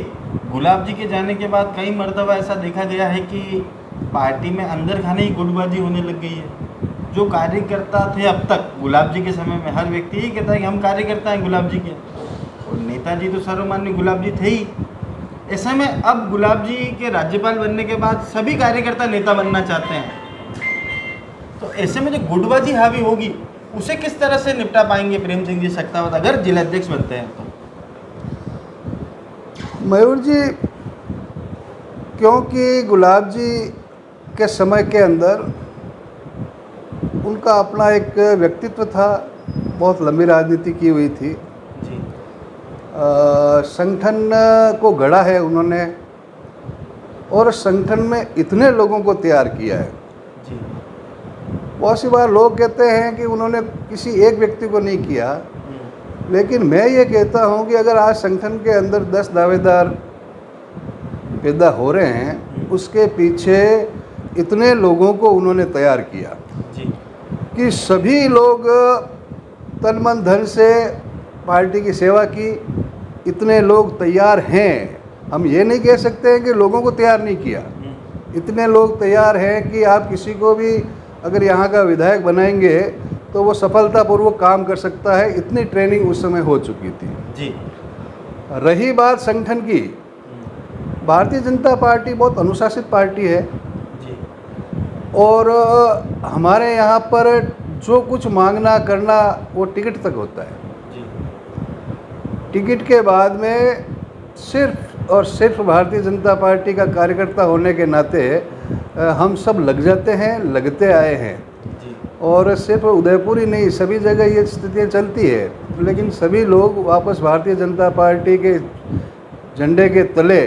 गुलाब जी के जाने के बाद कई मर्तबा ऐसा देखा गया है कि पार्टी में अंदर खाने ही गुटबाजी होने लग गई है। जो कार्यकर्ता थे अब तक, गुलाब जी के समय में हर व्यक्ति यही कहता है कि हम कार्यकर्ता हैं गुलाब जी के, और नेताजी तो सर्वमान्य गुलाब जी थे ही। ऐसे में अब गुलाब जी के राज्यपाल बनने के बाद सभी कार्यकर्ता नेता बनना चाहते हैं, तो ऐसे में जो गुटबाजी हावी होगी उसे किस तरह से निपटा पाएंगे प्रेम सिंह जी सक्तावत अगर जिलाध्यक्ष बनते हैं तो? मयूर जी, क्योंकि गुलाब जी के समय के अंदर उनका अपना एक व्यक्तित्व था, बहुत लंबी राजनीति की हुई थी, संगठन को गढ़ा है उन्होंने, और संगठन में इतने लोगों को तैयार किया है। बहुत सी बार लोग कहते हैं कि उन्होंने किसी एक व्यक्ति को नहीं किया, लेकिन मैं ये कहता हूँ कि अगर आज संगठन के अंदर 10 दावेदार पैदा हो रहे हैं, उसके पीछे इतने लोगों को उन्होंने तैयार किया कि सभी लोग तन मन धन से पार्टी की सेवा की, इतने लोग तैयार हैं। हम ये नहीं कह सकते हैं कि लोगों को तैयार नहीं किया, इतने लोग तैयार हैं कि आप किसी को भी अगर यहाँ का विधायक बनाएंगे तो वो सफलतापूर्वक काम कर सकता है, इतनी ट्रेनिंग उस समय हो चुकी थी जी। रही बात संगठन की, भारतीय जनता पार्टी बहुत अनुशासित पार्टी है जी। और हमारे यहाँ पर जो कुछ मांगना करना वो टिकट तक होता है जी। टिकट के बाद में सिर्फ और सिर्फ भारतीय जनता पार्टी का कार्यकर्ता होने के नाते हम सब लग जाते हैं, लगते आए हैं जी। और सिर्फ उदयपुर ही नहीं, सभी जगह ये स्थितियाँ चलती है, लेकिन सभी लोग वापस भारतीय जनता पार्टी के झंडे के तले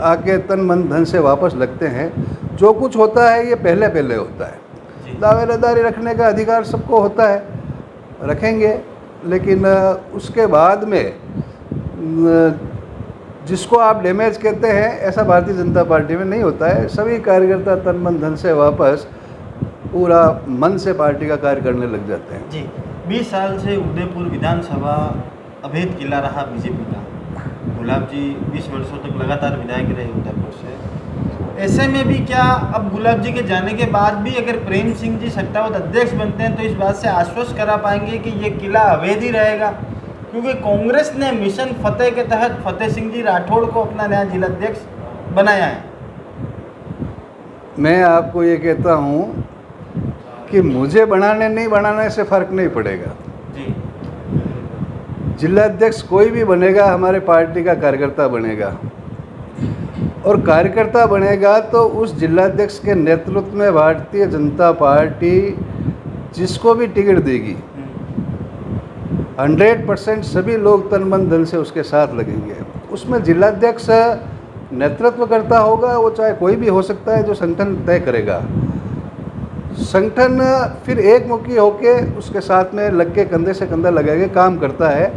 आके तन मन धन से वापस लगते हैं। जो कुछ होता है ये पहले पहले होता है। दावेदारी रखने का अधिकार सबको होता है, रखेंगे, लेकिन उसके बाद में जिसको आप डैमेज कहते हैं, ऐसा भारतीय जनता पार्टी में नहीं होता है। सभी कार्यकर्ता तन मन धन से वापस पूरा मन से पार्टी का कार्य करने लग जाते हैं जी। 20 साल से उदयपुर विधानसभा अभेद किला रहा बीजेपी का, गुलाब जी 20 वर्षों तक लगातार विधायक रहे उदयपुर से। ऐसे में भी क्या अब गुलाब जी के जाने के बाद भी अगर प्रेम सिंह जी सत्तावत अध्यक्ष बनते हैं तो इस बात से आश्वस्त करा पाएंगे कि ये किला अवैध ही रहेगा? क्योंकि कांग्रेस ने मिशन फतेह के तहत फतेह सिंह जी राठौड़ को अपना नया जिलाध्यक्ष बनाया है। मैं आपको ये कहता हूँ कि मुझे बनाने नहीं बनाने से फ़र्क नहीं पड़ेगा जी। जिलाध्यक्ष कोई भी बनेगा हमारे पार्टी का कार्यकर्ता बनेगा, और कार्यकर्ता बनेगा तो उस जिलाध्यक्ष के नेतृत्व में भारतीय जनता पार्टी जिसको भी टिकट देगी 100% सभी लोग तन मन धन से उसके साथ लगेंगे। उसमें जिलाध्यक्ष नेतृत्व करता होगा, वो चाहे कोई भी हो सकता है, जो संगठन तय करेगा। संगठन फिर एक मुखी होके उसके साथ में लग के कंधे से कंधा लगा के काम करता है।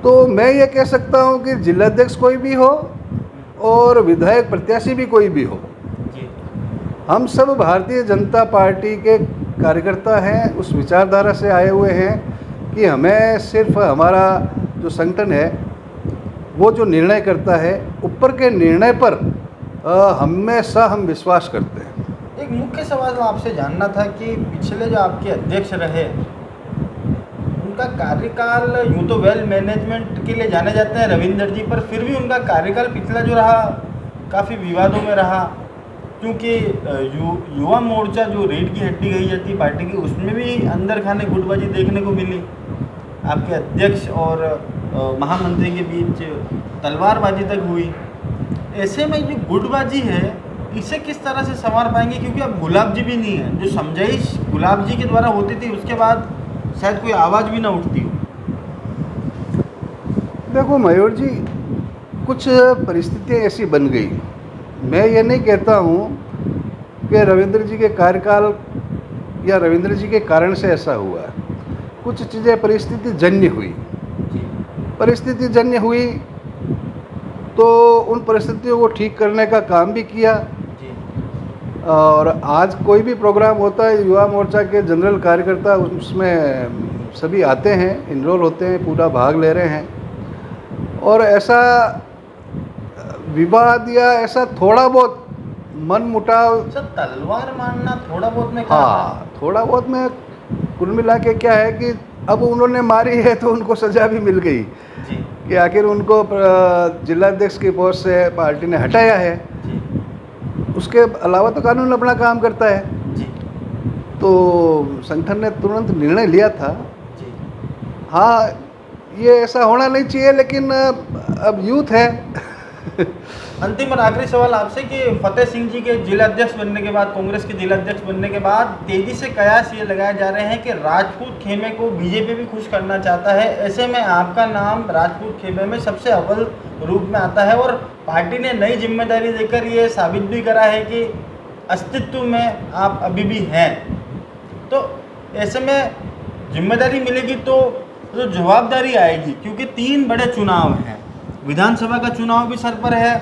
तो मैं ये कह सकता हूँ कि जिलाध्यक्ष कोई भी हो और विधायक प्रत्याशी भी कोई भी हो, हम सब भारतीय जनता पार्टी के कार्यकर्ता हैं, उस विचारधारा से आए हुए हैं कि हमें सिर्फ हमारा जो संगठन है वो जो निर्णय करता है, ऊपर के निर्णय पर हमेशा हम विश्वास करते हैं। एक मुख्य सवाल आपसे जानना था कि पिछले जो आपके अध्यक्ष रहे उनका कार्यकाल यूँ तो वेल मैनेजमेंट के लिए जाने जाते हैं रविंदर जी, पर फिर भी उनका कार्यकाल पिछला जो रहा काफ़ी विवादों में रहा, क्योंकि युवा मोर्चा जो रीढ़ की हड्डी गई जाती पार्टी की, उसमें भी अंदर खाने गुटबाजी देखने को मिली। आपके अध्यक्ष और महामंत्री के बीच तलवारबाजी तक हुई। ऐसे में जो गुटबाजी है इसे किस तरह से संवार पाएंगे? क्योंकि अब गुलाब जी भी नहीं है, जो समझाइश गुलाब जी के द्वारा होती थी उसके बाद शायद कोई आवाज़ भी ना उठती हो। देखो मयूर जी, कुछ परिस्थितियाँ ऐसी बन गई। मैं ये नहीं कहता हूँ कि रविंद्र जी के कार्यकाल या रविंद्र जी के कारण से ऐसा हुआ। कुछ चीज़ें परिस्थिति जन्य हुई, परिस्थिति जन्य हुई तो उन परिस्थितियों को ठीक करने का काम भी किया। और आज कोई भी प्रोग्राम होता है, युवा मोर्चा के जनरल कार्यकर्ता उसमें सभी आते हैं, इनरोल होते हैं, पूरा भाग ले रहे हैं। और ऐसा विवाद या ऐसा थोड़ा बहुत मन मुटाव, तलवार मारना थोड़ा बहुत में हाँ थोड़ा बहुत में, कुल मिला के क्या है कि अब उन्होंने मारी है तो उनको सज़ा भी मिल गई कि आखिर उनको जिलाध्यक्ष की पोस्ट से पार्टी ने हटाया है। उसके अलावा तो कानून अपना काम करता है। तो संगठन ने तुरंत निर्णय लिया था। हाँ, ये ऐसा होना नहीं चाहिए, लेकिन अब यूथ है। अंतिम और आखिरी सवाल आपसे कि फतेह सिंह जी के जिलाध्यक्ष बनने के बाद, कांग्रेस के जिलाध्यक्ष बनने के बाद तेजी से कयास ये लगाए जा रहे हैं कि राजपूत खेमे को बीजेपी भी खुश करना चाहता है। ऐसे में आपका नाम राजपूत खेमे में सबसे अव्वल रूप में आता है और पार्टी ने नई जिम्मेदारी देकर ये साबित भी करा है कि अस्तित्व में आप अभी भी हैं। तो ऐसे में जिम्मेदारी मिलेगी तो जवाबदारी आएगी, क्योंकि 3 बड़े चुनाव हैं। विधानसभा का चुनाव भी सर पर है,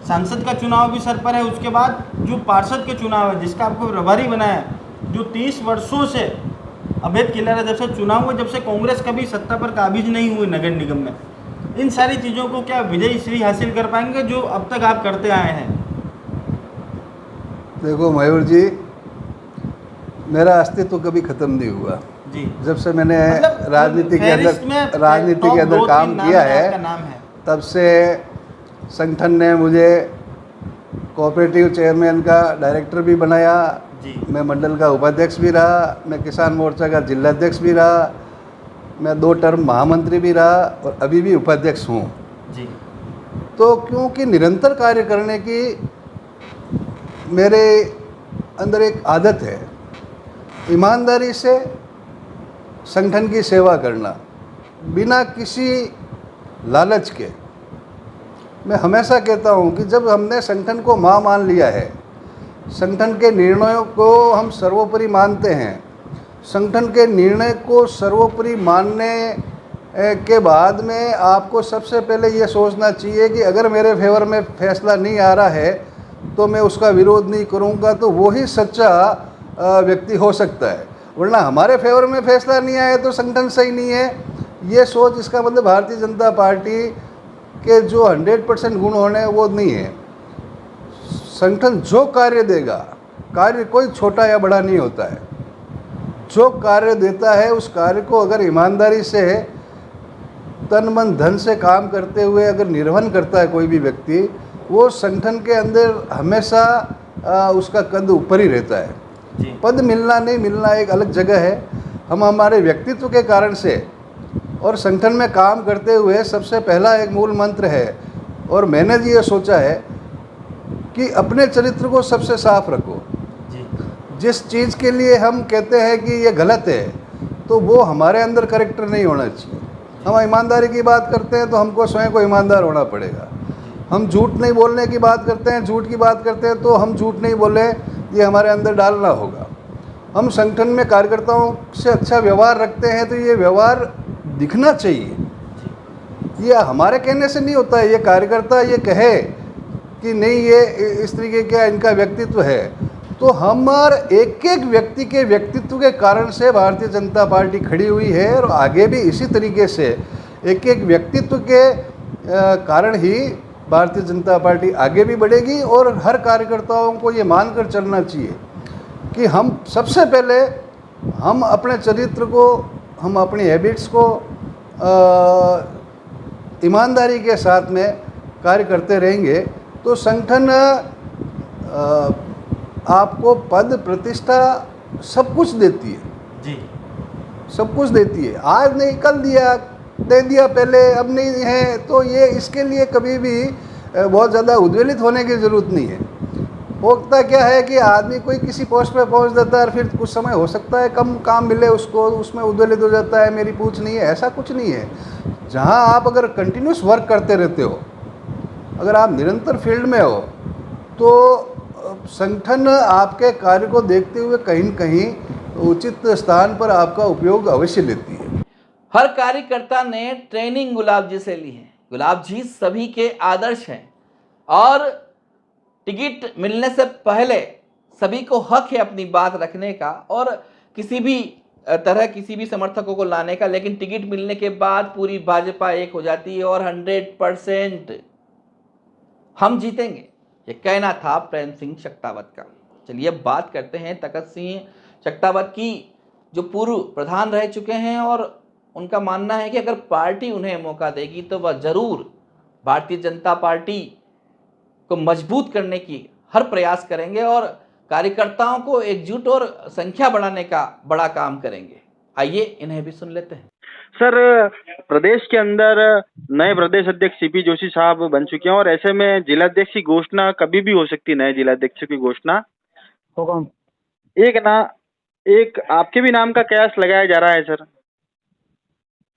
सांसद का चुनाव भी सर पर है, उसके बाद जो पार्षद के चुनाव है जिसका आपको प्रभारी बनाया, जो 30 वर्षों से अवैध किला रहा, जब से चुनाव हुए, जब से कांग्रेस कभी सत्ता पर काबिज नहीं हुई नगर निगम में, इन सारी चीज़ों को क्या विजय श्री हासिल कर पाएंगे जो अब तक आप करते आए हैं? देखो मयूर जी, मेरा अस्तित्व कभी ख़त्म नहीं हुआ जी। जब से मैंने मतलब राजनीति के अंदर काम किया है, तब से संगठन ने मुझे कोऑपरेटिव चेयरमैन का डायरेक्टर भी बनाया जी। मैं मंडल का उपाध्यक्ष भी रहा, मैं किसान मोर्चा का जिलाध्यक्ष भी रहा, मैं 2 टर्म महामंत्री भी रहा और अभी भी उपाध्यक्ष हूँ जी। तो क्योंकि निरंतर कार्य करने की मेरे अंदर एक आदत है, ईमानदारी से संगठन की सेवा करना बिना किसी लालच के। मैं हमेशा कहता हूँ कि जब हमने संगठन को माँ मान लिया है, संगठन के निर्णयों को हम सर्वोपरि मानते हैं, संगठन के निर्णय को सर्वोपरि मानने के बाद में आपको सबसे पहले ये सोचना चाहिए कि अगर मेरे फेवर में फैसला नहीं आ रहा है तो मैं उसका विरोध नहीं करूँगा, तो वही सच्चा व्यक्ति हो सकता है। वरना हमारे फेवर में फैसला नहीं आया तो संगठन सही नहीं है, ये सोच, इसका मतलब भारतीय जनता पार्टी के जो 100% गुण होने वो नहीं है। संगठन जो कार्य देगा, कार्य कोई छोटा या बड़ा नहीं होता है, जो कार्य देता है उस कार्य को अगर ईमानदारी से तन मन धन से काम करते हुए अगर निर्वहन करता है कोई भी व्यक्ति, वो संगठन के अंदर हमेशा उसका कद ऊपर ही रहता है। पद मिलना नहीं मिलना एक अलग जगह है। हम हमारे व्यक्तित्व के कारण से और संगठन में काम करते हुए सबसे पहला एक मूल मंत्र है, और मैंने ये सोचा है कि अपने चरित्र को सबसे साफ रखो। जिस चीज़ के लिए हम कहते हैं कि ये गलत है, तो वो हमारे अंदर करेक्टर नहीं होना चाहिए। हम ईमानदारी की बात करते हैं तो हमको स्वयं को ईमानदार होना पड़ेगा। हम झूठ नहीं बोलने की बात करते हैं, झूठ की बात करते हैं तो हम झूठ नहीं बोले, ये हमारे अंदर डालना होगा। हम संगठन में कार्यकर्ताओं से अच्छा व्यवहार रखते हैं तो ये व्यवहार दिखना चाहिए। ये हमारे कहने से नहीं होता है, ये कार्यकर्ता ये कहे कि नहीं ये इस तरीके का इनका व्यक्तित्व है, तो हमारे एक एक व्यक्ति के व्यक्तित्व के कारण से भारतीय जनता पार्टी खड़ी हुई है, और आगे भी इसी तरीके से एक एक व्यक्तित्व के कारण ही भारतीय जनता पार्टी आगे भी बढ़ेगी। और हर कार्यकर्ताओं को ये मानकर चलना चाहिए कि हम सबसे पहले हम अपने चरित्र को, हम अपनी हैबिट्स को ईमानदारी के साथ में कार्य करते रहेंगे तो संगठन आपको पद प्रतिष्ठा सब कुछ देती है जी, सब कुछ देती है। आज नहीं कल दिया, दे दिया पहले, अब नहीं है, तो ये इसके लिए कभी भी बहुत ज़्यादा उद्वेलित होने की ज़रूरत नहीं है। होता क्या है कि आदमी कोई किसी पोस्ट पे पहुंच जाता है और फिर कुछ समय हो सकता है कम काम मिले उसको, उसमें उद्वेलित हो जाता है, मेरी पूछ नहीं है, ऐसा कुछ नहीं है। जहां आप अगर कंटिन्यूस वर्क करते रहते हो, अगर आप निरंतर फील्ड में हो, तो संगठन आपके कार्य को देखते हुए कहीं न कहीं उचित स्थान पर आपका उपयोग अवश्य लेती है। हर कार्यकर्ता ने ट्रेनिंग गुलाब जी से ली है। गुलाब जी सभी के आदर्श हैं और टिकट मिलने से पहले सभी को हक है अपनी बात रखने का और किसी भी तरह किसी भी समर्थकों को लाने का, लेकिन टिकट मिलने के बाद पूरी भाजपा एक हो जाती है और 100% हम जीतेंगे, ये कहना था प्रेम सिंह शक्तावत का। चलिए अब बात करते हैं तखत सिंह शक्तावत की, जो पूर्व प्रधान रह चुके हैं और उनका मानना है कि अगर पार्टी उन्हें मौका देगी तो वह जरूर भारतीय जनता पार्टी को मजबूत करने की हर प्रयास करेंगे और कार्यकर्ताओं को एकजुट और संख्या बढ़ाने का बड़ा काम करेंगे। आइए इन्हें भी सुन लेते हैं। सर, प्रदेश के अंदर नए प्रदेश अध्यक्ष सीपी जोशी साहब बन चुके हैं और ऐसे में जिलाध्यक्ष की घोषणा कभी भी हो सकती है। नए जिलाध्यक्ष की घोषणा एक आपके भी नाम का कयास लगाया जा रहा है सर।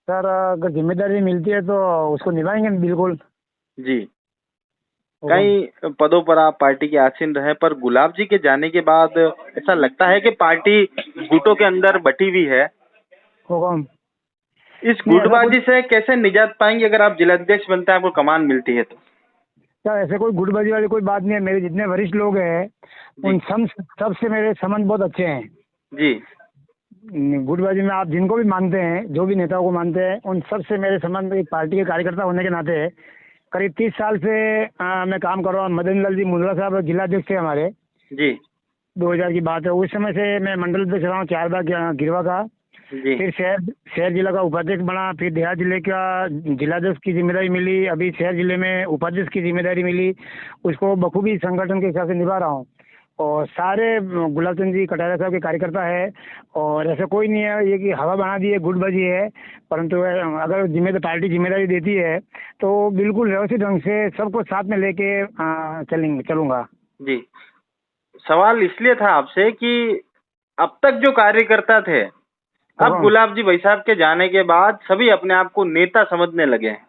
सर अगर जिम्मेदारी मिलती है तो उसको निभाएंगे बिल्कुल जी। कई पदों पर आप पार्टी के आसीन रहे, पर गुलाब जी के जाने के बाद ऐसा लगता है कि पार्टी गुटों के अंदर बटी हुई है। इस गुटबाजी से कैसे निजात पाएंगे अगर आप जिलाध्यक्ष बनते हैं, आपको कमान मिलती है तो? सर ऐसे कोई गुटबाजी वाली कोई बात नहीं है। मेरे जितने वरिष्ठ लोग हैं उन सबसे मेरे संबंध बहुत अच्छे हैं जी। गुटबाजी में आप जिनको भी मानते हैं, जो भी नेताओं को मानते हैं, उन सबसे मेरे संबंध एक पार्टी के कार्यकर्ता होने के नाते करीब 30 साल से मैं काम कर रहा हूँ। मदन लाल जी मुंद्रा साहब जिलाध्यक्ष थे हमारे जी, 2000 की बात है। उस समय से मैं मंडल अध्यक्ष रहा हूँ 4 बार गिरवा का जी। फिर शहर जिला का उपाध्यक्ष बना, फिर देहात जिले का जिलाध्यक्ष की जिम्मेदारी मिली, अभी शहर जिले में उपाध्यक्ष की जिम्मेदारी मिली। उसको बखूबी संगठन के हिसाब से निभा रहा हूँ और सारे गुलाब चंद जी कटारिया साहब के कार्यकर्ता है और ऐसा कोई नहीं है ये कि हवा बना दी है गुटबाजी है। परंतु अगर पार्टी जिम्मेदारी देती है तो बिल्कुल व्यवस्थित ढंग से सबको साथ में लेके चलूंगा जी। सवाल इसलिए था आपसे कि अब तक जो कार्यकर्ता थे, अब गुलाब जी भाई साहब के जाने के बाद सभी अपने आप को नेता समझने लगे हैं,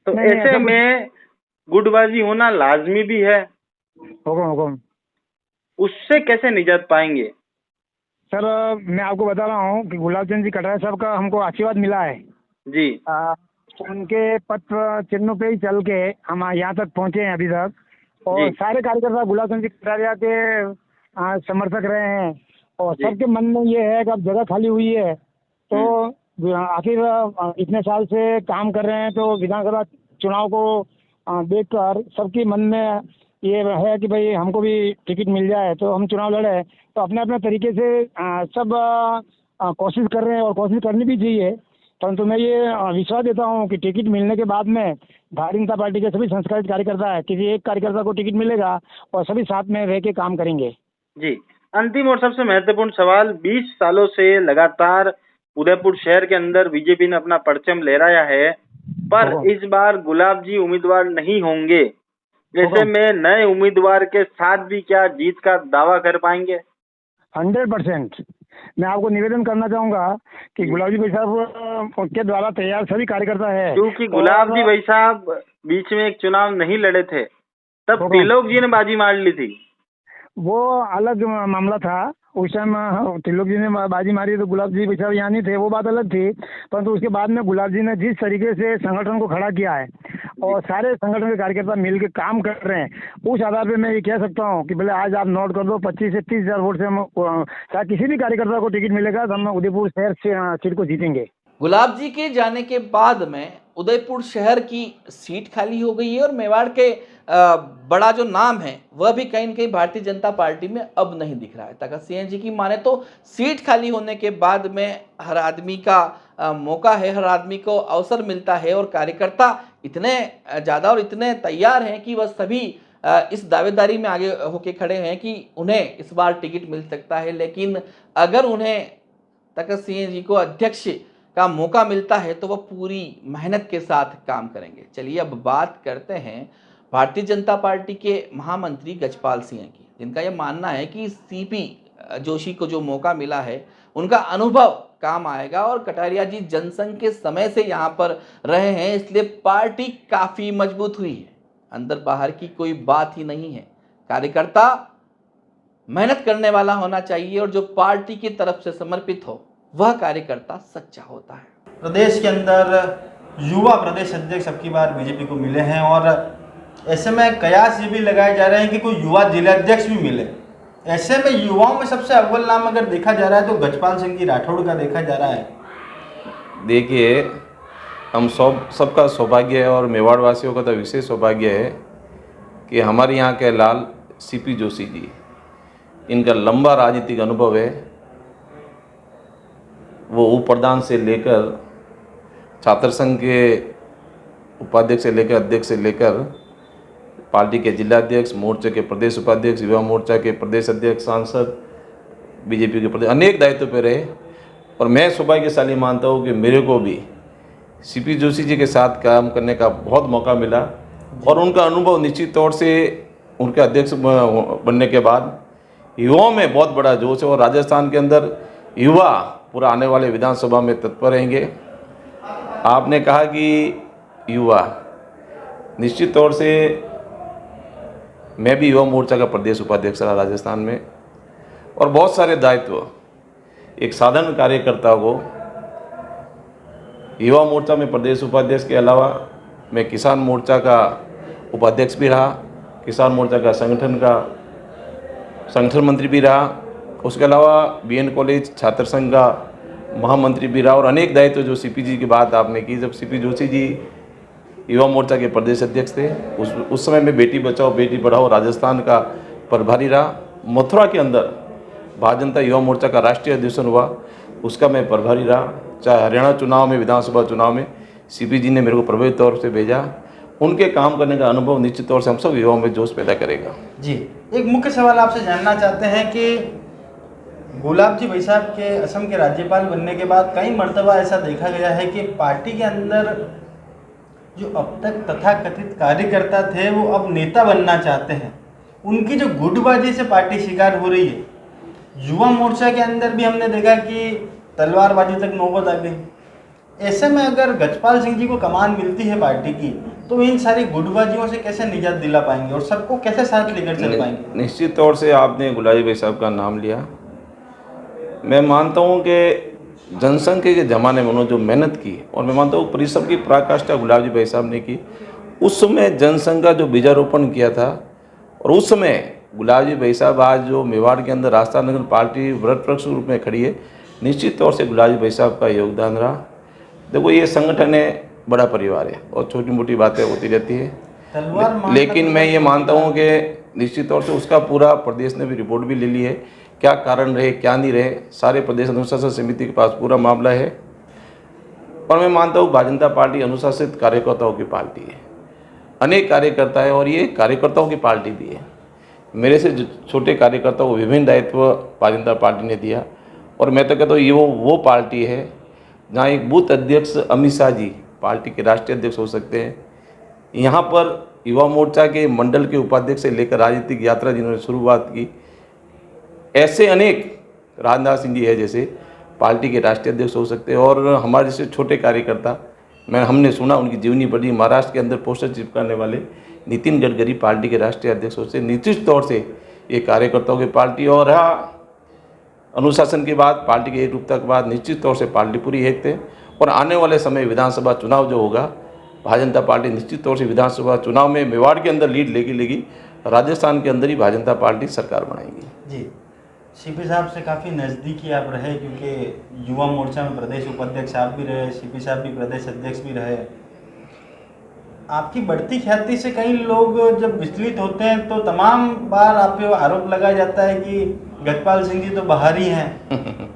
तो ऐसे में गुटबाजी होना लाजमी भी है। हुकुम उससे कैसे निजात पाएंगे? सर मैं आपको बता रहा हूँ कि गुलाब चंद जी कटारिया साहब का हमको आशीर्वाद मिला है जी। उनके पत्र चिन्हों पे ही चल के हम यहाँ तक पहुँचे हैं अभी तक, और सारे कार्यकर्ता गुलाब चंद जी कटारिया के समर्थक रहे हैं और सबके मन में ये है कि अब जगह खाली हुई है तो आखिर इतने साल से काम कर रहे हैं तो विधानसभा चुनाव को देखकर सबके मन में ये है कि भाई हमको भी टिकट मिल जाए तो हम चुनाव लड़े, तो अपने अपने तरीके से सब कोशिश कर रहे हैं और कोशिश करनी भी चाहिए। परंतु मैं ये विश्वास देता हूँ कि टिकट मिलने के बाद में भारतीय जनता पार्टी के सभी संस्कारित कार्यकर्ता है, किसी एक कार्यकर्ता को टिकट मिलेगा और सभी साथ में रह के काम करेंगे। जी, अंतिम और सबसे महत्वपूर्ण सवाल, 20 सालों से लगातार उदयपुर शहर के अंदर बीजेपी ने अपना परचम लहराया है, पर इस बार गुलाब जी उम्मीदवार नहीं होंगे, जैसे में नए उम्मीदवार के साथ भी क्या जीत का दावा कर पाएंगे? 100%। मैं आपको निवेदन करना चाहूंगा कि गुलाब जी भाई साहब के द्वारा तैयार सभी कार्यकर्ता है, क्योंकि गुलाब जी भाई साहब बीच में एक चुनाव नहीं लड़े थे, तब त्रिलोक जी ने बाजी मार ली थी। वो अलग मामला था, उस टाइम त्रिलोक जी ने बाजी मारी तो गुलाब जी भाई साहब यहाँ नहीं थे, वो बात अलग थी। परंतु उसके बाद में गुलाब जी ने जिस तरीके से संगठन को खड़ा किया है और सारे संगठन के कार्यकर्ता मिलकर काम कर रहे हैं, उस आधार पे मैं ये कह सकता हूँ कि भले आज आप नोट कर दो 25 से 30 हज़ार वोट से हम चाहे किसी भी कार्यकर्ता को टिकट मिलेगा तो हम उदयपुर शहर से सीट को जीतेंगे। गुलाब जी के जाने के बाद में उदयपुर शहर की सीट खाली हो गई है और मेवाड़ के बड़ा जो नाम है वह भी कहीं न कहीं भारतीय जनता पार्टी में अब नहीं दिख रहा है। तखत सिंह जी की माने तो सीट खाली होने के बाद में हर आदमी का मौका है, हर आदमी को अवसर मिलता है और कार्यकर्ता इतने ज़्यादा और इतने तैयार हैं कि वह सभी इस दावेदारी में आगे होके खड़े हैं कि उन्हें इस बार टिकट मिल सकता है। लेकिन अगर उन्हें तखत सिंह जी को अध्यक्ष का मौका मिलता है तो वह पूरी मेहनत के साथ काम करेंगे। चलिए अब बात करते हैं भारतीय जनता पार्टी के महामंत्री गजपाल सिंह की, जिनका यह मानना है कि सीपी जोशी को जो मौका मिला है उनका अनुभव काम आएगा और कटारिया जी जनसंघ के समय से यहाँ पर रहे हैं, इसलिए पार्टी काफ़ी मजबूत हुई है। अंदर बाहर की कोई बात ही नहीं है, कार्यकर्ता मेहनत करने वाला होना चाहिए और जो पार्टी की तरफ से समर्पित हो वह कार्यकर्ता सच्चा होता है। प्रदेश के अंदर युवा प्रदेश अध्यक्ष अब की बार बीजेपी को मिले हैं और ऐसे में कयास ये भी लगाए जा रहे हैं कि कोई युवा जिलाध्यक्ष भी मिले। ऐसे में युवाओं में सबसे अव्वल नाम अगर देखा जा रहा है तो गजपाल सिंह जी राठौड़ का देखा जा रहा है। देखिए, हम सबका सौभाग्य है और मेवाड़ वासियों का तो विशेष सौभाग्य है कि हमारे यहाँ के लाल सीपी जोशी जी, इनका लंबा राजनीतिक अनुभव है। वो उप प्रधान से लेकर छात्र संघ के उपाध्यक्ष से लेकर अध्यक्ष से लेकर पार्टी के जिलाध्यक्ष, मोर्चे के प्रदेश उपाध्यक्ष, युवा मोर्चा के प्रदेश अध्यक्ष, सांसद, बीजेपी के प्रदेश अनेक दायित्व पे रहे। और मैं सौभाग्यशाली मानता हूँ कि मेरे को भी सीपी जोशी जी के साथ काम करने का बहुत मौका मिला और उनका अनुभव निश्चित तौर से उनके अध्यक्ष बनने के बाद युवाओं में बहुत बड़ा जोश है और राजस्थान के अंदर युवा पूरा आने वाले विधानसभा में तत्पर रहेंगे। आपने कहा कि युवा, निश्चित तौर से मैं भी युवा मोर्चा का प्रदेश उपाध्यक्ष रहा राजस्थान में और बहुत सारे दायित्व एक साधारण कार्यकर्ता को युवा मोर्चा में प्रदेश उपाध्यक्ष के अलावा मैं किसान मोर्चा का उपाध्यक्ष भी रहा, किसान मोर्चा का संगठन मंत्री भी रहा, उसके अलावा बीएन कॉलेज छात्र संघ का महामंत्री भी रहा और अनेक दायित्व जो सीपी जी की बात आपने की। जब सीपी जोशी जी युवा मोर्चा के प्रदेश अध्यक्ष थे उस समय में बेटी बचाओ बेटी पढ़ाओ राजस्थान का प्रभारी रहा। मथुरा के अंदर भारतीय जनता युवा मोर्चा का राष्ट्रीय अधिवेशन हुआ, उसका मैं प्रभारी रहा। चाहे हरियाणा चुनाव में, विधानसभा चुनाव में सीपी जी ने मेरे को प्रभावी तौर से भेजा। उनके काम करने का अनुभव निश्चित तौर से हम सब युवाओं में जोश पैदा करेगा। जी, एक मुख्य सवाल आपसे जानना चाहते हैं कि गुलाब जी भाई साहब के असम के राज्यपाल बनने के बाद कई मर्तबा ऐसा देखा गया है कि पार्टी के अंदर जो अब तक तथाकथित कार्यकर्ता थे वो अब नेता बनना चाहते हैं। उनकी जो गुटबाजी से पार्टी शिकार हो रही है। युवा मोर्चा के अंदर भी हमने देखा कि तलवारबाजी तक नौबत आ गई। ऐसे में अगर गजपाल सिंह जी को कमान मिलती है पार्टी की तो इन सारी गुटबाजियों से कैसे निजात दिला पाएंगे और सबको कैसे साथ लेकर चल पाएंगे? निश्चित तौर से आपने गुलाब जी भाई साहब का नाम लिया। मैं मानता हूँ कि जनसंघ के ज़माने में उन्होंने जो मेहनत की और मैं मानता हूँ परिश्रम की पराकाष्ठा गुलाब जी भाई साहब ने की। उस समय जनसंघ का जो बीजारोपण किया था और उस समय गुलाब जी भाई साहब आज जो मेवाड़ के अंदर रास्ता नगर पार्टी व्रत वृक्ष रूप में खड़ी है, निश्चित तौर से गुलाब जी भाई साहब का योगदान रहा। देखो, ये संगठन है बड़ा परिवार है और छोटी मोटी बातें होती रहती है। तलवार लेकिन मैं ये मानता हूँ कि निश्चित तौर से उसका पूरा प्रदेश ने भी रिपोर्ट भी ले ली है, क्या कारण रहे क्या नहीं रहे, सारे प्रदेश अनुशासन समिति के पास पूरा मामला है। और मैं मानता हूँ भारतीय जनता पार्टी अनुशासित कार्यकर्ताओं की पार्टी है, अनेक कार्यकर्ता है और ये कार्यकर्ताओं की पार्टी भी है। मेरे से जो छोटे कार्यकर्ताओं को विभिन्न दायित्व भारतीय जनता पार्टी ने दिया और मैं तो कहता हूँ ये वो पार्टी है जहाँ एक बूथ अध्यक्ष अमित शाह जी पार्टी के राष्ट्रीय अध्यक्ष हो सकते हैं। यहाँ पर युवा मोर्चा के मंडल के उपाध्यक्ष से लेकर राजनीतिक यात्रा जिन्होंने शुरुआत की, ऐसे अनेक राजनाथ सिंह जी है जैसे पार्टी के राष्ट्रीय अध्यक्ष हो सकते हैं। और हमारे जैसे छोटे कार्यकर्ता हमने सुना उनकी जीवनी पढ़ी, महाराष्ट्र के अंदर पोस्टर चिपकाने वाले नितिन गडकरी पार्टी के राष्ट्रीय अध्यक्ष हो सकते। निश्चित तौर से ये कार्यकर्ताओं की पार्टी और अनुशासन के बाद पार्टी के एकरूपता के बाद निश्चित तौर से पार्टी पूरी एक थे। और आने वाले समय विधानसभा चुनाव जो होगा, भारतीय जनता पार्टी निश्चित तौर से विधानसभा चुनाव में मेवाड़ के अंदर लीड लेगी, राजस्थान के अंदर ही भारतीय जनता पार्टी सरकार बनाएगी। जी, सीपी साहब से काफ़ी नज़दीकी आप रहे, क्योंकि युवा मोर्चा में प्रदेश उपाध्यक्ष आप भी रहे, सीपी साहब भी प्रदेश अध्यक्ष भी रहे। आपकी बढ़ती ख्याति से कई लोग जब विचलित होते हैं तो तमाम बार आप पे आरोप लगाया जाता है कि गजपाल सिंह जी तो बाहरी हैं।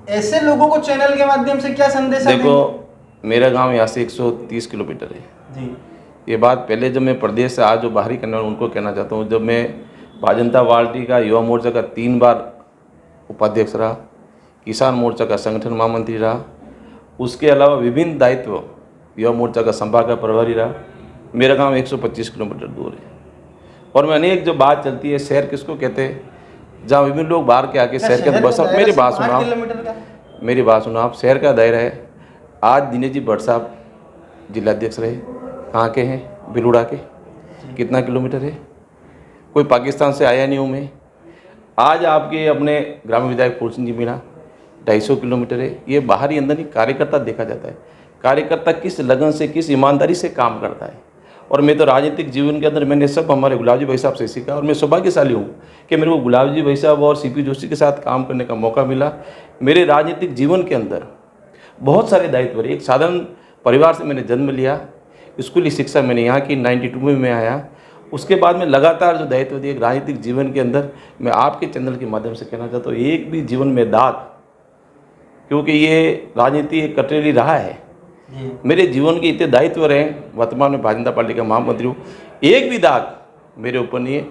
ऐसे लोगों को चैनल के माध्यम से क्या संदेश देखो, मेरा गांव यहाँ से 130 किलोमीटर है जी। ये बात पहले जब मैं प्रदेश से आज जो बाहरी करने वाले उनको कहना चाहता हूँ, जब मैं भारतीय जनता पार्टी का युवा मोर्चा का 3 बार उपाध्यक्ष रहा, किसान मोर्चा का संगठन महामंत्री रहा, उसके अलावा विभिन्न दायित्व युवा मोर्चा का संभाग का प्रभारी रहा। मेरा गांव 125 किलोमीटर दूर है और मैं अनेक जो बात चलती है शहर किसको कहते हैं, जहाँ विभिन्न लोग बाहर के आके शहर के अंदर बस, मेरी बात सुनो आप, शहर का दायरा है। आज दिनेश जी भट्ट साहब जिलाध्यक्ष रहे, कहाँ के हैं, बिलुड़ा के, कितना किलोमीटर है, कोई पाकिस्तान से आया नहीं हूँ मैं। आज आपके अपने ग्रामीण विधायक फूल जी मीणा 250 किलोमीटर है। ये बाहरी अंदर ही कार्यकर्ता देखा जाता है, कार्यकर्ता किस लगन से किस ईमानदारी से काम करता है। और मैं तो राजनीतिक जीवन के अंदर मैंने सब हमारे गुलाब जी भाई साहब से सीखा और मैं सौभाग्यशाली हूँ कि मेरे को गुलाब जी भाई साहब और सीपी जोशी के साथ काम करने का मौका मिला। मेरे राजनीतिक जीवन के अंदर बहुत सारे दायित्व रहे। एक साधारण परिवार से मैंने जन्म लिया, स्कूली शिक्षा मैंने यहाँ की, 92 में मैं आया। उसके बाद में लगातार जो दायित्व दिए राजनीतिक जीवन के अंदर, मैं आपके चैनल के माध्यम से कहना चाहता हूँ, एक भी जीवन में दाग, क्योंकि ये राजनीति एक कटरीली रहा है, मेरे जीवन के इतने दायित्व रहे, वर्तमान में भारतीय जनता पार्टी का महामंत्री हूँ, एक भी दाग मेरे ऊपर नहीं है।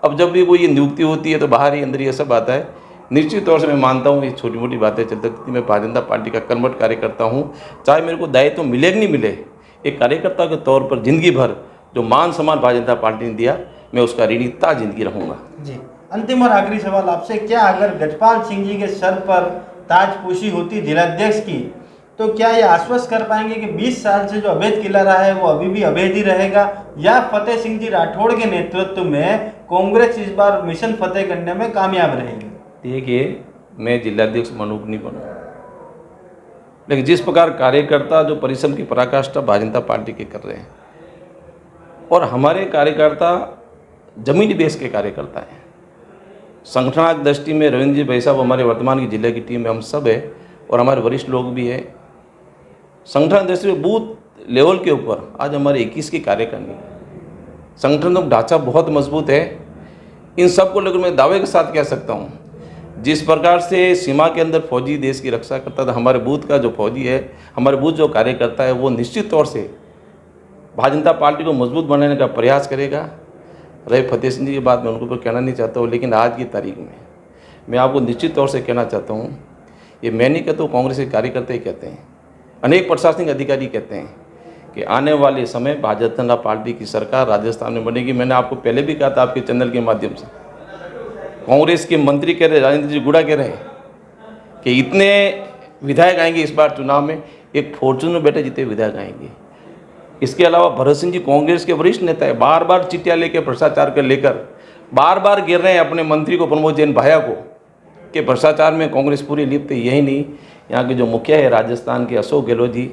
अब जब भी कोई नियुक्ति होती है तो बाहर ही अंदर ये सब आता है। निश्चित तौर से मैं मानता हूँ ये छोटी मोटी बातें चलती थी। मैं भारतीय जनता पार्टी का कर्मठ कार्यकर्ता हूँ, चाहे मेरे को दायित्व मिले कि नहीं मिले, एक कार्यकर्ता के तौर पर जिंदगी भर जो मान सम्मान भारतीय जनता पार्टी ने दिया, मैं उसका ऋणी ता जिंदगी रहूँगा। जी, अंतिम और आखिरी सवाल आपसे, क्या अगर गजपाल सिंह जी के सर पर ताजपोशी होती जिलाध्यक्ष की, तो क्या ये आश्वस्त कर पाएंगे कि 20 साल से जो अवैध किला रहा है वो अभी भी अवैध ही रहेगा, या फतेह सिंह जी राठौड़ के नेतृत्व में कांग्रेस इस बार मिशन फतेह करने में कामयाब रहेगी? देखिए, मैं जिलाध्यक्ष मनूक नहीं बनूँ, लेकिन जिस प्रकार कार्यकर्ता जो परिश्रम की पराकाष्ठा भारतीय जनता पार्टी के कर रहे हैं, और हमारे कार्यकर्ता जमीनी बेस के कार्यकर्ता हैं। संगठनात्मक दृष्टि में रविंद्र जी भाई साहब हमारे वर्तमान की जिले की टीम में हम सब है और हमारे वरिष्ठ लोग भी है। संगठन दृष्टि में बूथ लेवल के ऊपर आज हमारे 21 की कार्यकारिणी, संगठन का ढांचा बहुत मजबूत है। इन सब को लेकर मैं दावे के साथ कह सकता हूँ, जिस प्रकार से सीमा के अंदर फौजी देश की रक्षा करता था, हमारे बूथ का जो फौजी है, हमारे बूथ जो कार्यकर्ता है, वो निश्चित तौर से भारतीय जनता पार्टी को मजबूत बनाने का प्रयास करेगा। रहे फतेह सिंह जी की बात मैं उनको पर कहना नहीं चाहता हूँ, लेकिन आज की तारीख में मैं आपको निश्चित तौर से कहना चाहता हूँ, ये मैं नहीं कहता हूँ, कांग्रेस के कार्यकर्ता ही कहते हैं, अनेक प्रशासनिक अधिकारी कहते हैं कि आने वाले समय भारतीय जनता पार्टी की सरकार राजस्थान में बनेगी। मैंने आपको पहले भी कहा था आपके चैनल के माध्यम से, कांग्रेस के मंत्री कह रहे, राजेंद्र जी गुड़ा कह रहे कि इतने विधायक आएंगे इस बार चुनाव में, एक फॉर्चून में बैठे जितने विधायक आएंगे। इसके अलावा भरत सिंह जी कांग्रेस के वरिष्ठ नेता है, बार बार चिट्ठियाँ लेकर भ्रष्टाचार कर लेकर बार बार गिर रहे हैं अपने मंत्री को, प्रमोद जैन भाया को, कि भ्रष्टाचार में कांग्रेस पूरी लिप्त है। यही नहीं, यहाँ के जो मुखिया है राजस्थान के अशोक गहलोत जी,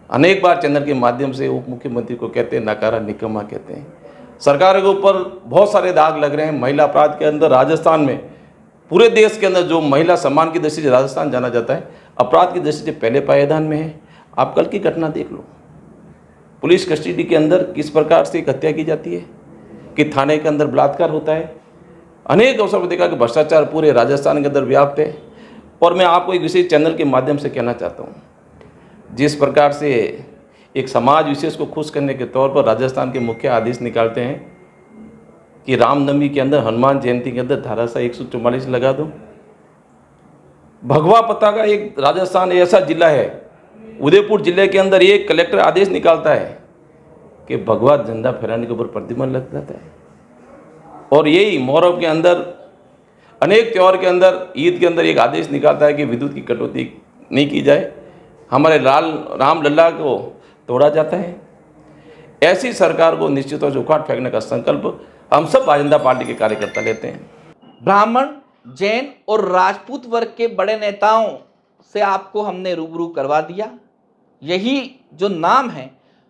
अनेक बार चैनल के माध्यम से उप मुख्यमंत्री को कहते हैं नकारा निकम्मा कहते हैं। सरकार के ऊपर बहुत सारे दाग लग रहे हैं। महिला अपराध के अंदर राजस्थान में, पूरे देश के अंदर जो महिला सम्मान की दृष्टि से राजस्थान जाना जाता है, अपराध की दृष्टि से पहले पायदान में है। आप कल की घटना देख लो, पुलिस कस्टडी के अंदर किस प्रकार से एक हत्या की जाती है, कि थाने के अंदर बलात्कार होता है। अनेक अवसर पर देखा कि भ्रष्टाचार पूरे राजस्थान के अंदर व्याप्त है। और मैं आपको एक विशेष चैनल के माध्यम से कहना चाहता हूँ, जिस प्रकार से एक समाज विशेष को खुश करने के तौर पर राजस्थान के मुख्य आदेश निकालते हैं कि रामनवमी के अंदर, हनुमान जयंती के अंदर धाराशाह 144 लगा दो। भगवा पत्ता का एक राजस्थान ऐसा जिला है, उदयपुर जिले के अंदर एक कलेक्टर आदेश निकालता है कि भगवा झंडा फहराने के ऊपर प्रतिबंध लग जाता है। और यही मुहर्रम के अंदर, अनेक त्यौहार के अंदर, ईद के अंदर एक आदेश निकालता है कि विद्युत की कटौती नहीं की जाए, हमारे राम लल्ला को तोड़ा जाता है। ऐसी सरकार को निश्चित तौर से उखाड़ फेंकने का संकल्प हम सब भारतीय जनता पार्टी के कार्यकर्ता लेते हैं। ब्राह्मण, जैन और राजपूत वर्ग के बड़े नेताओं से आपको हमने रूबरू करवा दिया। यही जो नाम है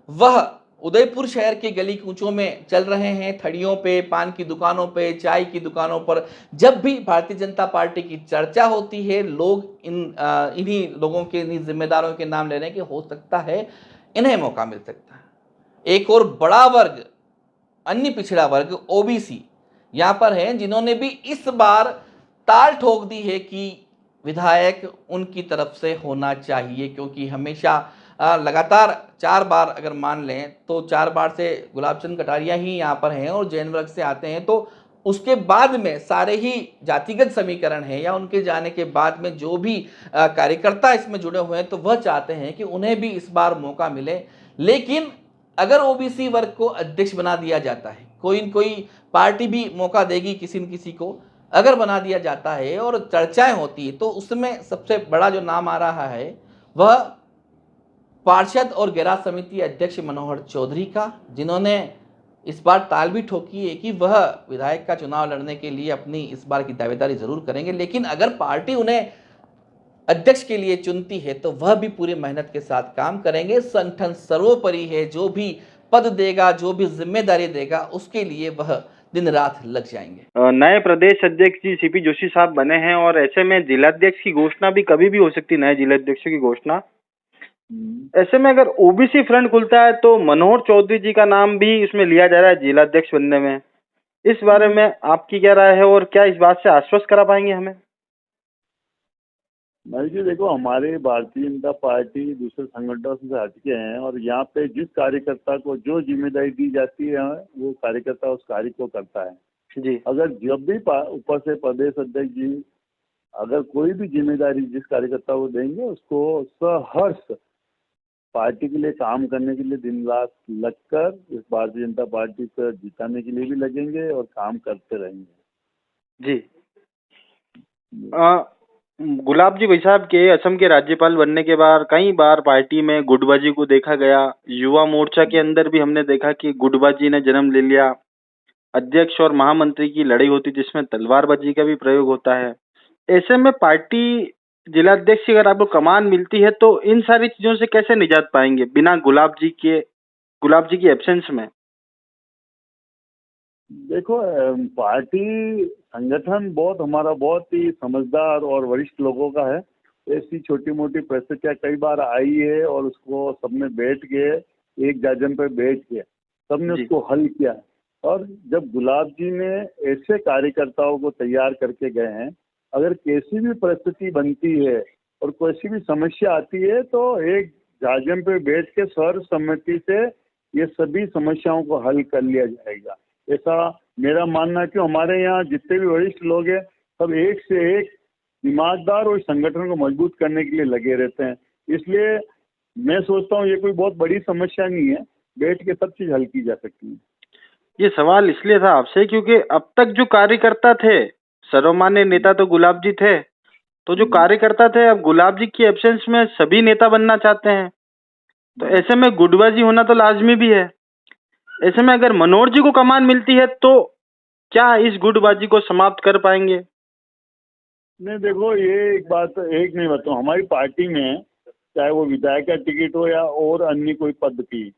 वह उदयपुर शहर के गली कूचों में चल रहे हैं, थड़ियों पे, पान की दुकानों पे, चाय की दुकानों पर। जब भी भारतीय जनता पार्टी की चर्चा होती है, लोग इन्हीं लोगों के, इन्हीं जिम्मेदारों के नाम ले रहे हैं कि हो सकता है इन्हें मौका मिल सकता है। एक और बड़ा वर्ग, अन्य पिछड़ा वर्ग, ओबीसी यहाँ पर है, जिन्होंने भी इस बार ताल ठोक दी है कि विधायक उनकी तरफ से होना चाहिए, क्योंकि हमेशा लगातार 4 बार अगर मान लें तो 4 बार से गुलाब चंद कटारिया ही यहाँ पर हैं और जैन वर्ग से आते हैं। तो उसके बाद में सारे ही जातिगत समीकरण हैं, या उनके जाने के बाद में जो भी कार्यकर्ता इसमें जुड़े हुए हैं, तो वह चाहते हैं कि उन्हें भी इस बार मौका मिले। लेकिन अगर ओबीसी वर्ग को अध्यक्ष बना दिया जाता है, कोई न कोई पार्टी भी मौका देगी किसी न किसी को, अगर बना दिया जाता है और चर्चाएं होती है, तो उसमें सबसे बड़ा जो नाम आ रहा है वह पार्षद और गैरा समिति अध्यक्ष मनोहर चौधरी का, जिन्होंने इस बार ताल भी ठोकी है कि वह विधायक का चुनाव लड़ने के लिए अपनी इस बार की दावेदारी जरूर करेंगे, लेकिन अगर पार्टी उन्हें अध्यक्ष के लिए चुनती है तो वह भी पूरी मेहनत के साथ काम करेंगे। संगठन सर्वोपरि है, जो भी पद देगा, जो भी जिम्मेदारी देगा, उसके लिए वह दिन रात लग जाएंगे। नए प्रदेश अध्यक्ष जी सीपी जोशी साहब बने हैं और ऐसे में जिलाध्यक्ष की घोषणा भी कभी भी हो सकती है, नए जिलाध्यक्षों की घोषणा। ऐसे में अगर ओबीसी फ्रंट खुलता है तो मनोहर चौधरी जी का नाम भी इसमें लिया जा रहा है जिलाध्यक्ष बनने में। इस बारे में आपकी क्या राय है और क्या इस बात से आश्वस्त करा पाएंगे हमें? भाई जी देखो, हमारे भारतीय जनता पार्टी दूसरे संगठनों से हटके हैं और यहाँ पे जिस कार्यकर्ता को जो जिम्मेदारी दी जाती है वो कार्यकर्ता उस कार्य को करता है जी। अगर जब भी ऊपर से प्रदेश अध्यक्ष जी अगर कोई भी जिम्मेदारी जिस कार्यकर्ता को देंगे उसको सहर्ष पार्टी के लिए काम करने के लिए दिन रात लगकर इस भारतीय जनता पार्टी को जिताने के लिए भी लगेंगे और काम करते रहेंगे। जी। गुलाब जी भाई साहब के असम के राज्यपाल बनने के बाद कई बार पार्टी में गुटबाजी को देखा गया। युवा मोर्चा के अंदर भी हमने देखा कि गुटबाजी ने जन्म ले लिया। अध्यक्ष और महामंत्री की लड़ाई होती जिसमें तलवारबाजी का भी प्रयोग होता है। ऐसे में पार्टी जिलाध्यक्ष की अगर आपको कमान मिलती है तो इन सारी चीजों से कैसे निजात पाएंगे बिना गुलाब जी की एब्सेंस में? देखो, पार्टी संगठन हमारा बहुत ही समझदार और वरिष्ठ लोगों का है। ऐसी छोटी मोटी परिस्थितियां कई बार आई है और उसको सबने बैठ के एक जाजन पर बैठ के सबने उसको हल किया। और जब गुलाब जी ने ऐसे कार्यकर्ताओं को तैयार करके गए हैं, अगर कैसी भी परिस्थिति बनती है और कैसी भी समस्या आती है तो एक जाजन पे बैठ के सर्वसम्मति से ये सभी समस्याओं को हल कर लिया जाएगा, ऐसा मेरा मानना है। कि हमारे यहाँ जितने भी वरिष्ठ लोग हैं सब एक से एक ईमानदार और संगठन को मजबूत करने के लिए लगे रहते हैं। इसलिए मैं सोचता हूँ ये कोई बहुत बड़ी समस्या नहीं है, बैठ के सब चीज हल की जा सकती है। ये सवाल इसलिए था आपसे क्योंकि अब तक जो कार्यकर्ता थे, सर्वमान्य नेता तो गुलाब जी थे, तो जो कार्यकर्ता थे अब गुलाब जी की एब्सेंस में सभी नेता बनना चाहते हैं, तो ऐसे में गुटबाजी होना तो लाजमी भी है। ऐसे में अगर मनोहर जी को कमान मिलती है तो क्या इस गुटबाजी को समाप्त कर पाएंगे? नहीं देखो, ये एक नहीं बताऊँ, हमारी पार्टी में चाहे वो विधायक का टिकट हो या और अन्य कोई पद की,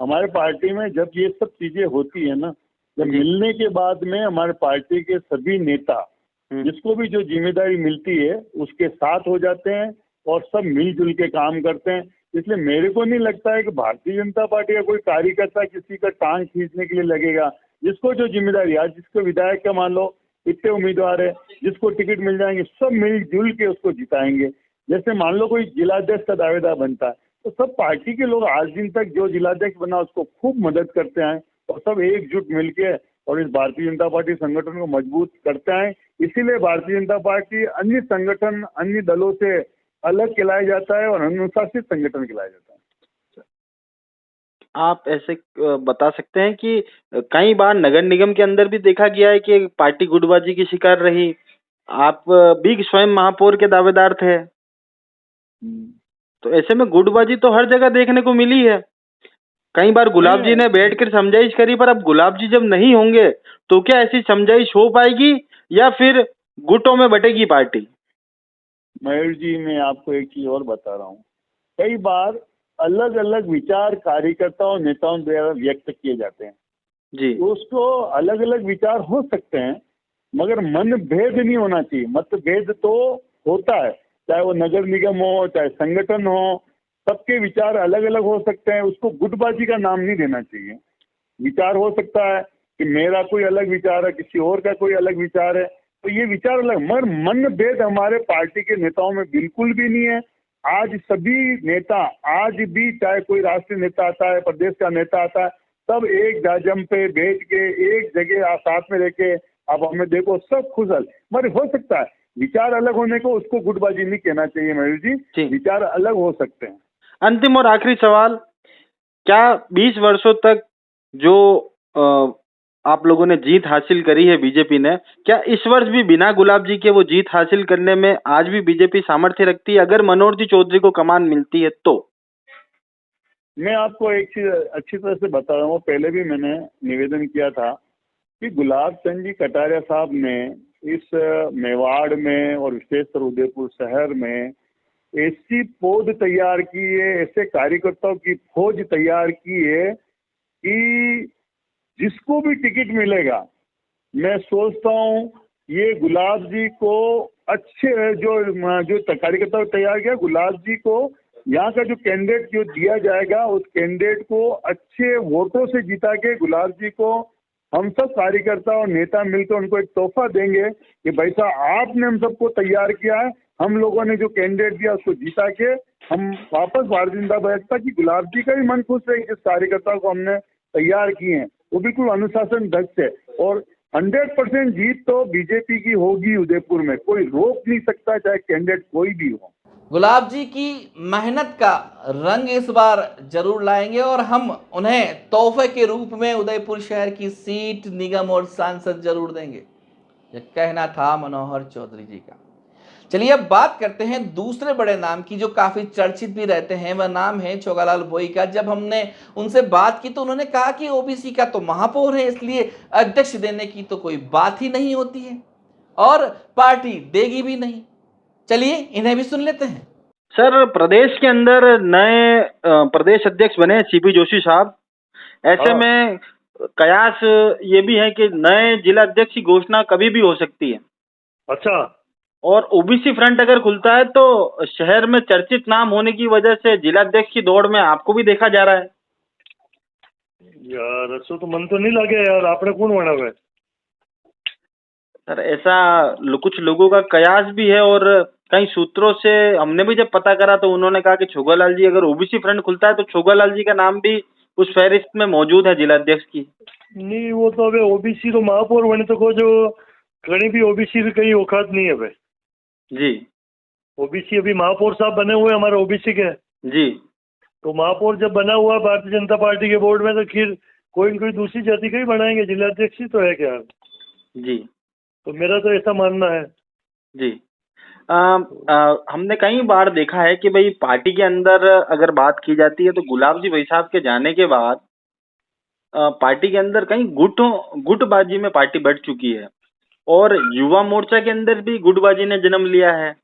हमारे पार्टी में जब ये सब चीजें होती है ना, जब मिलने के बाद में हमारे पार्टी के सभी नेता जिसको भी जो जिम्मेदारी मिलती है उसके साथ हो जाते हैं और सब मिलजुल के काम करते हैं। इसलिए मेरे को नहीं लगता है कि भारतीय जनता पार्टी का कोई कार्यकर्ता किसी का टांग खींचने के लिए लगेगा। जिसको जो जिम्मेदारी, आज जिसको विधायक का मान लो इतने उम्मीदवार है, जिसको टिकट मिल जाएंगे सब मिलजुल के उसको जिताएंगे। जैसे मान लो कोई जिलाध्यक्ष का दावेदार बनता है तो सब पार्टी के लोग आज दिन तक जो जिलाध्यक्ष बना उसको खूब मदद करते हैं और सब एकजुट मिलके और इस भारतीय जनता पार्टी संगठन को मजबूत करते हैं। इसीलिए भारतीय जनता पार्टी अन्य संगठन, अन्य दलों से अलग कहलाया जाता है और अनुशासित संगठन कहलाया जाता है। आप ऐसे बता सकते हैं कि कई बार नगर निगम के अंदर भी देखा गया है कि पार्टी गुटबाजी की शिकार रही। आप भी स्वयं महापौर के दावेदार थे, तो ऐसे में गुटबाजी तो हर जगह देखने को मिली है। कई बार गुलाब जी ने बैठकर समझाइश करी, पर अब गुलाब जी जब नहीं होंगे तो क्या ऐसी समझाइश हो पाएगी या फिर गुटों में बटेगी पार्टी? मयूर जी, मैं आपको एक चीज और बता रहा हूँ, कई बार अलग अलग विचार कार्यकर्ताओं नेताओं द्वारा व्यक्त किए जाते हैं जी, तो उसको अलग अलग विचार हो सकते हैं मगर मन भेद नहीं होना चाहिए। मतभेद तो होता है, चाहे वो नगर निगम हो चाहे संगठन हो, सबके विचार अलग अलग हो सकते हैं। उसको गुटबाजी का नाम नहीं देना चाहिए। विचार हो सकता है कि मेरा कोई अलग विचार है, किसी और का कोई अलग विचार है, तो ये विचार अलग, मगर मन भेद हमारे पार्टी के नेताओं में बिल्कुल भी नहीं है। आज सभी नेता, आज भी चाहे कोई राष्ट्रीय नेता आता है, प्रदेश का नेता आता है, सब एक जाजम पे बैठ के एक जगह साथ में रह के आप हमें देखो सब खुशल। मगर हो सकता है विचार अलग होने को उसको गुटबाजी नहीं कहना चाहिए मयूर जी, विचार अलग हो सकते हैं। अंतिम और आखिरी सवाल, क्या 20 वर्षों तक जो आप लोगों ने जीत हासिल करी है बीजेपी ने, क्या इस वर्ष भी बिना गुलाब जी के वो जीत हासिल करने में आज भी बीजेपी सामर्थ्य रखती है अगर मनोहर जी चौधरी को कमान मिलती है तो? मैं आपको एक चीज अच्छी तरह से बता रहा हूँ, पहले भी मैंने निवेदन किया था कि गुलाब चंद जी कटारिया साहब ने इस मेवाड़ में और विशेषकर उदयपुर शहर में ऐसी पौध तैयार की है, ऐसे कार्यकर्ताओं की फौज तैयार की है कि जिसको भी टिकट मिलेगा, मैं सोचता हूँ ये गुलाब जी को अच्छे जो कार्यकर्ता तैयार किया, गुलाब जी को यहाँ का जो कैंडिडेट जो दिया जाएगा उस कैंडिडेट को अच्छे वोटों से जिता के गुलाब जी को हम सब कार्यकर्ता और नेता मिलकर उनको एक तोहफा देंगे कि भाई साहब आपने हम सबको तैयार किया है, हम लोगों ने जो कैंडिडेट दिया उसको जीता के हम वापस भारतीय जनता पार्टी की गुलाब जी का भी मन खुश है। जिस कार्यकर्ता को हमने तैयार किए हैं वो बिल्कुल अनुशासन दक्ष है और 100% जीत तो बीजेपी की होगी उदयपुर में, कोई रोक नहीं सकता चाहे कैंडिडेट कोई भी हो। गुलाब जी की मेहनत का रंग इस बार जरूर लाएंगे और हम उन्हें तोहफे के रूप में उदयपुर शहर की सीट, निगम और सांसद जरूर देंगे। यह कहना था मनोहर चौधरी जी का। चलिए अब बात करते हैं दूसरे बड़े नाम की जो काफी चर्चित भी रहते हैं, वह नाम है छोगालाल भोई का। जब हमने उनसे बात की तो उन्होंने कहा कि ओबीसी का तो महापौर है, इसलिए अध्यक्ष देने की तो कोई बात ही नहीं होती है और पार्टी देगी भी नहीं। चलिए इन्हें भी सुन लेते हैं। सर, प्रदेश के अंदर नए प्रदेश अध्यक्ष बने सीपी जोशी साहब। ऐसे में कयास ये भी है कि नए जिला अध्यक्ष की घोषणा कभी भी हो सकती है। अच्छा। और ओबीसी फ्रंट अगर खुलता है तो शहर में चर्चित नाम होने की वजह से जिला अध्यक्ष की दौड़ में आपको भी देखा जा रहा है। यार ऐसा तो मन तो नहीं लगे यार, आपने कौन बना हुआ है? सर, ऐसा कुछ लोगों का कयास भी है और कई सूत्रों से हमने भी जब पता करा तो उन्होंने कहा कि छोगालाल जी अगर ओबीसी फ्रंट खुलता है तो छोगालाल जी का नाम भी उस फहरिस्त में मौजूद है जिला अध्यक्ष की। नहीं, वो तो अबे ओबीसी तो महापौर बने तो को जो कहीं भी ओबीसी की कहीं औकात नहीं है भाई जी। ओबीसी अभी महापौर साहब बने हुए हमारे ओबीसी के जी। तो महापौर जब बना हुआ भारतीय जनता पार्टी के बोर्ड में तो फिर कोई न कोई दूसरी जाति का ही बनाएंगे, जिला अध्यक्ष ही तो है क्या जी। तो मेरा तो ऐसा मानना है जी। हमने कई बार देखा है कि भाई पार्टी के अंदर अगर बात की जाती है तो गुलाब जी भाई साहब के जाने के बाद पार्टी के अंदर कई गुटबाजी में पार्टी बढ़ चुकी है और युवा मोर्चा के अंदर भी गुटबाजी ने जन्म लिया है।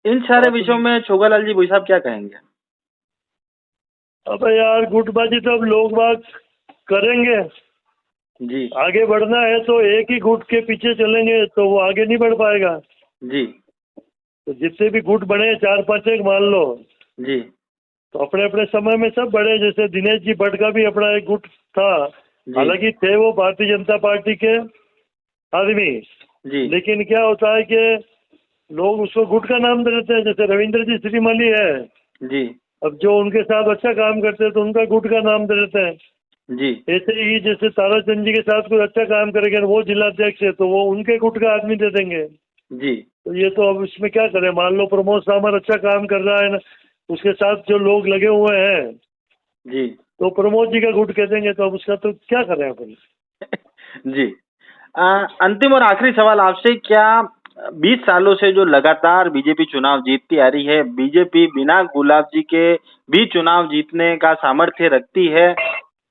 इन सारे विषयों में छोगालाल जी भाई साहब क्या कहेंगे? अब यार गुटबाजी तो अब लोग बात करेंगे जी। आगे बढ़ना है तो एक ही गुट के पीछे चलेंगे तो वो आगे नहीं बढ़ पाएगा जी। तो जितने भी गुट बने 4-5 एक मान लो जी तो अपने अपने समय में सब बड़े, जैसे दिनेश जी भट्ट का भी अपना एक गुट था, हालांकि थे वो भारतीय जनता पार्टी के आदमी, लेकिन क्या होता है कि लोग उसको गुट का नाम दे देते हैं। जैसे रविंद्र जी श्रीमाली है जी, अब जो उनके साथ अच्छा काम करते हैं तो उनका गुट का नाम दे देते हैं जी, ऐसे ही जैसे ताराचंद जी के साथ कोई अच्छा काम करेंगे वो जिलाध्यक्ष है तो वो उनके गुट का आदमी दे देंगे। जी, तो ये तो अब इसमें क्या करें, मान लो प्रमोद सामर अच्छा काम कर रहा है ना, उसके साथ जो लोग लगे हुए हैं जी, तो प्रमोद जी का गुट कह देंगे, तो अब उसका तो क्या करें अपन। जी। अंतिम और आखिरी सवाल आपसे, क्या 20 सालों से जो लगातार बीजेपी चुनाव जीतती आ रही है, बीजेपी बिना गुलाब जी के भी चुनाव जीतने का सामर्थ्य रखती है?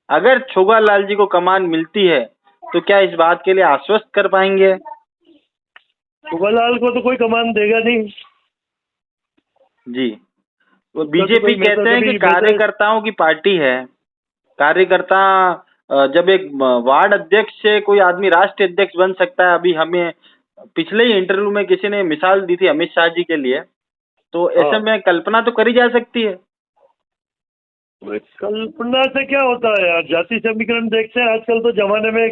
अगर छोगालाल जी को कमान मिलती है तो क्या इस बात के लिए आश्वस्त कर पाएंगे? छोगालाल को तो कोई कमान देगा नहीं जी, वो तो बीजेपी मैं तो कहते हैं कि कभी- कार्यकर्ताओं की पार्टी है। कार्यकर्ता जब एक वार्ड अध्यक्ष से कोई आदमी राष्ट्रीय अध्यक्ष बन सकता है, अभी हमें पिछले ही इंटरव्यू में किसी ने मिसाल दी थी अमित शाह जी के लिए, तो ऐसे में कल्पना तो करी जा सकती है। कल्पना से क्या होता है यार, जाति समीकरण देखते हैं आजकल तो जमाने में,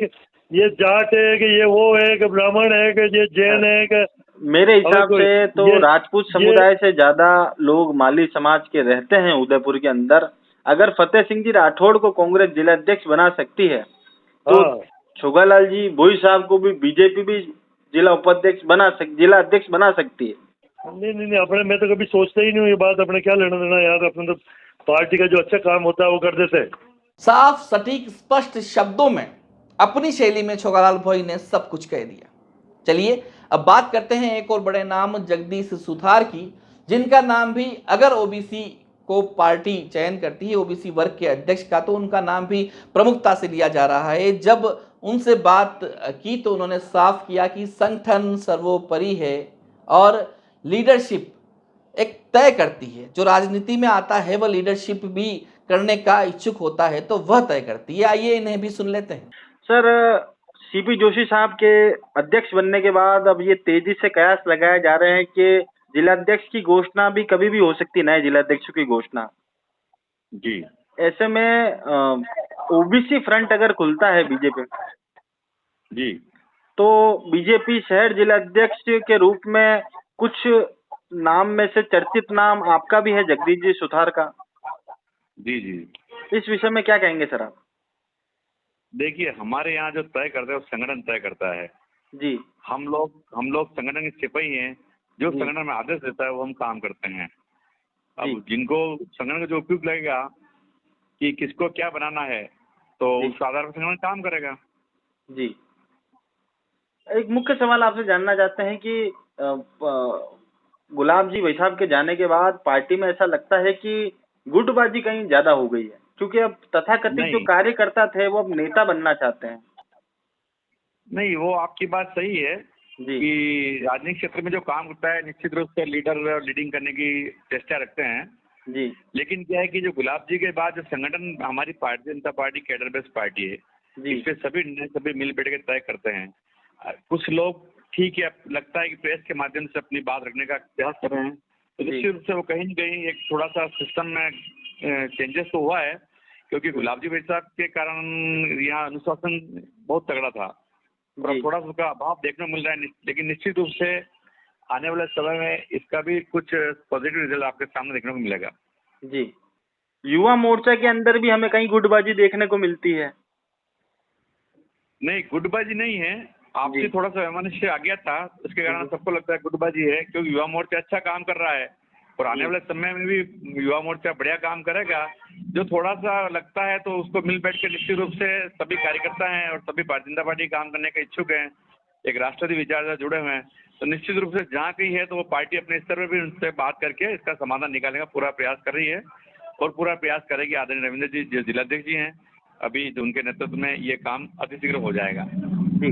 ये जाट है कि ये वो है कि ब्राह्मण है कि ये जैन है कि, मेरे हिसाब से तो ये- राजपूत समुदाय से ज्यादा लोग माली समाज के रहते हैं उदयपुर के अंदर। अगर फतेह सिंह जी राठौड़ को कांग्रेस जिलाध्यक्ष बना सकती है तो छोगालाल जी भोई साहब को भी बीजेपी भी जिला अध्यक्ष बना सकती है। नहीं अपने, मैं तो कभी सोचता ही नहीं हूँ ये बात, अपने क्या लेना देना यार, अपने तो पार्टी का जो अच्छा काम होता है वो कर देते हैं। साफ सटीक स्पष्ट शब्दों में अपनी शैली में छोगालाल भोई ने सब कुछ कह दिया। चलिए अब बात करते हैं एक और बड़े नाम जगदीश सुथार की, जिनका नाम भी अगर ओबीसी को पार्टी चयन करती है ओबीसी वर्ग के अध्यक्ष का, तो उनका नाम भी प्रमुखता से लिया जा रहा है। जब उनसे बात की तो उन्होंने साफ किया कि संगठन सर्वोपरि है और लीडरशिप एक तय करती है। जो राजनीति में आता है वह लीडरशिप भी करने का इच्छुक होता है तो वह तय करती है। आइए इन्हें भी सुन लेते हैं। सर, सीपी जोशी साहब के अध्यक्ष बनने के बाद अब ये तेजी से कयास लगाए जा रहे हैं कि जिलाध्यक्ष की घोषणा भी कभी भी हो सकती है, नए जिलाध्यक्ष की घोषणा। जी, ऐसे में ओबीसी फ्रंट अगर खुलता है बीजेपी जी, तो बीजेपी शहर जिलाध्यक्ष के रूप में कुछ नाम में से चर्चित नाम आपका भी है, जगदीश जी सुथार का। जी, जी। इस विषय में क्या कहेंगे सर आप? देखिए, हमारे यहाँ जो तय करता है वो संगठन तय करता है जी, हम लोग संगठन के सिपाही हैं, जो संगठन में आदेश देता है वो हम काम करते हैं। अब जिनको संगठन का जो उपयुक्त लगेगा कि किसको क्या बनाना है तो उस आधार पर संगठन काम करेगा। जी, एक मुख्य सवाल आपसे जानना चाहते हैं कि गुलाब जी भाई साहब के जाने के बाद पार्टी में ऐसा लगता है कि गुटबाजी कहीं ज्यादा हो गई है, क्योंकि अब तथाकथित जो कार्यकर्ता थे वो अब नेता बनना चाहते हैं। नहीं, वो आपकी बात सही है कि राजनीतिक क्षेत्र में जो काम होता है निश्चित रूप से लीडर और लीडिंग करने की चेष्टा रखते हैं जी, लेकिन क्या है कि जो गुलाब जी के बाद जो संगठन हमारी Bharatiya Janata party cadre based party है, इसपे सभी मिल बैठ के तय करते हैं। कुछ लोग ठीक है लगता है कि प्रेस के माध्यम से अपनी बात रखने का प्रयास कर रहे हैं, तो निश्चित रूप से वो कहीं न कहीं एक थोड़ा सा सिस्टम में चेंजेस तो हुआ है, क्योंकि गुलाब जी भाई साहब के कारण यहाँ अनुशासन बहुत तगड़ा था और थोड़ा सा उसका अभाव देखने को मिल रहा है। लेकिन निश्चित रूप से आने वाले समय में इसका भी कुछ पॉजिटिव रिजल्ट आपके सामने देखने को मिलेगा। जी, युवा मोर्चा के अंदर भी हमें कहीं गुटबाजी देखने को मिलती है। नहीं, गुटबाजी नहीं है, आपसे थोड़ा सा वैमनस्य आ गया था, इसके कारण सबको लगता है गुटबाजी है, क्योंकि युवा मोर्चा अच्छा काम कर रहा है और आने वाले समय में भी युवा मोर्चा बढ़िया काम करेगा। जो थोड़ा सा लगता है तो उसको मिल बैठ के निश्चित रूप से सभी कार्यकर्ता हैं और सभी भारतीय जनता पार्टी काम करने के इच्छुक हैं, एक राष्ट्रवादी विचारधारा जुड़े हुए हैं, तो निश्चित रूप से जहाँ कहीं है तो वो पार्टी अपने स्तर पर भी उनसे बात करके इसका समाधान निकालने का पूरा प्रयास कर रही है और पूरा प्रयास करेगी। आदरणीय रविंद्र जी जो जिलाध्यक्ष जी हैं, अभी उनके नेतृत्व में ये काम अतिशीघ्र हो जाएगा। जी,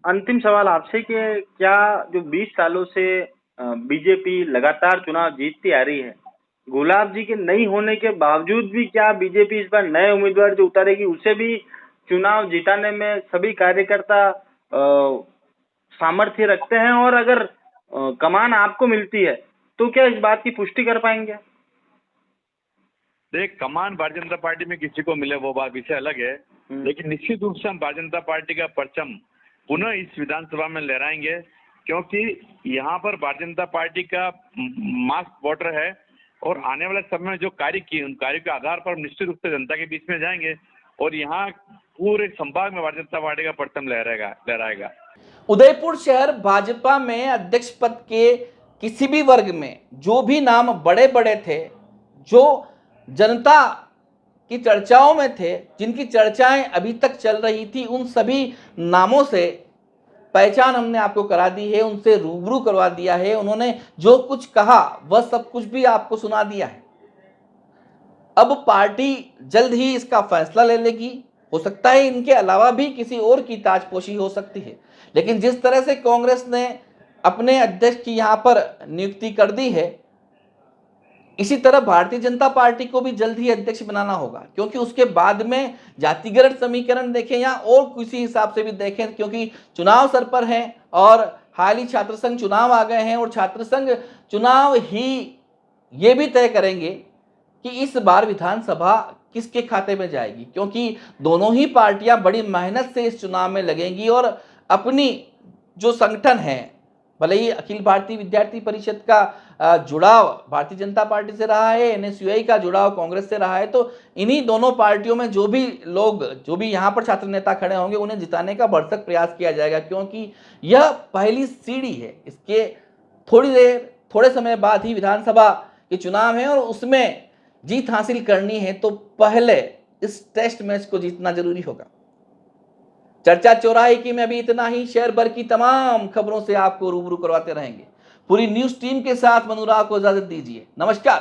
अंतिम सवाल आपसे कि क्या जो 20 सालों से बीजेपी लगातार चुनाव जीतती आ रही है, गुलाब जी के नहीं होने के बावजूद भी क्या बीजेपी इस बार नए उम्मीदवार जो उतारेगी उसे भी चुनाव जिताने में सभी कार्यकर्ता सामर्थ्य रखते हैं, और अगर कमान आपको मिलती है तो क्या इस बात की पुष्टि कर पाएंगे? देख, कमान भारतीय जनता पार्टी में किसी को मिले वो बात विषय अलग है, लेकिन निश्चित रूप से हम भारतीय जनता पार्टी का परचम पुनः इस विधानसभा में लहराएंगे, क्योंकि यहाँ पर भारतीय जनता पार्टी का मास वोटर है और आने वाले समय में जो कार्य किए उन कार्यों के आधार पर हम निश्चित रूप से जनता के बीच में जाएंगे और यहाँ पूरे संभाग में भारतीय जनता पार्टी का परचम लहराएगा। उदयपुर शहर भाजपा में अध्यक्ष पद के किसी भी वर्ग में जो भी नाम बड़े बड़े थे, जो जनता की चर्चाओं में थे, जिनकी चर्चाएं अभी तक चल रही थी, उन सभी नामों से पहचान हमने आपको करा दी है, उनसे रूबरू करवा दिया है। उन्होंने जो कुछ कहा वह सब कुछ भी आपको सुना दिया है। अब पार्टी जल्द ही इसका फैसला ले लेगी। हो सकता है इनके अलावा भी किसी और की ताजपोशी हो सकती है, लेकिन जिस तरह से कांग्रेस ने अपने अध्यक्ष की यहां पर नियुक्ति कर दी है, इसी तरह भारतीय जनता पार्टी को भी जल्द ही अध्यक्ष बनाना होगा, क्योंकि उसके बाद में जातिगत समीकरण देखें या और किसी हिसाब से भी देखें, क्योंकि चुनाव सर पर है और हाल ही छात्र संघ चुनाव आ गए हैं और छात्र संघ चुनाव ही ये भी तय करेंगे कि इस बार विधानसभा किसके खाते में जाएगी, क्योंकि दोनों ही पार्टियां बड़ी मेहनत से इस चुनाव में लगेंगी और अपनी जो संगठन है, भले ही अखिल भारतीय विद्यार्थी परिषद का जुड़ाव भारतीय जनता पार्टी से रहा है, एनएसयूआई का जुड़ाव कांग्रेस से रहा है, तो इन्हीं दोनों पार्टियों में जो भी लोग, जो भी यहाँ पर छात्र नेता खड़े होंगे, उन्हें जिताने का भरसक प्रयास किया जाएगा, क्योंकि यह पहली सीढ़ी है। इसके थोड़े समय बाद ही विधानसभा के चुनाव है और उसमें जीत हासिल करनी है तो पहले इस टेस्ट मैच को जीतना जरूरी होगा। चर्चा चौराहे की में अभी इतना ही। शहर भर की तमाम खबरों से आपको रूबरू करवाते रहेंगे। पूरी न्यूज टीम के साथ मनुराग को इजाजत दीजिए। नमस्कार।